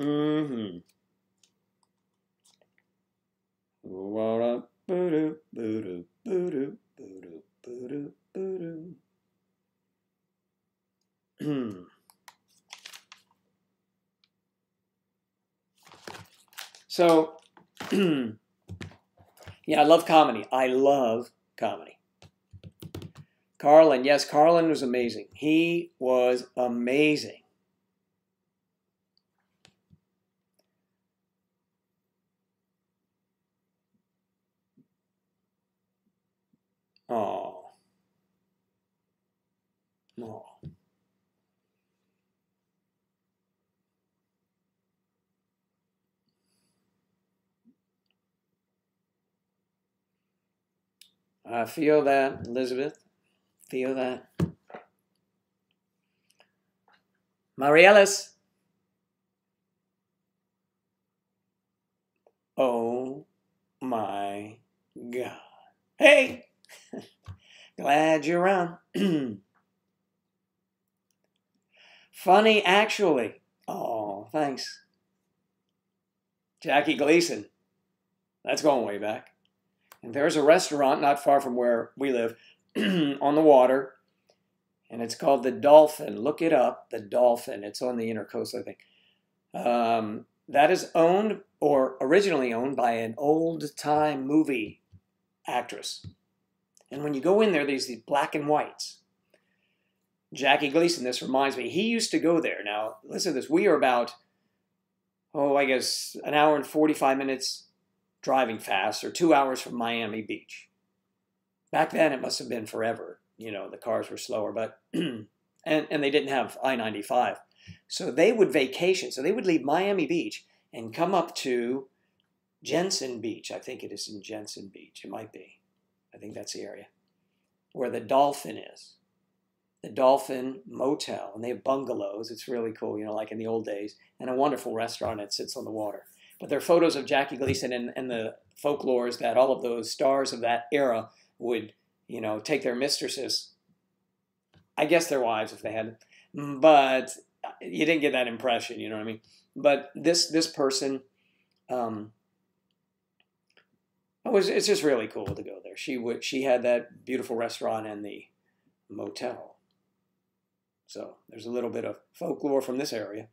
Mm-hmm. So, yeah, I love comedy. I love comedy. Carlin, yes, Carlin was amazing. He was amazing. Oh. Oh. I feel that, Elizabeth. Feel that. Mariellis. Oh my God. Hey, glad you're around. Funny, actually. Oh, thanks. Jackie Gleason. That's going way back. And there's a restaurant not far from where we live on the water, and it's called the Dolphin. Look it up, the Dolphin. It's on the Intercoast, I think. That is owned or originally owned by an old-time movie actress. And when you go in there, there's these black and whites. Jackie Gleason, this reminds me, he used to go there. Now, listen to this. We are about, I guess an hour and 45 minutes driving fast, or 2 hours from Miami Beach. Back then, it must have been forever. The cars were slower, but and they didn't have I-95. So they would vacation. So they would leave Miami Beach and come up to Jensen Beach. I think it is in Jensen Beach. It might be. I think that's the area where the Dolphin is. The Dolphin Motel. And they have bungalows. It's really cool, like in the old days. And a wonderful restaurant that sits on the water. But there are photos of Jackie Gleason, and the folklore is that all of those stars of that era would, take their mistresses. I guess their wives if they had. But you didn't get that impression, you know what I mean? But this person, it's just really cool to go there. She had that beautiful restaurant and the motel. So there's a little bit of folklore from this area.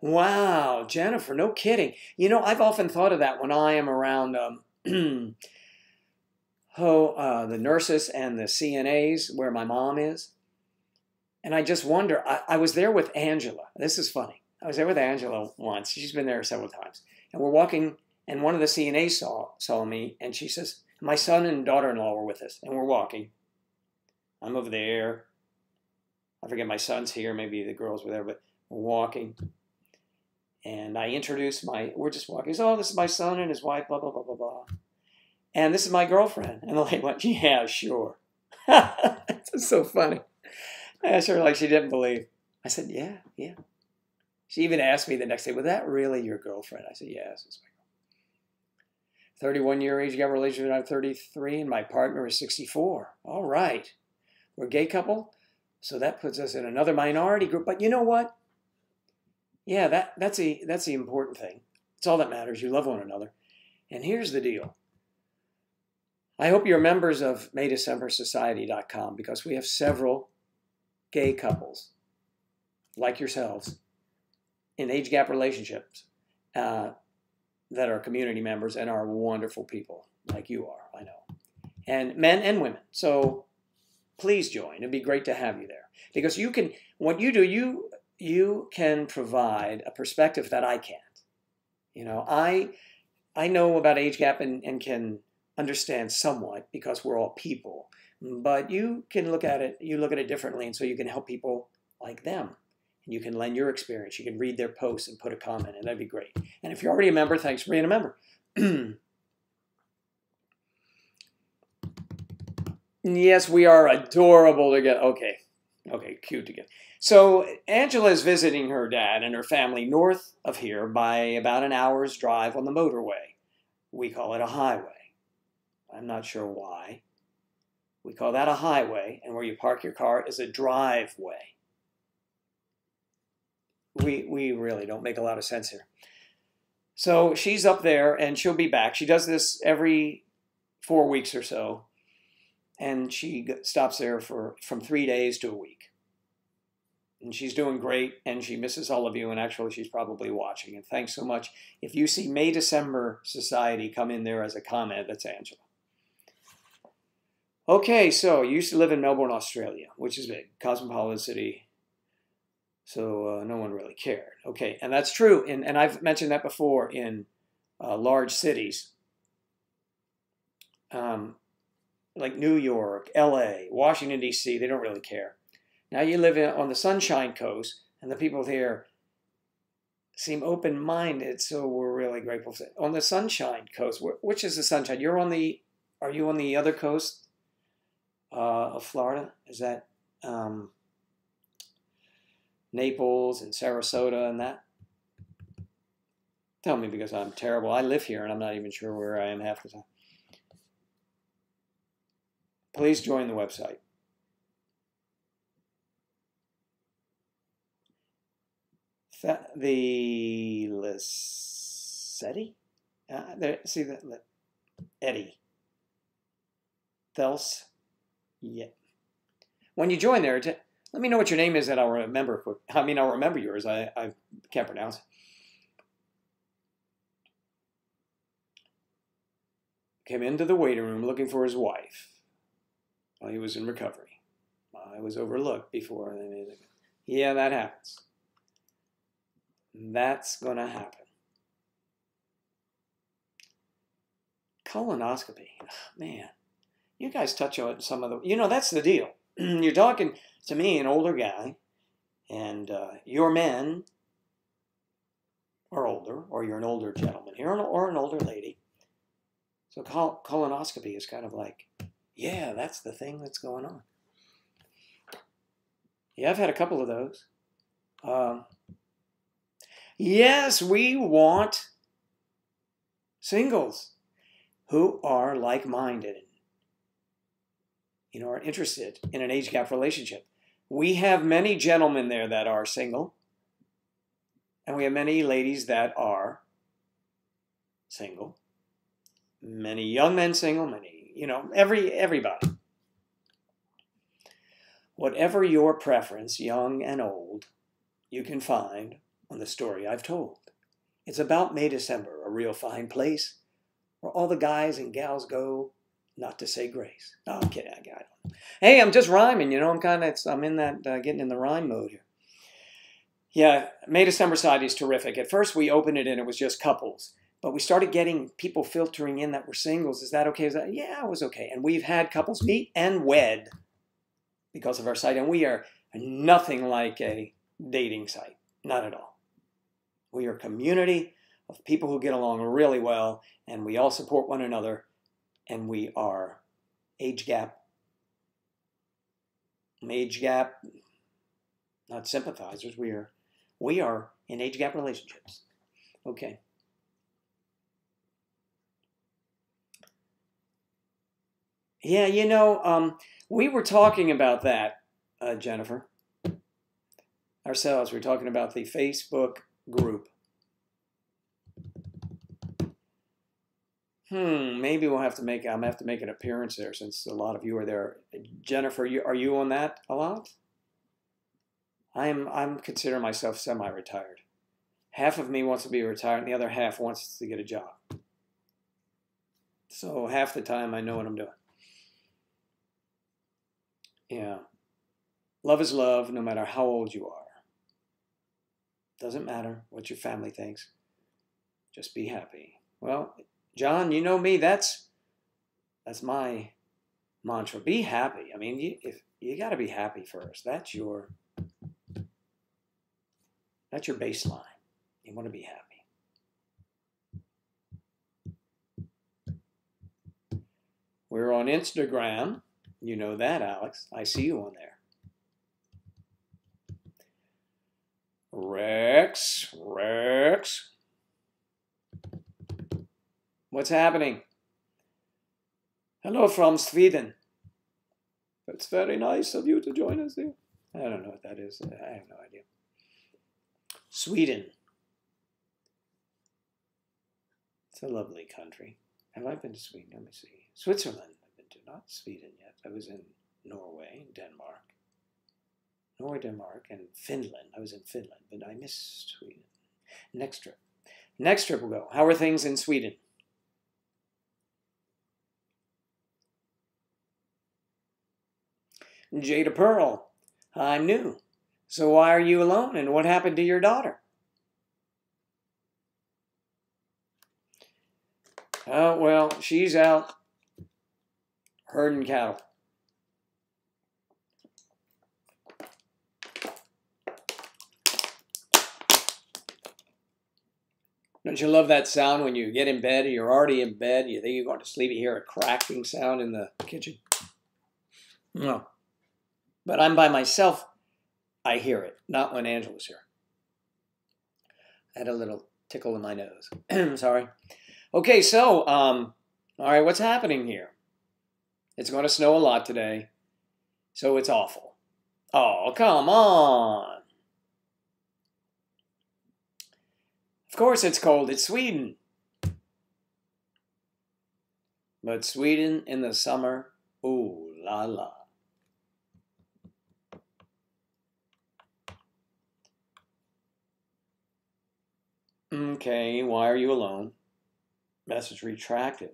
Wow, Jennifer, no kidding. I've often thought of that when I am around the nurses and the CNAs where my mom is. And I just wonder, I was there with Angela. This is funny. I was there with Angela once. She's been there several times. And we're walking, and one of the CNAs saw me, and she says, my son and daughter-in-law were with us, and we're walking. I'm over there. I forget, my son's here. Maybe the girls were there, but we're walking. And I introduced we're just walking. He says, this is my son and his wife, blah, blah, blah, blah, blah. And this is my girlfriend. And the lady went, yeah, sure. It's so funny. I asked her like she didn't believe. I said, yeah. She even asked me the next day, was that really your girlfriend? I said, yes, it's my girlfriend. 31-year age gap relationship, I'm 33, and my partner is 64. All right. We're a gay couple, so that puts us in another minority group. But you know what? Yeah, that's the important thing. It's all that matters. You love one another. And here's the deal. I hope you're members of MayDecemberSociety.com, because we have several gay couples like yourselves in age gap relationships that are community members and are wonderful people like you are, I know. And men and women. So please join. It'd be great to have you there. Because what you do, you can provide a perspective that I can't. I know about age gap and can understand somewhat because we're all people. But you can look at it differently, and so you can help people like them. And you can lend your experience. You can read their posts and put a comment, and that'd be great. And if you're already a member, thanks for being a member. Yes, we are adorable together. Okay, cute together. So Angela is visiting her dad and her family north of here by about an hour's drive on the motorway. We call it a highway. I'm not sure why. We call that a highway, and where you park your car is a driveway. We really don't make a lot of sense here. So she's up there, and she'll be back. She does this every 4 weeks or so, and she stops there from 3 days to a week. And she's doing great, and she misses all of you, and actually she's probably watching. And thanks so much. If you see May December Society come in there as a comment, that's Angela. Okay, so you used to live in Melbourne, Australia, which is big, cosmopolitan city. So no one really cared. Okay, and that's true. And I've mentioned that before in large cities like New York, LA, Washington, D.C., they don't really care. Now you live on the Sunshine Coast, and the people there seem open-minded, so we're really grateful for that. On the Sunshine Coast, which is the Sunshine? Are you on the other coast of Florida? Is that Naples and Sarasota and that? Tell me, because I'm terrible. I live here and I'm not even sure where I am half the time. Please join the website. The Lissetti? See that? Eddie. Thels? Yeah. When you join there, let me know what your name is and I'll remember. I'll remember yours. I can't pronounce it. Came into the waiting room looking for his wife while he was in recovery. I was overlooked before they made it. Yeah, that happens. That's going to happen. Colonoscopy. Oh, man, you guys touch on some of the... that's the deal. You're talking to me, an older guy, and your men are older, or you're an older gentleman here, or an older lady. So colonoscopy is kind of like, yeah, that's the thing that's going on. Yeah, I've had a couple of those. Yes, we want singles who are like-minded, are interested in an age gap relationship. We have many gentlemen there that are single, and we have many ladies that are single. Many young men single, many, everybody. Whatever your preference, young and old, you can find on the story I've told. It's about May December, a real fine place where all the guys and gals go not to say grace. No, I'm kidding. I don't know. Hey, I'm just rhyming. I'm in that getting in the rhyme mode here. Yeah, May December side is terrific. At first we opened it and it was just couples, but we started getting people filtering in that were singles. Is that okay? Yeah, it was okay. And we've had couples meet and wed because of our site, and we are nothing like a dating site. Not at all. We are a community of people who get along really well, and we all support one another, and we are age gap, not sympathizers. We are in age gap relationships. Okay. Yeah, we were talking about that, Jennifer, ourselves. We're talking about the Facebook group. Maybe I'm have to make an appearance there since a lot of you are there. Jennifer, are you on that a lot? I'm considering myself semi-retired. Half of me wants to be retired, and the other half wants to get a job. So half the time I know what I'm doing. Yeah. Love is love, no matter how old you are. Doesn't matter what your family thinks. Just be happy. Well, John, you know me. That's my mantra. Be happy. If you got to be happy first. That's your baseline. You want to be happy. We're on Instagram. You know that, Alex. I see you on there. Rex. What's happening? Hello from Sweden. It's very nice of you to join us here. I don't know what that is. I have no idea. Sweden. It's a lovely country. Have I been to Sweden? Let me see. Switzerland I've been to, not Sweden yet. I was in Norway, Denmark. Denmark, and Finland. I was in Finland, but I missed Sweden. Next trip we'll go. How are things in Sweden? Jada Pearl. I'm new. So why are you alone, and what happened to your daughter? Oh, well, she's out herding cattle. Don't you love that sound when you get in bed, you're already in bed, you think you're going to sleep, you hear a cracking sound in the kitchen? No. But I'm by myself, I hear it, not when Angela's here. I had a little tickle in my nose. Sorry. Okay, so, all right, what's happening here? It's going to snow a lot today, so it's awful. Oh, come on. Of course it's cold. It's Sweden. But Sweden in the summer, ooh la la. Okay, why are you alone? Message retracted.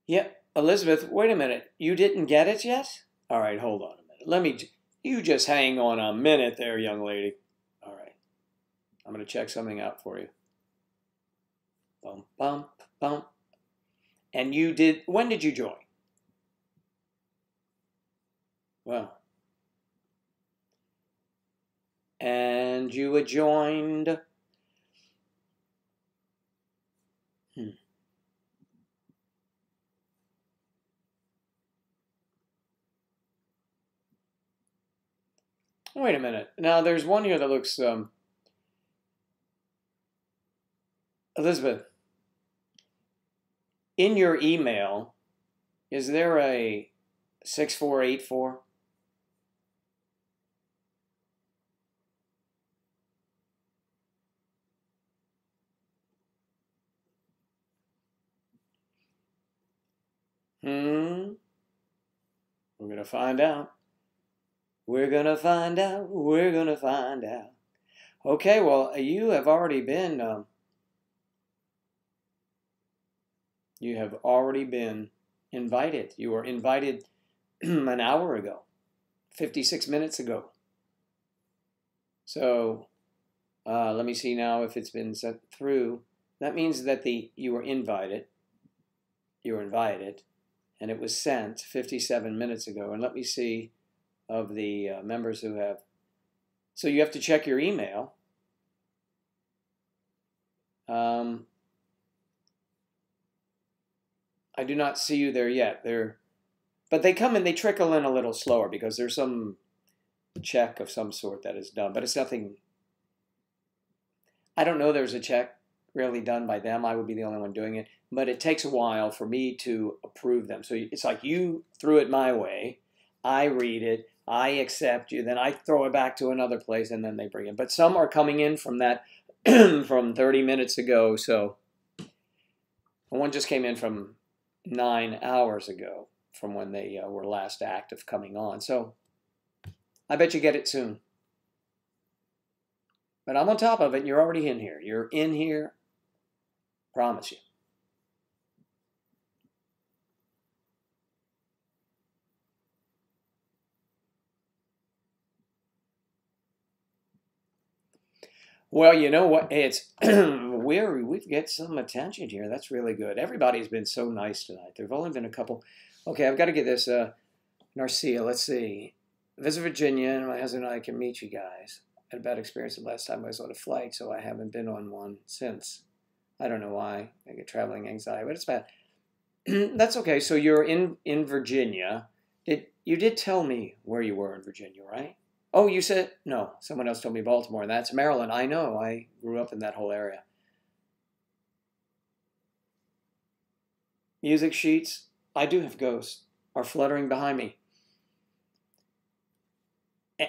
Yep, Elizabeth, wait a minute. You didn't get it yet? All right, hold on a minute. You just hang on a minute there, young lady. All right, I'm going to check something out for you. Bump, bump, bump. And when did you join? Well, and you had joined. Wait a minute. Now, there's one here that looks, Elizabeth, in your email, is there a 6484? We're going to find out. We're going to find out. We're going to find out. Okay, well, you have already been invited. You were invited an hour ago, 56 minutes ago. So let me see now if it's been sent through. That means that you were invited. You were invited, and it was sent 57 minutes ago. And let me see of the members who have. So you have to check your email. I do not see you there yet. But they come in, they trickle in a little slower because there's some check of some sort that is done. But it's nothing. I don't know there's a check really done by them. I would be the only one doing it. But it takes a while for me to approve them. So it's like you threw it my way. I read it. I accept you. Then I throw it back to another place, and then they bring it. But some are coming in from that from 30 minutes ago. So one just came in from 9 hours ago from when they were last active coming on. So I bet you get it soon. But I'm on top of it. You're already in here. You're in here. Promise you. Well, you know what? It's we get some attention here. That's really good. Everybody's been so nice tonight. There've only been a couple. Okay, I've got to get this. Narcia, let's see. Visit Virginia, and my husband and I can meet you guys. I had a bad experience the last time I was on a flight, so I haven't been on one since. I don't know why. I get traveling anxiety, but it's bad. That's okay. So you're in Virginia. You did tell me where you were in Virginia, right? Oh, you said, no, someone else told me Baltimore, and that's Maryland. I know, I grew up in that whole area. Music sheets, I do have ghosts, are fluttering behind me.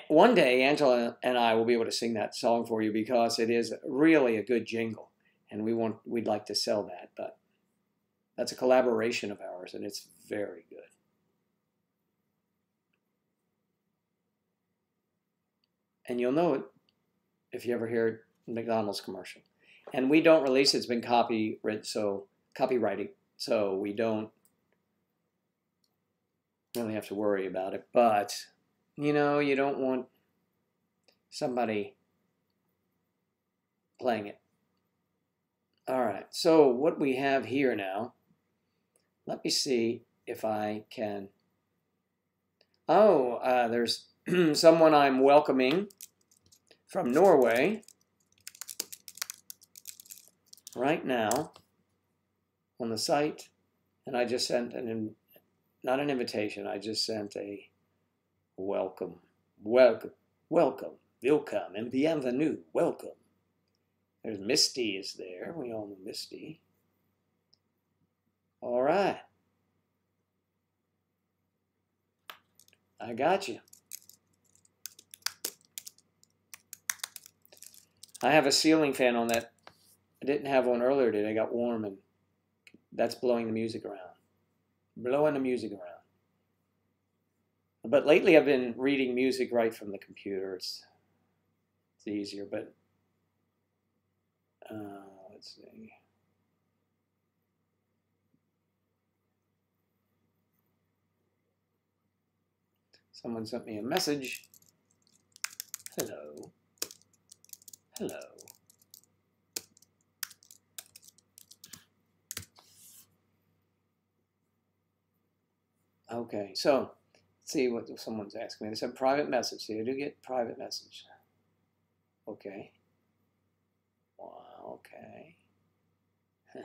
One day, Angela and I will be able to sing that song for you because it is really a good jingle, and we'd like to sell that, but that's a collaboration of ours, and it's very good. And you'll know it if you ever hear McDonald's commercial. And we don't release it. It's been copyrighted, so we don't really have to worry about it. But, you know, you don't want somebody playing it. All right, so what we have here now, let me see if I can. Oh, there's someone I'm welcoming from Norway right now on the site, and I just sent not an invitation, I just sent a welcome, welcome, and bienvenue, welcome. There's Misty is there. We all know Misty. All right. I got you. I have a ceiling fan on that. I didn't have one earlier today. I got warm, and that's blowing the music around. Blowing the music around. But lately I've been reading music right from the computer. It's easier, but let's see. Someone sent me a message. Hello. Hello. Okay, so let's see what someone's asking me. They said private message. See, I do get private message. Okay. Wow, okay. Huh.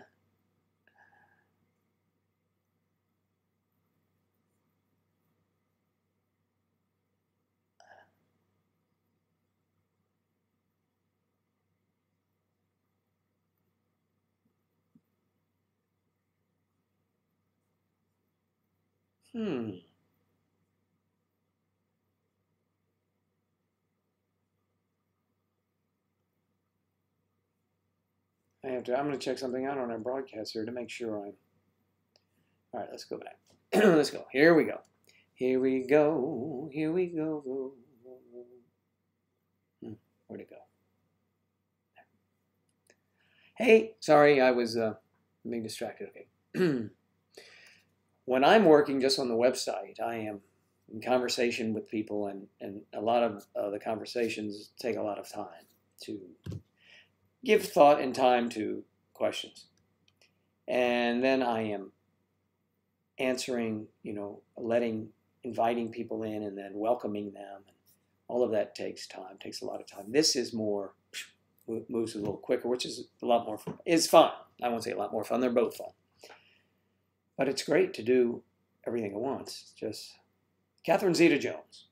I'm going to check something out on our broadcast here to make sure I'm. All right, let's go back. Let's go. Here we go. Here we go. Here we go. Where'd it go? Hey, sorry, I was being distracted. Okay. When I'm working just on the website, I am in conversation with people, and a lot of the conversations take a lot of time to give thought and time to questions. And then I am answering, inviting people in and then welcoming them. All of that takes time, takes a lot of time. This is more, moves a little quicker, which is a lot more fun. It's fun. I won't say a lot more fun. They're both fun. But it's great to do everything at once. Just Catherine Zeta-Jones.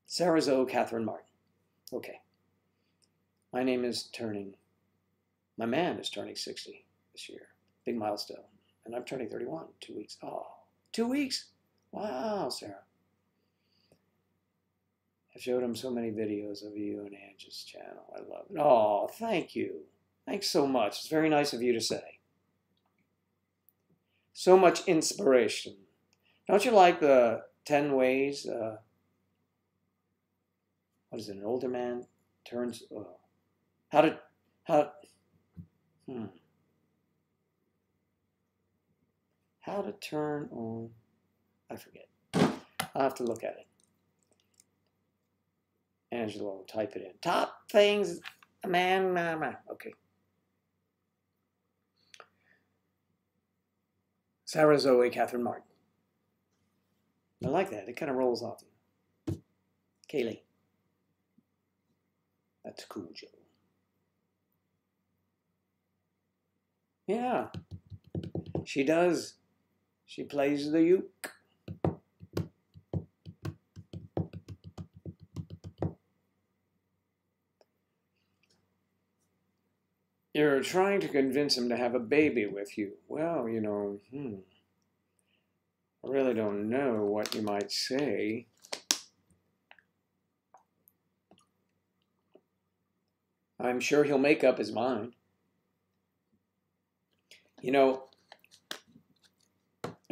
Sarah Zoe Catherine Martin. Okay. My man is turning 60 this year. Big milestone. And I'm turning 31 in 2 weeks. Oh, 2 weeks? Wow, Sarah. I've showed him so many videos of you and Ange's channel. I love it. Oh, thank you. Thanks so much. It's very nice of you to say. So much inspiration. Don't you like the 10 ways? What is it? An older man turns. How to turn on. I forget. I'll have to look at it. Angela will type it in. Top things a man. Okay. Sarah Zoe Catherine Martin. I like that. It kind of rolls off. Kaylee. That's cool, Joe. Yeah. She does. She plays the uke. You're trying to convince him to have a baby with you. Well, I really don't know what you might say. I'm sure he'll make up his mind. It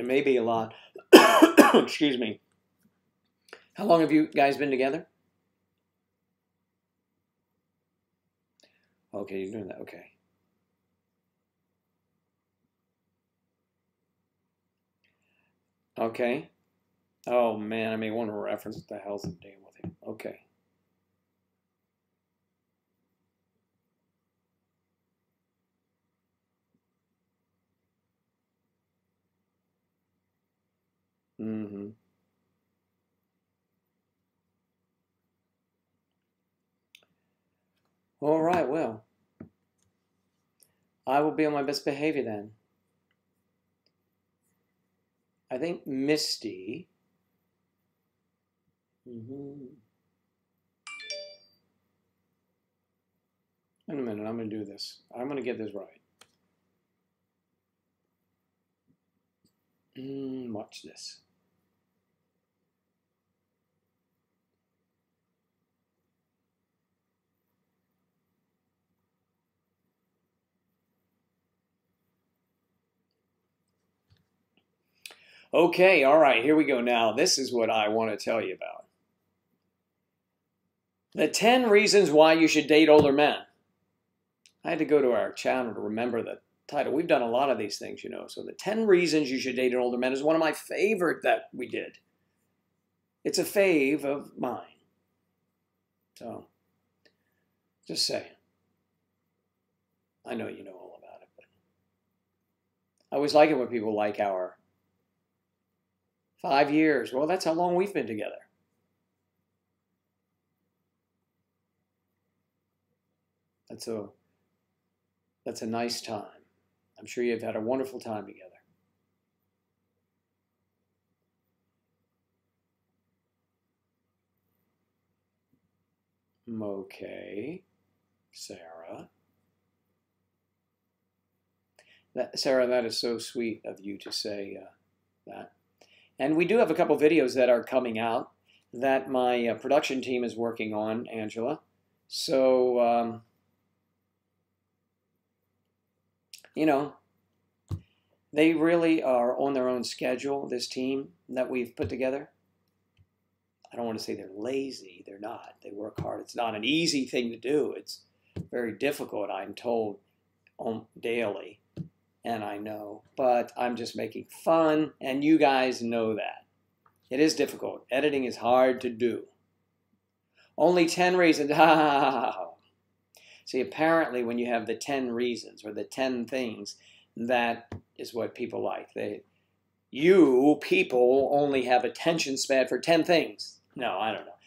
may be a lot. Excuse me. How long have you guys been together? Okay. okay, you're doing that. Okay. Okay. Oh man, I may want to reference what the hell's the damn with him. Okay. Mm-hmm. All right, well, I will be on my best behavior then. I think Misty. Mm-hmm. In a minute, I'm going to do this. I'm going to get this right. Watch this. Okay, all right, here we go now. This is what I want to tell you about. The 10 reasons why you should date older men. I had to go to our channel to remember the title. We've done a lot of these things, you know. So the 10 reasons you should date an older man is one of my favorite that we did. It's a fave of mine. So, just saying. I know you know all about it, but I always like it when people like our 5 years. Well, that's how long we've been together. That's a nice time. I'm sure you've had a wonderful time together. Okay, Sarah. Sarah, that is so sweet of you to say that. And we do have a couple videos that are coming out that my production team is working on, Angela. So, you know, they really are on their own schedule, this team that we've put together. I don't want to say they're lazy. They're not. They work hard. It's not an easy thing to do. It's very difficult, I'm told, daily. And I know. But I'm just making fun, and you guys know that. It is difficult. Editing is hard to do. Only 10 reasons. See, apparently when you have the 10 reasons or the 10 things, that is what people like. You people only have attention span for 10 things. No, I don't know.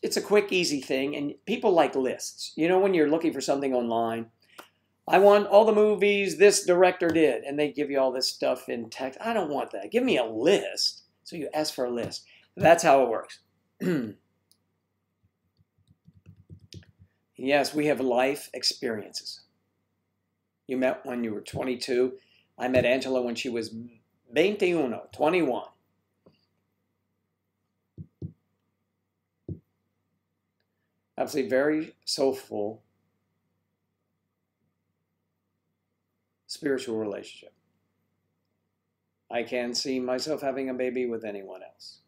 It's a quick, easy thing, and people like lists. You know, when you're looking for something online, I want all the movies this director did, and they give you all this stuff in text. I don't want that. Give me a list. So you ask for a list. That's how it works. Yes, we have life experiences. You met when you were 22. I met Angela when she was 21. Absolutely very soulful spiritual relationship. I can't see myself having a baby with anyone else.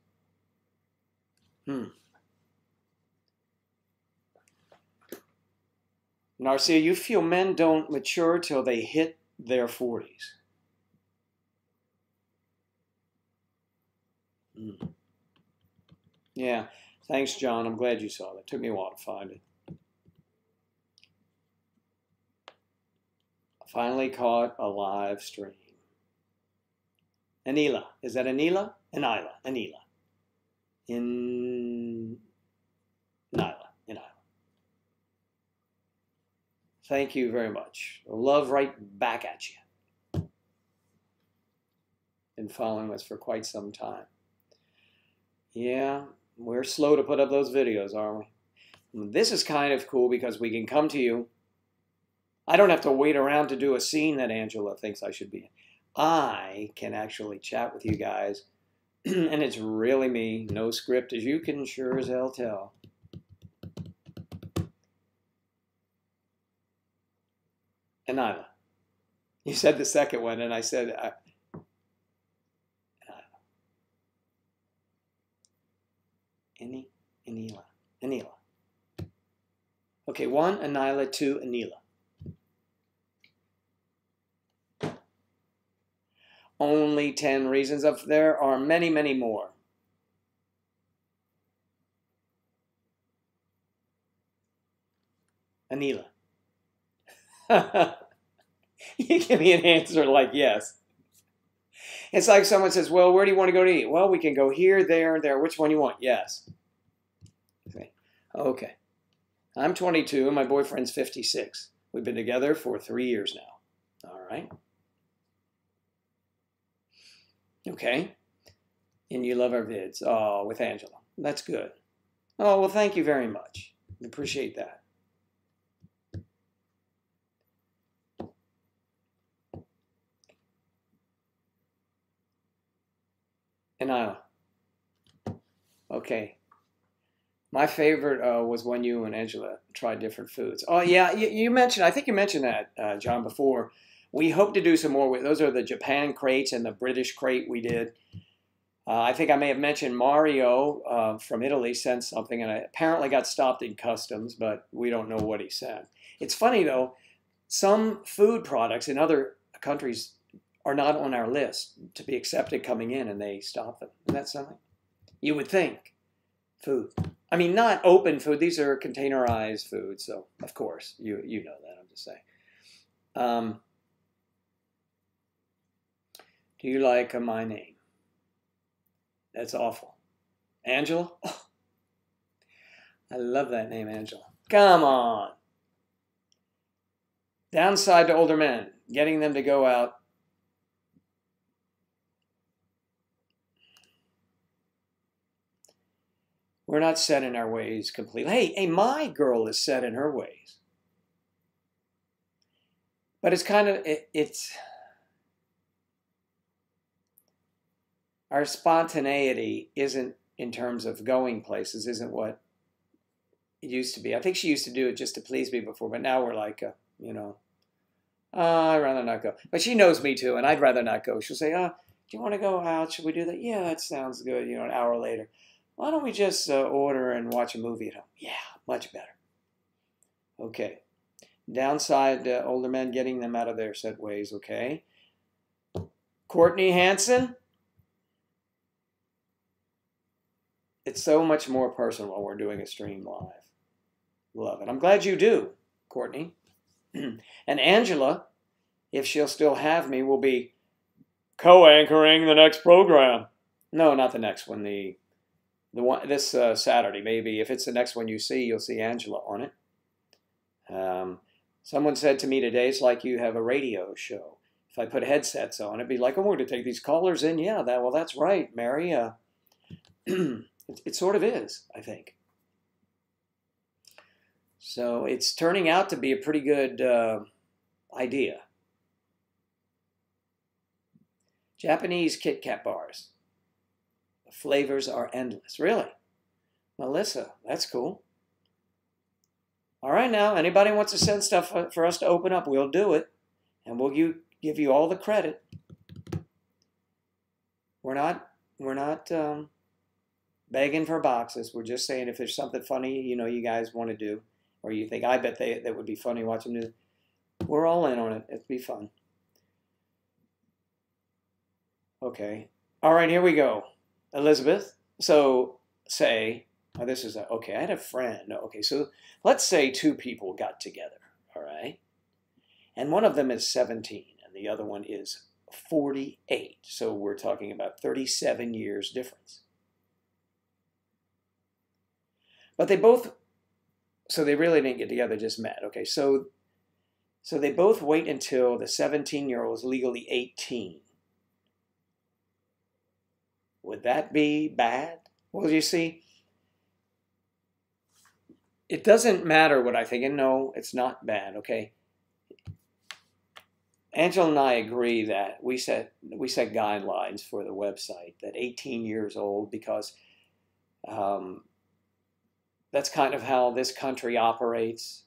Narcia, you feel men don't mature till they hit their 40s. Yeah, thanks, John. I'm glad you saw that. It took me a while to find it. I finally caught a live stream. Anila. Is that Anila? Anila. Anila. In Nyla. Thank you very much. Love right back at you. Been following us for quite some time. Yeah, we're slow to put up those videos, aren't we? This is kind of cool because we can come to you. I don't have to wait around to do a scene that Angela thinks I should be in. I can actually chat with you guys, and it's really me, no script, as you can sure as hell tell. And Nyla. You said the second one, and I said, Anila. Okay. Okay, 1, Anila. 2, Anila. Only 10 reasons. There are many, many more. Anila. You give me an answer like yes. It's like someone says, well, where do you want to go to eat? Well, we can go here, there, there. Which one you want? Yes. Okay. I'm 22 and my boyfriend's 56. We've been together for 3 years now. All right. Okay. And you love our vids. Oh, with Angela. That's good. Oh, well, thank you very much. We appreciate that. And okay. My favorite was when you and Angela tried different foods. Oh, yeah, you mentioned, I think you mentioned that, John, before. We hope to do some more. Those are the Japan crates and the British crate we did. I think I may have mentioned Mario from Italy sent something, and I apparently got stopped in customs, but we don't know what he sent. It's funny, though, some food products in other countries are not on our list to be accepted coming in, and they stop them. Isn't that something? You would think. Food. I mean, not open food. These are containerized food, so of course, you know that. I'm just saying. Do you like my name? That's awful. Angela? Oh, I love that name, Angela. Come on. Downside to older men, getting them to go out. We're not set in our ways completely. Hey, my girl is set in her ways. But it's kind of, it's, our spontaneity isn't, in terms of going places, isn't what it used to be. I think she used to do it just to please me before, but now we're like, I'd rather not go. But she knows me too, and I'd rather not go. She'll say, do you want to go out? Should we do that? Yeah, that sounds good, an hour later. Why don't we just order and watch a movie at home? Yeah, much better. Okay. Downside, older men, getting them out of their set ways, okay. Courtney Hanson. It's so much more personal when we're doing a stream live. Love it. I'm glad you do, Courtney. And Angela, if she'll still have me, will be co-anchoring the next program. No, not the next one. The one this Saturday, maybe. If it's the next one you see, you'll see Angela on it. Someone said to me today, it's like you have a radio show. If I put headsets on, it'd be like, I'm going to take these callers in. Yeah, well, that's right, Mary. It sort of is, I think. So it's turning out to be a pretty good idea. Japanese Kit Kat bars. The flavors are endless. Really? Melissa, that's cool. All right, now, anybody wants to send stuff for us to open up, we'll do it. And we'll give you all the credit. We're not begging for boxes. We're just saying if there's something funny, you guys want to do, or you think, I bet that would be funny watching them do, we're all in on it. It'd be fun. Okay. All right, here we go. Elizabeth, so say, this is okay, I had a friend. Okay, so let's say two people got together, all right? And one of them is 17 and the other one is 48. So we're talking about 37 years difference. But they really didn't get together, just met. Okay, so they both wait until the 17-year-old is legally 18. Would that be bad? Well, you see, it doesn't matter what I think. And no, it's not bad, okay? Angela and I agree that we set guidelines for the website that 18 years old, because that's kind of how this country operates.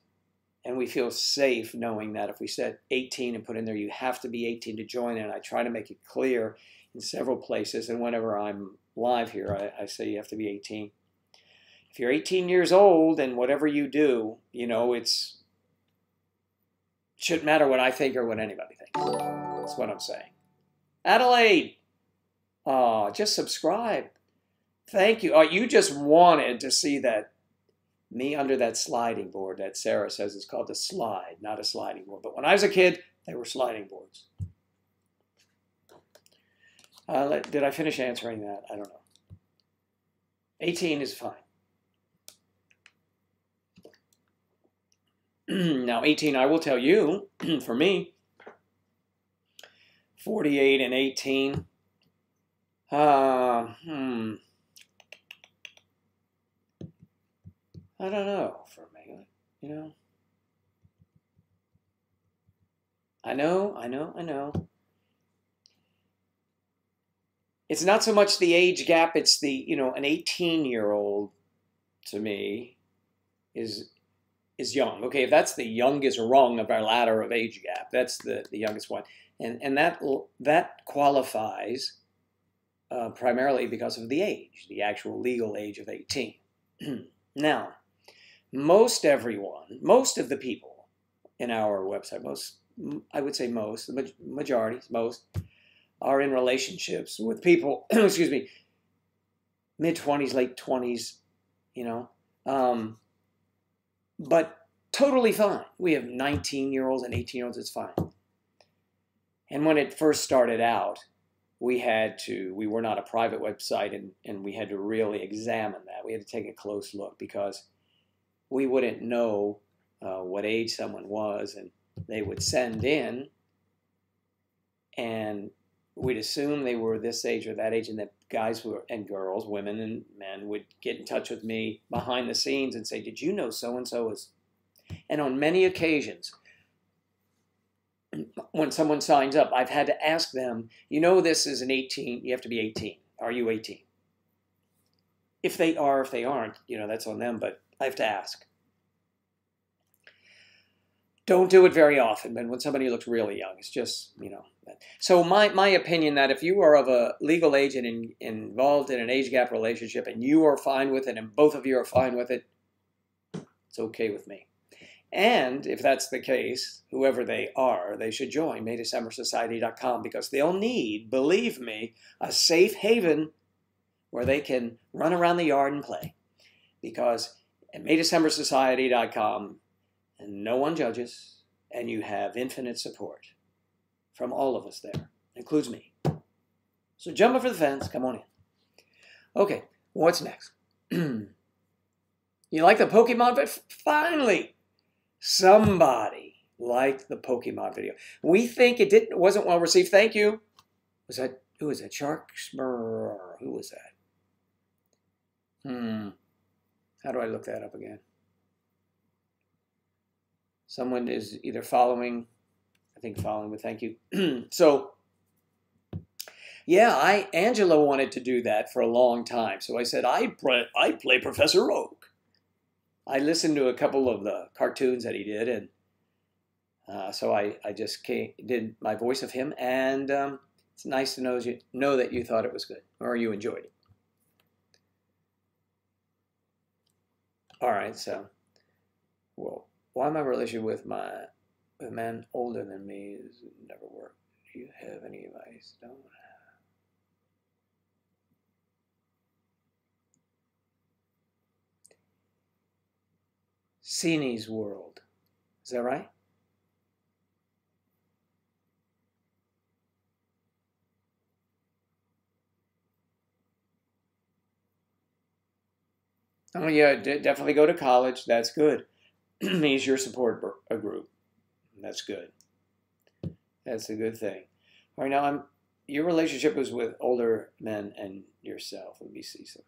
And we feel safe knowing that if we set 18 and put in there, you have to be 18 to join in. I try to make it clear in several places. And whenever I'm live here, I say you have to be 18. if you're 18 years old and whatever you do, shouldn't matter what I think or what anybody thinks. That's what I'm saying. Adelaide, just subscribe. Thank you. You just wanted to see that me under that sliding board that Sarah says is called a slide, not a sliding board. But when I was a kid, they were sliding boards. Did I finish answering that? I don't know. 18 is fine. Now, 18, I will tell you, for me, 48 and 18. I don't know for me, I know. It's not so much the age gap, it's an 18-year-old to me is young. Okay, if that's the youngest rung of our ladder of age gap, that's the youngest one. And that qualifies primarily because of the age, the actual legal age of 18. Now, most of the people in our website, I would say most, the majority, most, are in relationships with people, excuse me, mid-20s, late 20s, but totally fine. We have 19-year-olds and 18-year-olds, it's fine. And when it first started out, we were not a private website, and we had to really examine that. We had to take a close look because we wouldn't know what age someone was, and they would send in, and we'd assume they were this age or that age, and that guys and girls, women and men, would get in touch with me behind the scenes and say, did you know so-and-so is? And on many occasions, when someone signs up, I've had to ask them, this is an 18, you have to be 18. Are you 18? If they are, if they aren't, that's on them, but I have to ask. Don't do it very often, but when somebody looks really young, it's just, So my opinion that if you are of a legal age and involved in an age gap relationship and you are fine with it and both of you are fine with it, it's okay with me. And if that's the case, whoever they are, they should join MayDecemberSociety.com because they'll need, believe me, a safe haven where they can run around the yard and play. Because at MayDecemberSociety.com, and no one judges, and you have infinite support from all of us there, includes me. So jump over the fence, come on in. Okay, what's next? You like the Pokemon? But finally, somebody liked the Pokemon video. We think it wasn't well received. Thank you. Who was that? Sharks? Who was that? How do I look that up again? Someone is either following, but thank you. So, yeah, Angela wanted to do that for a long time. So I said, I play Professor Oak. I listened to a couple of the cartoons that he did, and so I just did my voice of him, and it's nice to know that you thought it was good, or you enjoyed it. All right, so, well, why my relationship with a man older than me has never worked? Do you have any advice? Don't. Cini's World. Is that right? Oh, yeah, definitely go to college. That's good. He's your support group. That's good. That's a good thing. All right, now your relationship was with older men and yourself. Let me see something.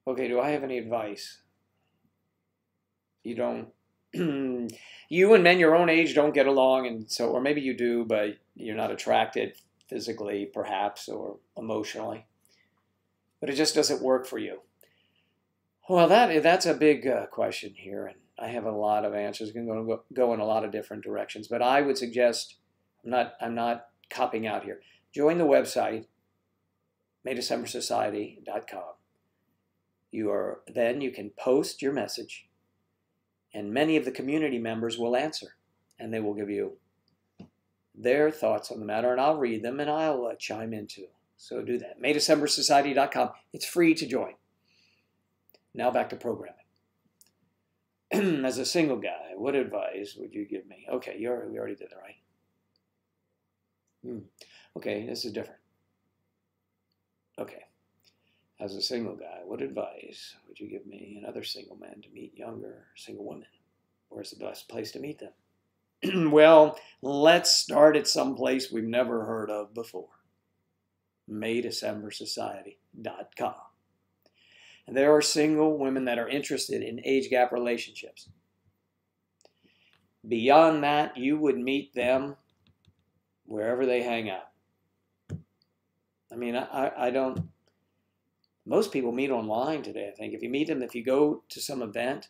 Okay, do I have any advice? You don't, you and men your own age don't get along, and so, or maybe you do, but you're not attracted physically, perhaps, or emotionally. But it just doesn't work for you. Well, that's a big question here, and I have a lot of answers. Going to go in a lot of different directions, but I would suggest I'm not copping out here. Join the website, maydecembersociety.com. Then you can post your message, and many of the community members will answer, and they will give you their thoughts on the matter, and I'll read them, and I'll chime in too. So do that. maydecembersociety.com. It's free to join. Now back to programming. As a single guy, what advice would you give me? Okay, we already did that, right? Okay, this is different. Okay. As a single guy, what advice would you give me and other single men to meet younger single women? Where's the best place to meet them? Well, let's start at some place we've never heard of before. maydecembersociety.com. And there are single women that are interested in age gap relationships. Beyond that, you would meet them wherever they hang out. I mean, I don't... Most people meet online today, I think. If you meet them, if you go to some event,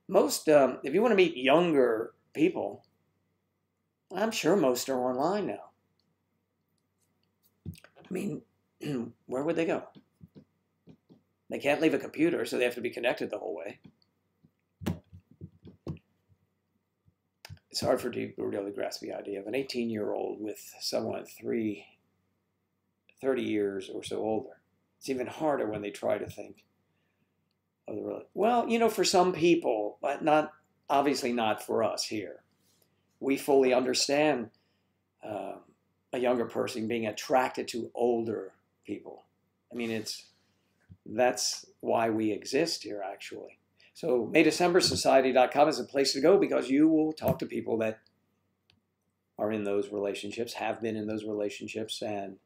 if you want to meet younger people, I'm sure most are online now. I mean, where would they go? They can't leave a computer, so they have to be connected the whole way. It's hard for people to really grasp the idea of an 18-year-old with someone 30 years or so older. It's even harder when they try to think of the relationship. Well, you know, for some people, but obviously not for us here. We fully understand a younger person being attracted to older people. I mean, that's why we exist here, actually. So maydecembersociety.com is a place to go because you will talk to people that are in those relationships, have been in those relationships, and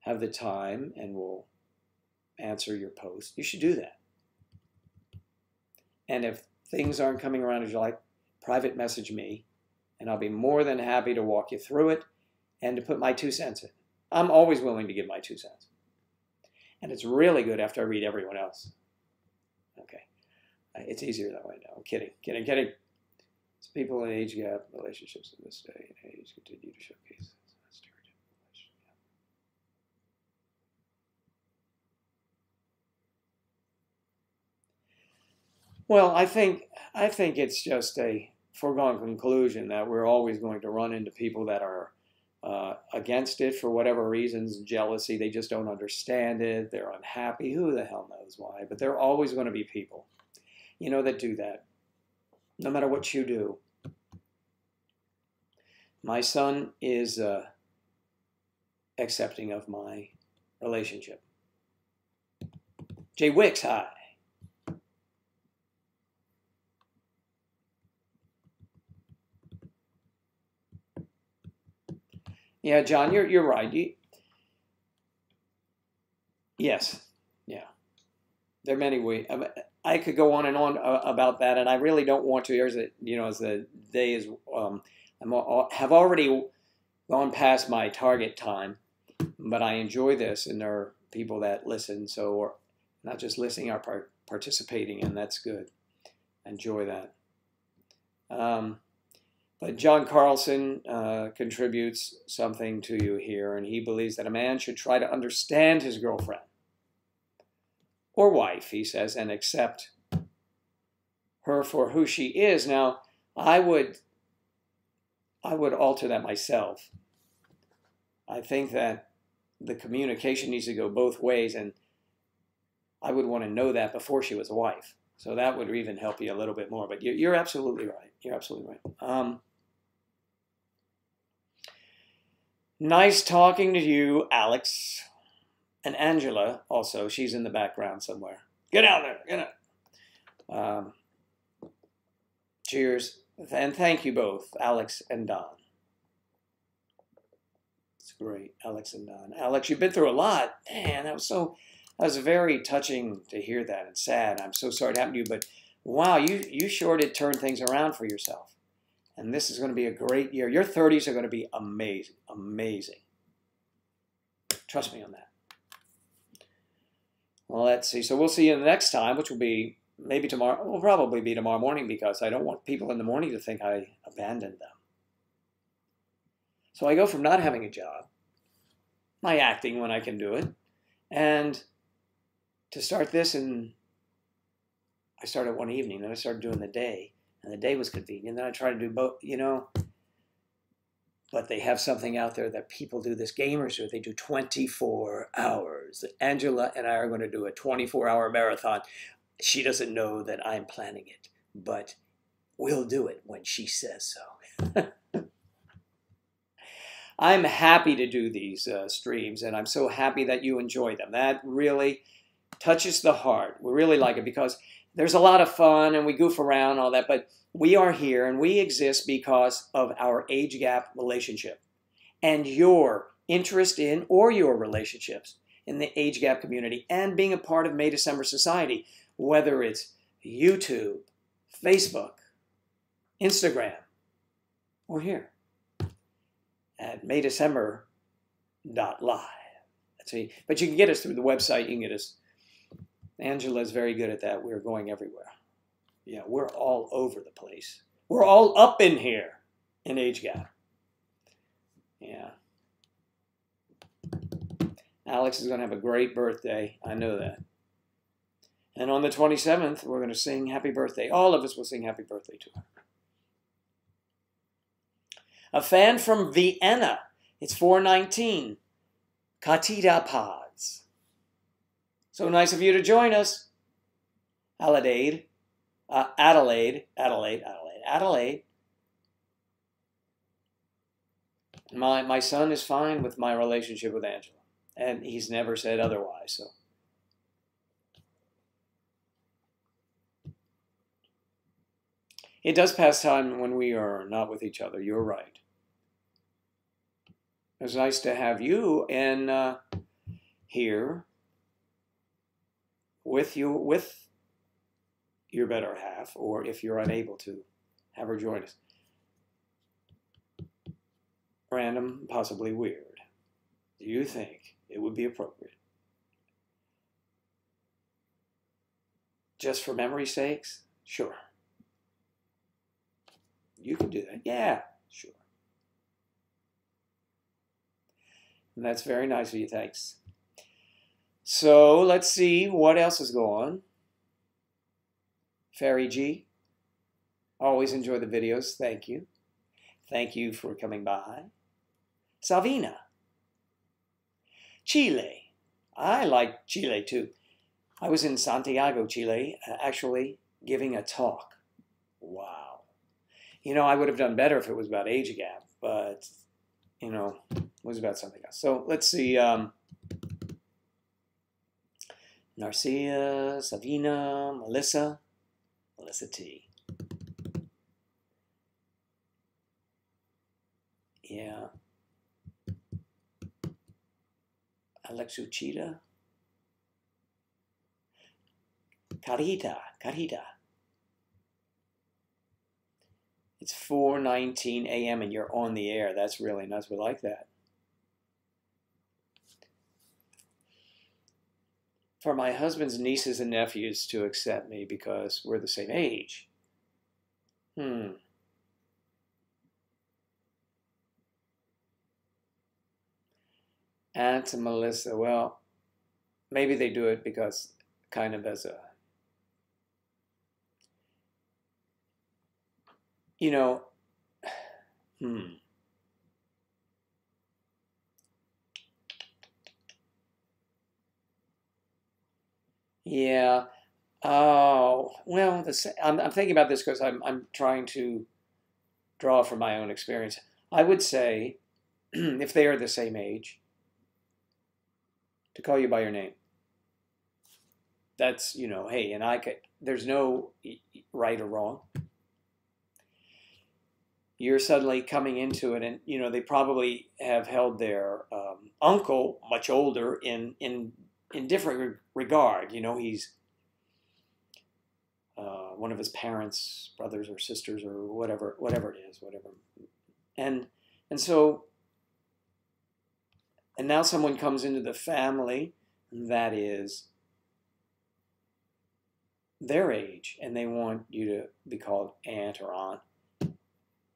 have the time and will answer your post. You should do that. And if things aren't coming around as you like, private message me, and I'll be more than happy to walk you through it and to put my 2 cents in. I'm always willing to give my 2 cents. And it's really good after I read everyone else. Okay. It's easier that way now. I'm kidding. It's people in age gap relationships in this day and age continue to showcase. Well, I think it's just a foregone conclusion that we're always going to run into people that are against it for whatever reasons, jealousy, they just don't understand it, they're unhappy, who the hell knows why, but there are always going to be people, you know, that do that, no matter what you do. My son is accepting of my relationship. Jay Wicks, hi. Yeah, John, you're right. Yes, yeah. There are many ways. I could go on and on about that, and I really don't want to. As the day is, have already gone past my target time, but I enjoy this, and there are people that listen, so or not just listening, are participating, and that's good. Enjoy that. But John Carlson contributes something to you here, and he believes that a man should try to understand his girlfriend or wife, he says, and accept her for who she is. Now, I would alter that myself. I think that the communication needs to go both ways, and I would want to know that before she was a wife. So that would even help you a little bit more. But you're absolutely right. You're absolutely right. Nice talking to you, Alex. And Angela, also. She's in the background somewhere. Get out there. Get out. Cheers. And thank you both, Alex and Don. It's great, Alex and Don. Alex, you've been through a lot. Man, that was very touching to hear that, and sad. I'm so sorry it happened to you, but wow, you sure did turn things around for yourself. And this is going to be a great year. Your 30s are going to be amazing, amazing. Trust me on that. Well, let's see. So we'll see you the next time, which will be maybe tomorrow. Will probably be tomorrow morning because I don't want people in the morning to think I abandoned them. So I go from not having a job, my acting when I can do it, and to start this, and I started one evening, then I started doing the day, and the day was convenient. Then I tried to do both, but they have something out there that people do, this gamers do. They do 24 hours. Angela and I are going to do a 24-hour marathon. She doesn't know that I'm planning it, but we'll do it when she says so. I'm happy to do these streams, and I'm so happy that you enjoy them. That really touches the heart. We really like it because there's a lot of fun and we goof around and all that, but we are here and we exist because of our age gap relationship and your interest in or your relationships in the age gap community and being a part of May December Society, whether it's YouTube, Facebook, Instagram, or here at maydecember.live. But you can get us through the website. You can get us. Angela's very good at that. We're going everywhere. Yeah, we're all over the place. We're all up in here in age gap. Yeah. Alex is going to have a great birthday. I know that. And on the 27th, we're going to sing happy birthday. All of us will sing happy birthday to her. A fan from Vienna. It's 419. Katita Pods. So nice of you to join us. Adelaide. My son is fine with my relationship with Angela. And he's never said otherwise. So it does pass time when we are not with each other. You're right. It was nice to have you in here with your better half, or if you're unable to, have her join us. Random, possibly weird. Do you think it would be appropriate? Just for memory's sakes? Sure. You can do that. Yeah, sure. And that's very nice of you. Thanks. So let's see what else is going on. Fairy G. Always enjoy the videos. Thank you. Thank you for coming by. Savina. Chile. I like Chile too. I was in Santiago, Chile, actually giving a talk. Wow. I would have done better if it was about age gap, but, it was about something else. So let's see. Narcia, Savina, Melissa T. Yeah. Alexuchita. Carita. It's 4:19 a.m. and you're on the air. That's really nice. We like that. For my husband's nieces and nephews to accept me because we're the same age. Aunt Melissa, well, maybe they do it because kind of as a, Yeah. Oh, well, I'm thinking about this because I'm trying to draw from my own experience. I would say, if they are the same age, to call you by your name. That's, hey, and there's no right or wrong. You're suddenly coming into it, and, they probably have held their uncle, much older, in different regard. He's one of his parents, brothers or sisters or whatever it is, and so, and now someone comes into the family that is their age, and they want you to be called aunt or aunt.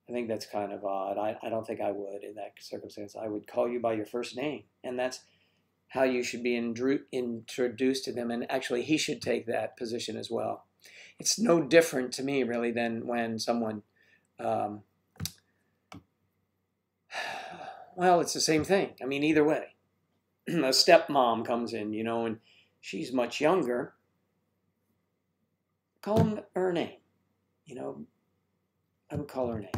I think that's kind of odd. I don't think I would in that circumstance. I would call you by your first name, and that's how you should be introduced to them. And actually, he should take that position as well. It's no different to me, really, than when someone, well, it's the same thing. I mean, either way. A stepmom comes in, and she's much younger. Call her name. I would call her name.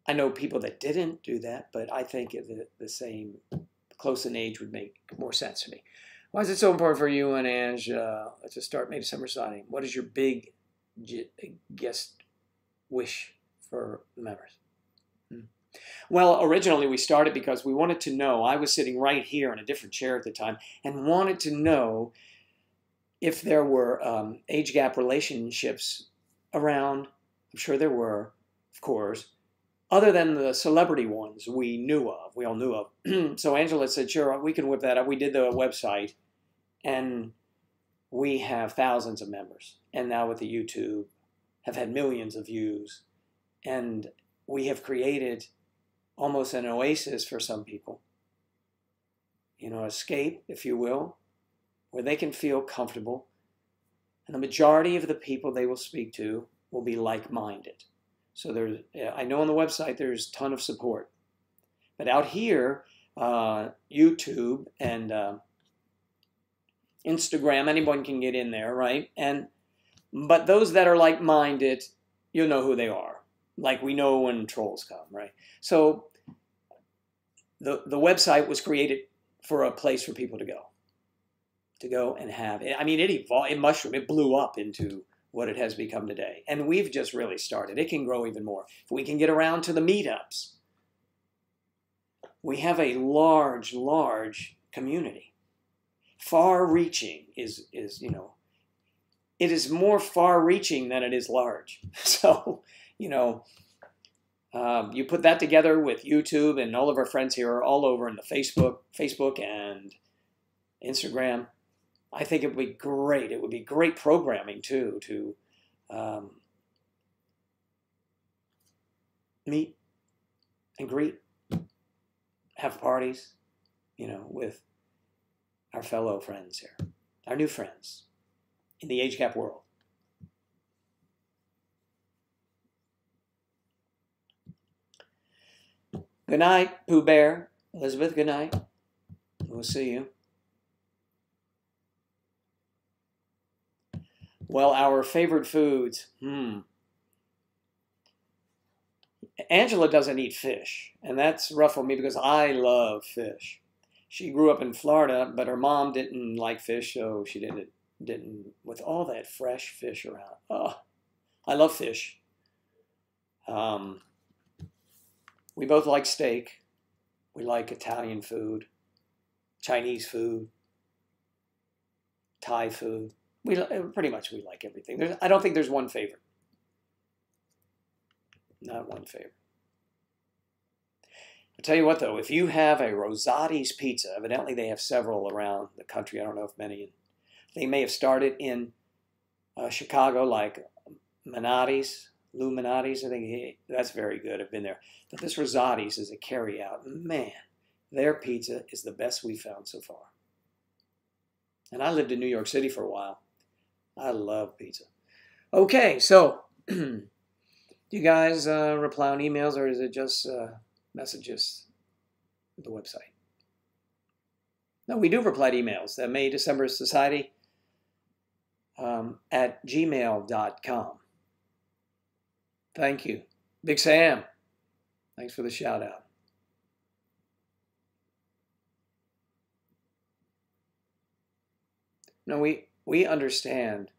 I know people that didn't do that, but I think the same, close in age would make more sense to me. Why is it so important for you and Ange to start May December signing? What is your big guest wish for the members? Well, originally we started because we wanted to know, I was sitting right here in a different chair at the time, and wanted to know if there were age gap relationships around. I'm sure there were, of course, other than the celebrity ones we all knew of. So Angela said, sure, we can whip that up. We did the website, and we have thousands of members. And now with the YouTube, have had millions of views. And we have created almost an oasis for some people. Escape, if you will, where they can feel comfortable. And the majority of the people they will speak to will be like-minded. So I know on the website there's a ton of support. But out here, YouTube and Instagram, anyone can get in there, right? But those that are like-minded, you'll know who they are. Like we know when trolls come, right? So the website was created for a place for people to go and have it. I mean, it evolved, it mushroomed, it blew up into what it has become today. And we've just really started. It can grow even more. If we can get around to the meetups, we have a large, large community. Far-reaching is it is more far-reaching than it is large. So, you put that together with YouTube, and all of our friends here are all over in the Facebook and Instagram. I think it would be great. It would be great programming, too, to meet and greet, have parties, with our fellow friends here, our new friends in the age gap world. Good night, Pooh Bear. Elizabeth, good night. We'll see you. Well, our favorite foods. Angela doesn't eat fish, and that's rough on me because I love fish. She grew up in Florida, but her mom didn't like fish, so she didn't with all that fresh fish around. Oh, I love fish. We both like steak. We like Italian food, Chinese food, Thai food. Pretty much we like everything. I don't think there's one favorite. Not one favorite. I'll tell you what, though, if you have a Rosati's pizza, evidently they have several around the country. I don't know if many. They may have started in Chicago, like Minotti's, Lou Minotti's. I think that's very good. I've been there. But this Rosati's is a carry-out. Man, their pizza is the best we've found so far. And I lived in New York City for a while. I love pizza. Okay, so do you guys reply on emails, or is it just messages at the website? No, we do reply to emails. That May December Society at gmail.com. Thank you. Big Sam, thanks for the shout out. No, we understand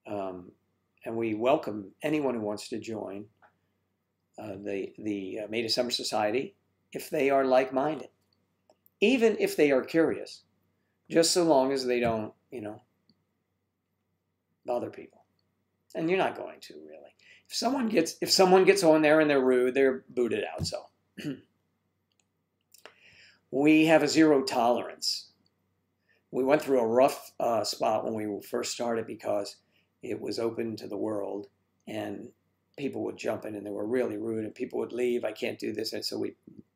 and we welcome anyone who wants to join the May December Society if they are like-minded, even if they are curious, just so long as they don't, bother people. And you're not going to, really. If someone gets on there and they're rude, they're booted out. So we have a zero tolerance. We went through a rough spot when we first started because it was open to the world, and people would jump in and they were really rude, and people would leave. I can't do this, and so we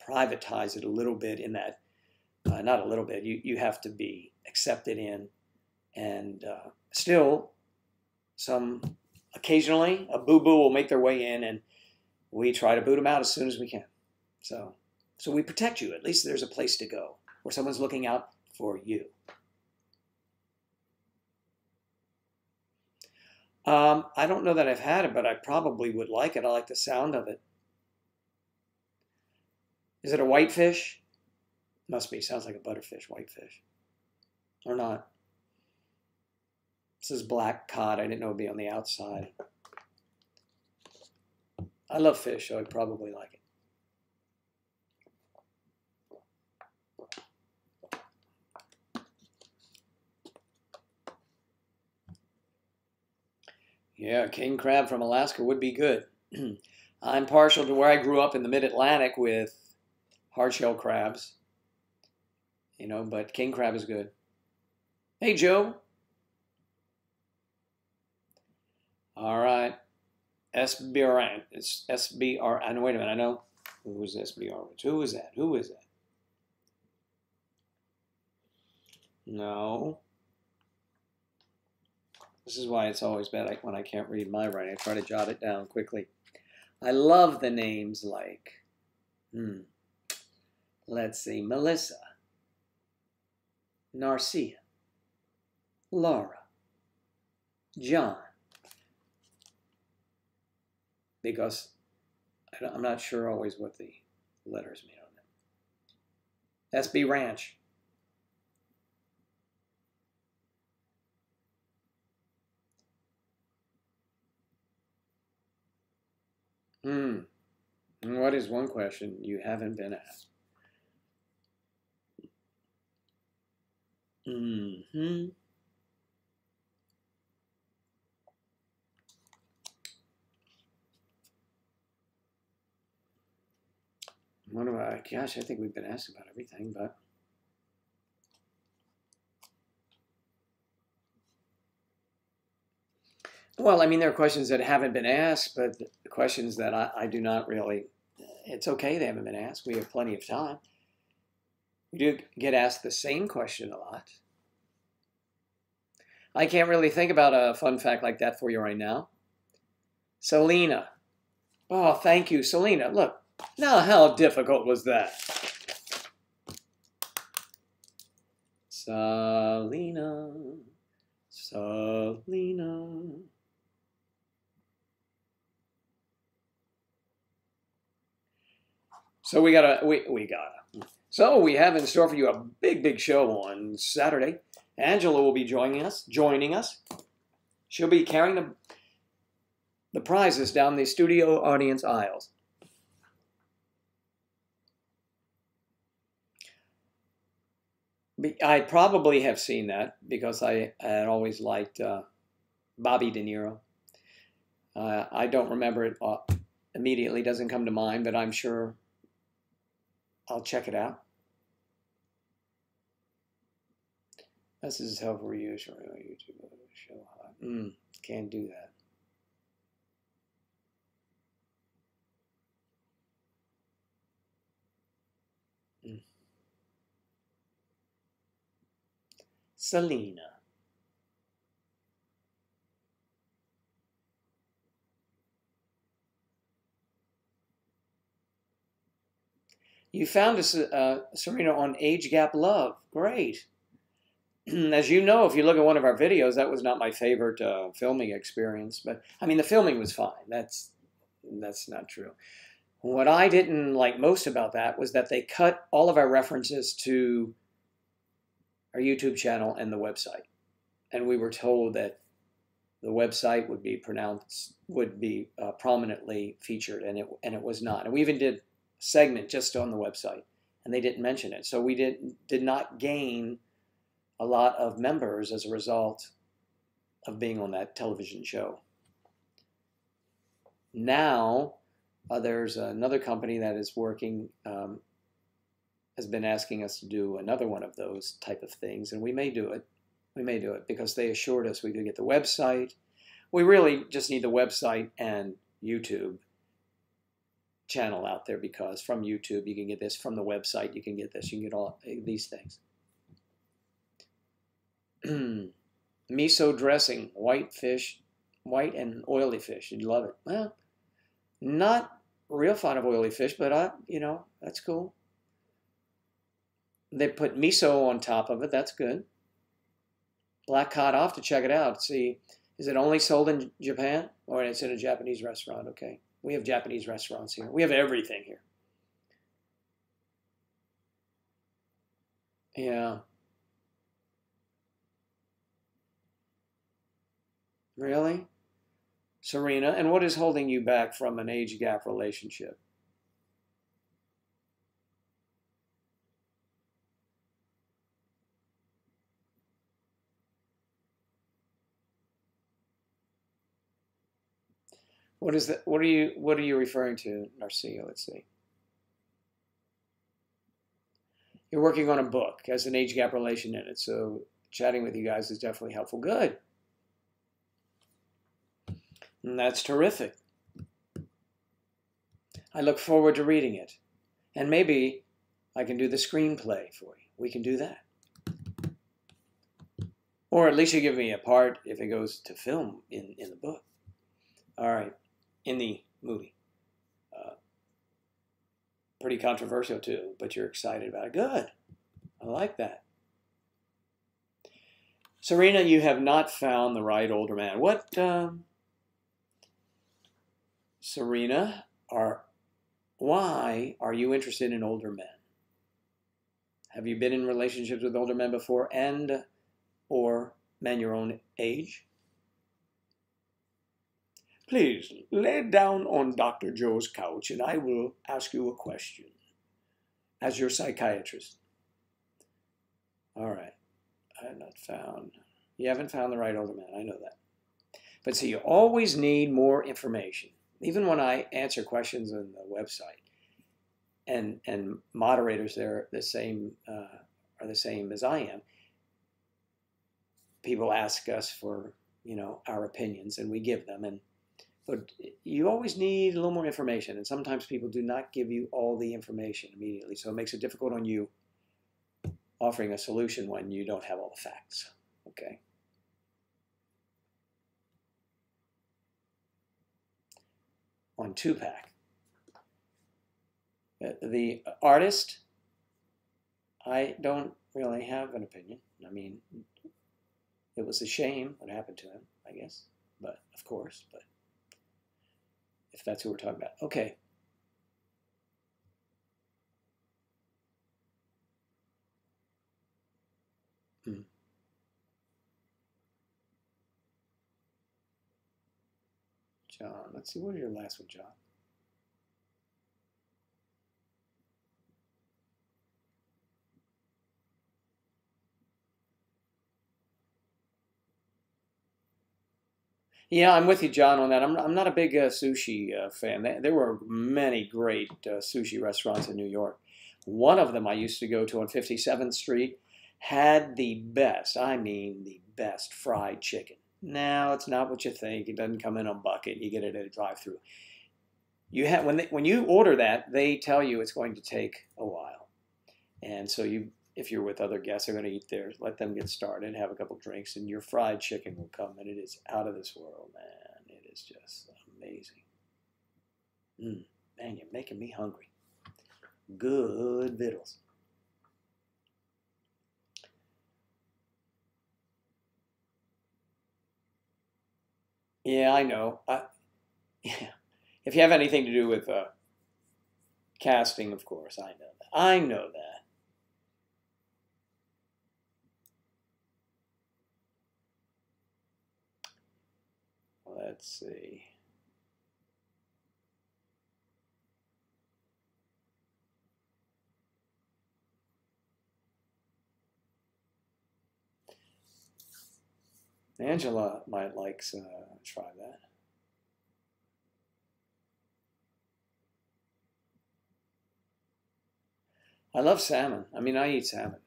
privatize it a little bit in that, not a little bit. You have to be accepted in, and still, occasionally a boo-boo will make their way in, and we try to boot them out as soon as we can. So we protect you. At least there's a place to go where someone's looking out for you. I don't know that I've had it, but I probably would like it. I like the sound of it. Is it a whitefish? Must be. Sounds like a butterfish, whitefish. Or not. This is black cod. I didn't know it would be on the outside. I love fish, so I'd probably like it. Yeah, king crab from Alaska would be good. I'm partial to where I grew up in the mid-Atlantic with hard-shell crabs. You know, but king crab is good. Hey, Joe. All right. SBR. It's SBR. I know, wait a minute. I know. Who was SBR? Who is that? Who is that? No. This is why it's always bad when I can't read my writing. I try to jot it down quickly. I love the names like, let's see, Melissa, Narcia, Laura, John. Because I'm not sure always what the letters mean on them. SB Ranch. What is one question you haven't been asked? What about, gosh, I think we've been asked about everything, but. Well, I mean, there are questions that haven't been asked, but the questions that I do not really, it's okay they haven't been asked. We have plenty of time. We do get asked the same question a lot. I can't really think about a fun fact like that for you right now. Selena. Oh, thank you, Selena. Look, now how difficult was that? Selena. Selena. So we have in store for you a big show on Saturday. Angela will be joining us. She'll be carrying the prizes down the studio audience aisles. I probably have seen that because I had always liked Bobby De Niro. I don't remember it immediately, doesn't come to mind, but I'm sure I'll check it out. This is help for you. YouTube show. Can't do that. Selena. You found us, Serena, on Age Gap Love. Great. As you know, if you look at one of our videos, that was not my favorite filming experience. But, I mean, the filming was fine. That's not true. What I didn't like most about that was that they cut all of our references to our YouTube channel and the website. And we were told that the website would be prominently featured, and it was not. And we even did a segment just on the website, and they didn't mention it. So we did not gain a lot of members as a result of being on that television show. Now, there's another company that is working, has been asking us to do another one of those type of things, and we may do it. We may do it because they assured us we could get the website. We really just need the website and YouTube channel out there, because from YouTube you can get this, from the website you can get this, you can get all these things. Miso dressing, white fish, white and oily fish. You'd love it. Well, not real fond of oily fish, but you know, that's cool. They put miso on top of it. That's good. Black cod, I'll have to check it out. See, is it only sold in Japan, or it's in a Japanese restaurant? Okay. We have Japanese restaurants here. We have everything here. Yeah. Really? Serena, and what is holding you back from an age gap relationship? What is that? What are you referring to, Narcia? Let's see. You're working on a book, has an age gap relation in it, so chatting with you guys is definitely helpful. Good. And that's terrific. I look forward to reading it. And maybe I can do the screenplay for you. We can do that. Or at least you give me a part if it goes to film in the book. All right. In the movie. Pretty controversial too, but you're excited about it. Good. I like that. Serena, you have not found the right older man. What, Serena, why are you interested in older men? Have you been in relationships with older men before, and or men your own age? Please, lay down on Dr. Joe's couch and I will ask you a question as your psychiatrist. All right. I have not found. You haven't found the right older man. I know that. But see, you always need more information. Even when I answer questions on the website, and moderators there are the same as I am. People ask us for, you know, our opinions, and we give them. But you always need a little more information, and sometimes people do not give you all the information immediately, so it makes it difficult on you offering a solution when you don't have all the facts. Okay. On Tupac. The artist, I don't really have an opinion. I mean, it was a shame what happened to him, I guess. But, of course, but if that's who we're talking about. Okay. John, let's see, what is your last one, John? Yeah, I'm with you, John, on that. I'm not a big sushi fan. There were many great sushi restaurants in New York. One of them I used to go to on 57th Street had the best, I mean the best fried chicken. Now, it's not what you think. It doesn't come in a bucket. You get it at a drive-through. You have when you order that, they tell you it's going to take a while. And so if you're with other guests, they're going to eat theirs. Let them get started, have a couple drinks, and your fried chicken will come, and it is out of this world, man. It is just amazing. Man, you're making me hungry. Good victuals. Yeah, I know. Yeah. If you have anything to do with casting, of course, I know that. I know that. Let's see. Angela might like try that. I love salmon. I mean, I eat salmon.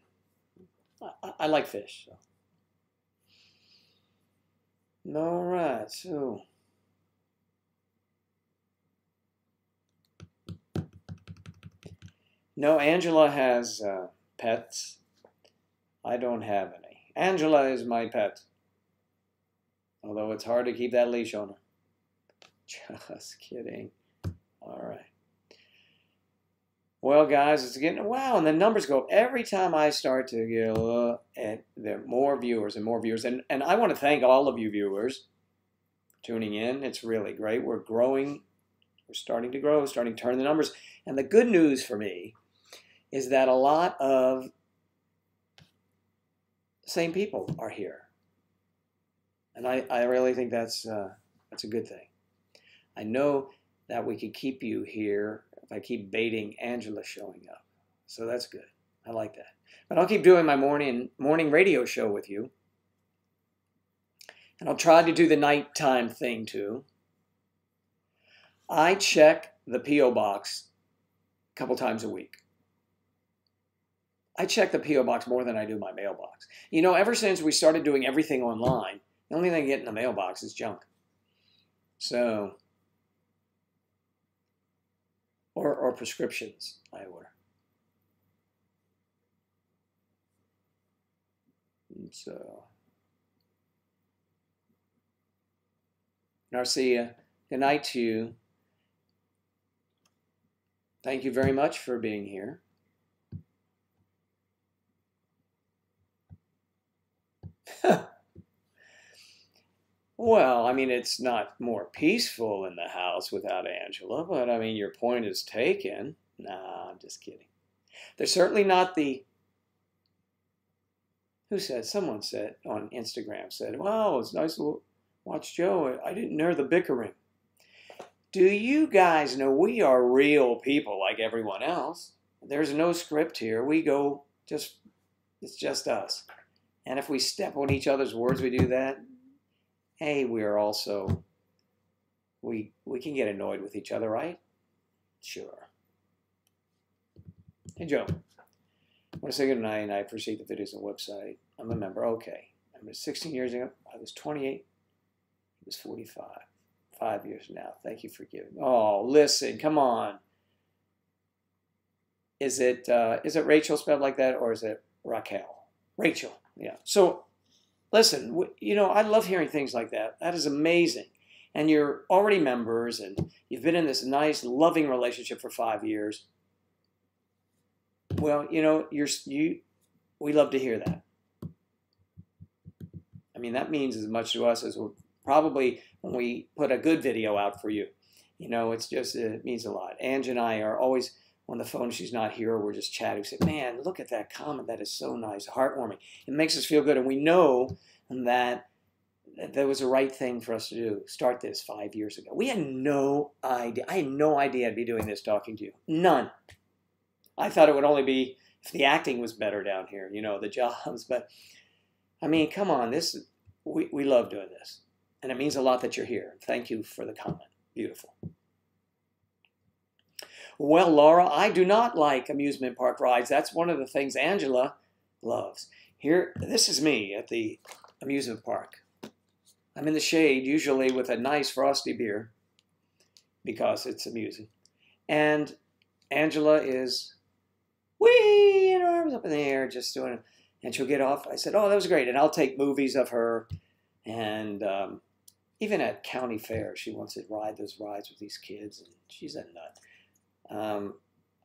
I like fish. So. All right, so No, Angela has pets. I don't have any. Angela is my pet. Although it's hard to keep that leash on her. Just kidding. All right. Well, guys, it's getting, wow, and the numbers go up. Every time I start to get a look at, there are more viewers and more viewers. And I want to thank all of you viewers tuning in. It's really great. We're growing. We're starting to grow, starting to turn the numbers. And the good news for me is that a lot of the same people are here. And I really think that's a good thing. I know that we could keep you here if I keep baiting Angela showing up. So that's good. I like that. But I'll keep doing my morning radio show with you. And I'll try to do the nighttime thing too. I check the P.O. box a couple times a week. I check the P.O. box more than I do my mailbox. You know, ever since we started doing everything online, the only thing I get in the mailbox is junk. So, or prescriptions I order. And so, Narcia, good night to you. Thank you very much for being here. Well, I mean, it's not more peaceful in the house without Angela, but I mean, your point is taken. Nah, I'm just kidding. They're certainly not the, who said, someone said on Instagram, said, wow, it's nice to watch Joe. I didn't hear the bickering. Do you guys know we are real people like everyone else? There's no script here. We go just, it's just us. And if we step on each other's words, we do that. Hey, we are also, we can get annoyed with each other, right? Sure. Hey, Joe. I want to say good night, and I appreciate the videos and website. I'm a member. Okay. I was 16 years ago. I was 28. He was 45. 5 years now. Thank you for giving. Oh, listen, come on. Is it Rachel spelled like that, or is it Raquel? Rachel. Yeah. So, listen, you know, I love hearing things like that. That is amazing. And you're already members, and you've been in this nice, loving relationship for 5 years. Well, you know, we love to hear that. I mean, that means as much to us as probably when we put a good video out for you. You know, it's just, it means a lot. Ange and I are always on the phone. She's not here. We're just chatting. We say, man, look at that comment. That is so nice, heartwarming. It makes us feel good. And we know that that was the right thing for us to do. Start this 5 years ago. We had no idea. I had no idea I'd be doing this talking to you. None. I thought it would only be if the acting was better down here, you know, the jobs. But, I mean, come on. We love doing this. And it means a lot that you're here. Thank you for the comment. Beautiful. Well, Laura, I do not like amusement park rides. That's one of the things Angela loves. Here, this is me at the amusement park. I'm in the shade, usually with a nice frosty beer, because it's amusing. And Angela is, whee, in her arms up in the air, just doing it. And she'll get off. I said, oh, that was great. And I'll take movies of her. And even at county fair, she wants to ride those rides with these kids. And she's a nut.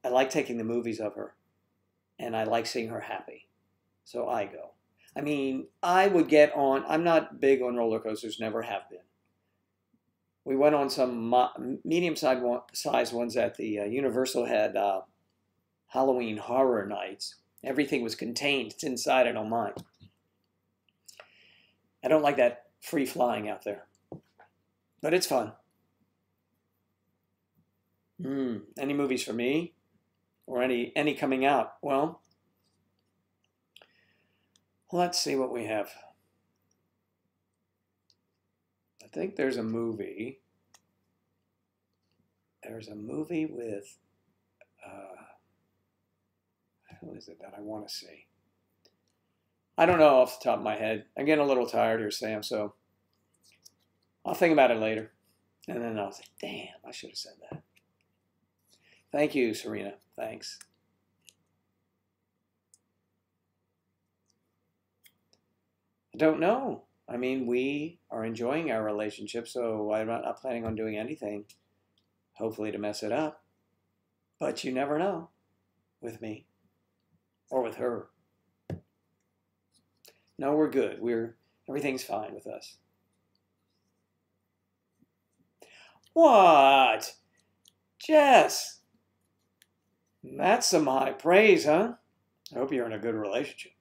I like taking the movies of her. And I like seeing her happy. So I go. I mean, I would get on. I'm not big on roller coasters, never have been. We went on some medium-sized ones at the Universal had Halloween Horror Nights. Everything was contained. It's inside. I don't mind. I don't like that free flying out there. But it's fun. Any movies for me? Or any coming out? Well, let's see what we have. I think there's a movie. There's a movie with, who is it that I want to see? I don't know off the top of my head. I'm getting a little tired here, Sam, so I'll think about it later. And then I'll say, damn, I should have said that. Thank you, Serena. Thanks. I don't know. I mean, we are enjoying our relationship, so I'm not planning on doing anything, hopefully, to mess it up. But you never know with me or with her. No, we're good. Everything's fine with us. What? Jess, that's some high praise, huh? I hope you're in a good relationship.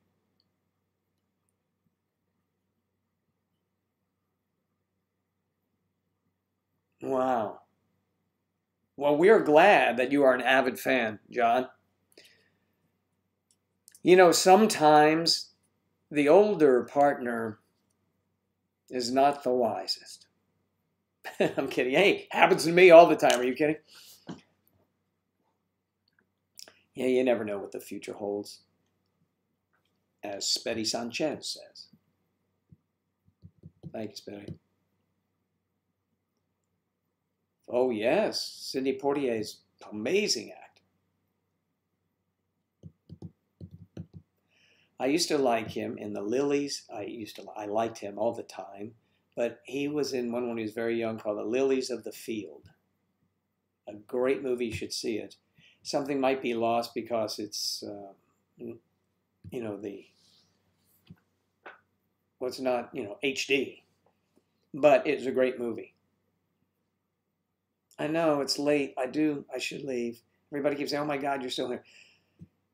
Wow. Well, we are glad that you are an avid fan, John. You know, sometimes the older partner is not the wisest. I'm kidding. Hey, happens to me all the time. Are you kidding? Yeah, you never know what the future holds, as Spetty Sanchez says. Thank you, Spetty. Oh, yes. Sidney Poitier's amazing actor. I used to like him in The Lilies. I liked him all the time. But he was in one when he was very young called The Lilies of the Field. A great movie. You should see it. Something might be lost because it's, it's not, HD. But it's a great movie. I know, it's late. I should leave. Everybody keeps saying, oh my God, you're still here.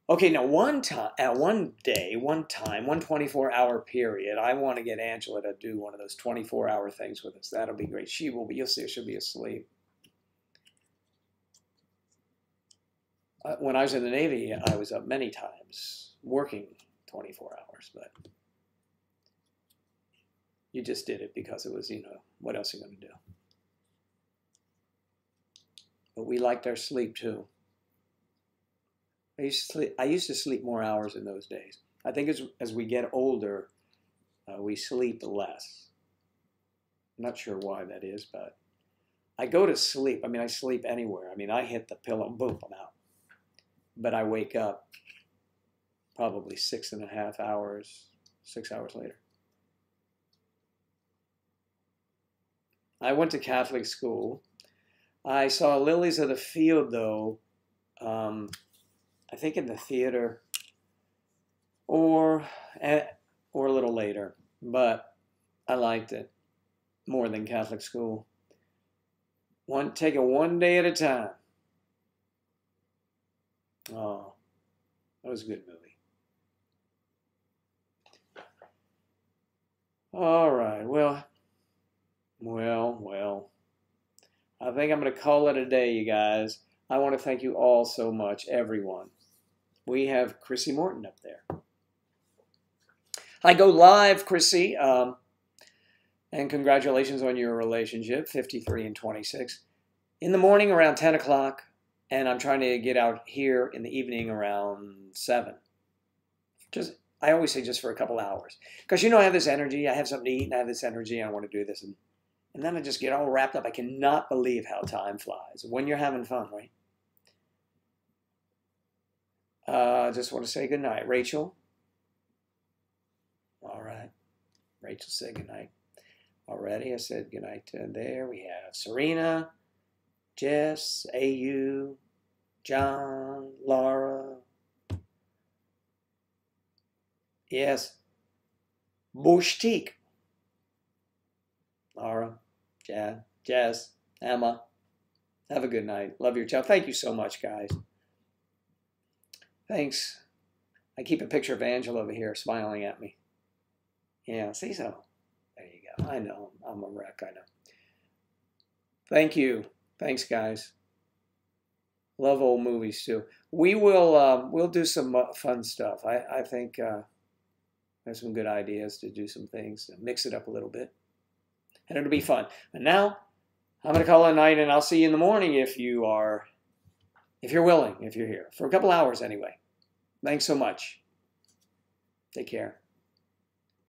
Okay, now one 24-hour period, I want to get Angela to do one of those 24-hour things with us. That'll be great. She will be, you'll see, she'll be asleep. When I was in the Navy, I was up many times working 24 hours, but you just did it because it was, what else are you going to do? But we liked our sleep too. I used to sleep more hours in those days. I think as we get older, we sleep less. I'm not sure why that is, but I go to sleep. I mean, I sleep anywhere. I mean, I hit the pillow, boom, I'm out. But I wake up probably 6.5 hours, 6 hours later. I went to Catholic school. I saw Lilies of the Field, though, I think in the theater or a little later, but I liked it more than Catholic school. Take it one day at a time. Oh, that was a good movie. All right, well. I think I'm going to call it a day, you guys. I want to thank you all so much, everyone. We have Chrissy Morton up there. I go live, Chrissy, and congratulations on your relationship, 53 and 26. In the morning around 10 o'clock, and I'm trying to get out here in the evening around 7. I always say just for a couple hours. Because I have this energy, I have something to eat, and I have this energy, and I want to do this. And then I just get all wrapped up. I cannot believe how time flies when you're having fun, right? Just want to say good night. Rachel? All right. Rachel said good night. Already I said good night to there. We have Serena, Jess, AU, John, Laura. Yes. Bushtik. Laura, Jess, Emma. Have a good night. Love your child. Thank you so much, guys. Thanks. I keep a picture of Angela over here smiling at me. Yeah, see so. There you go. I know. I'm a wreck. I know. Thank you. Thanks, guys. Love old movies too. We'll do some fun stuff. I think there's some good ideas to do some things to mix it up a little bit, and it'll be fun. And now I'm going to call it a night, and I'll see you in the morning if you're willing, if you're here for a couple hours anyway. Thanks so much. Take care.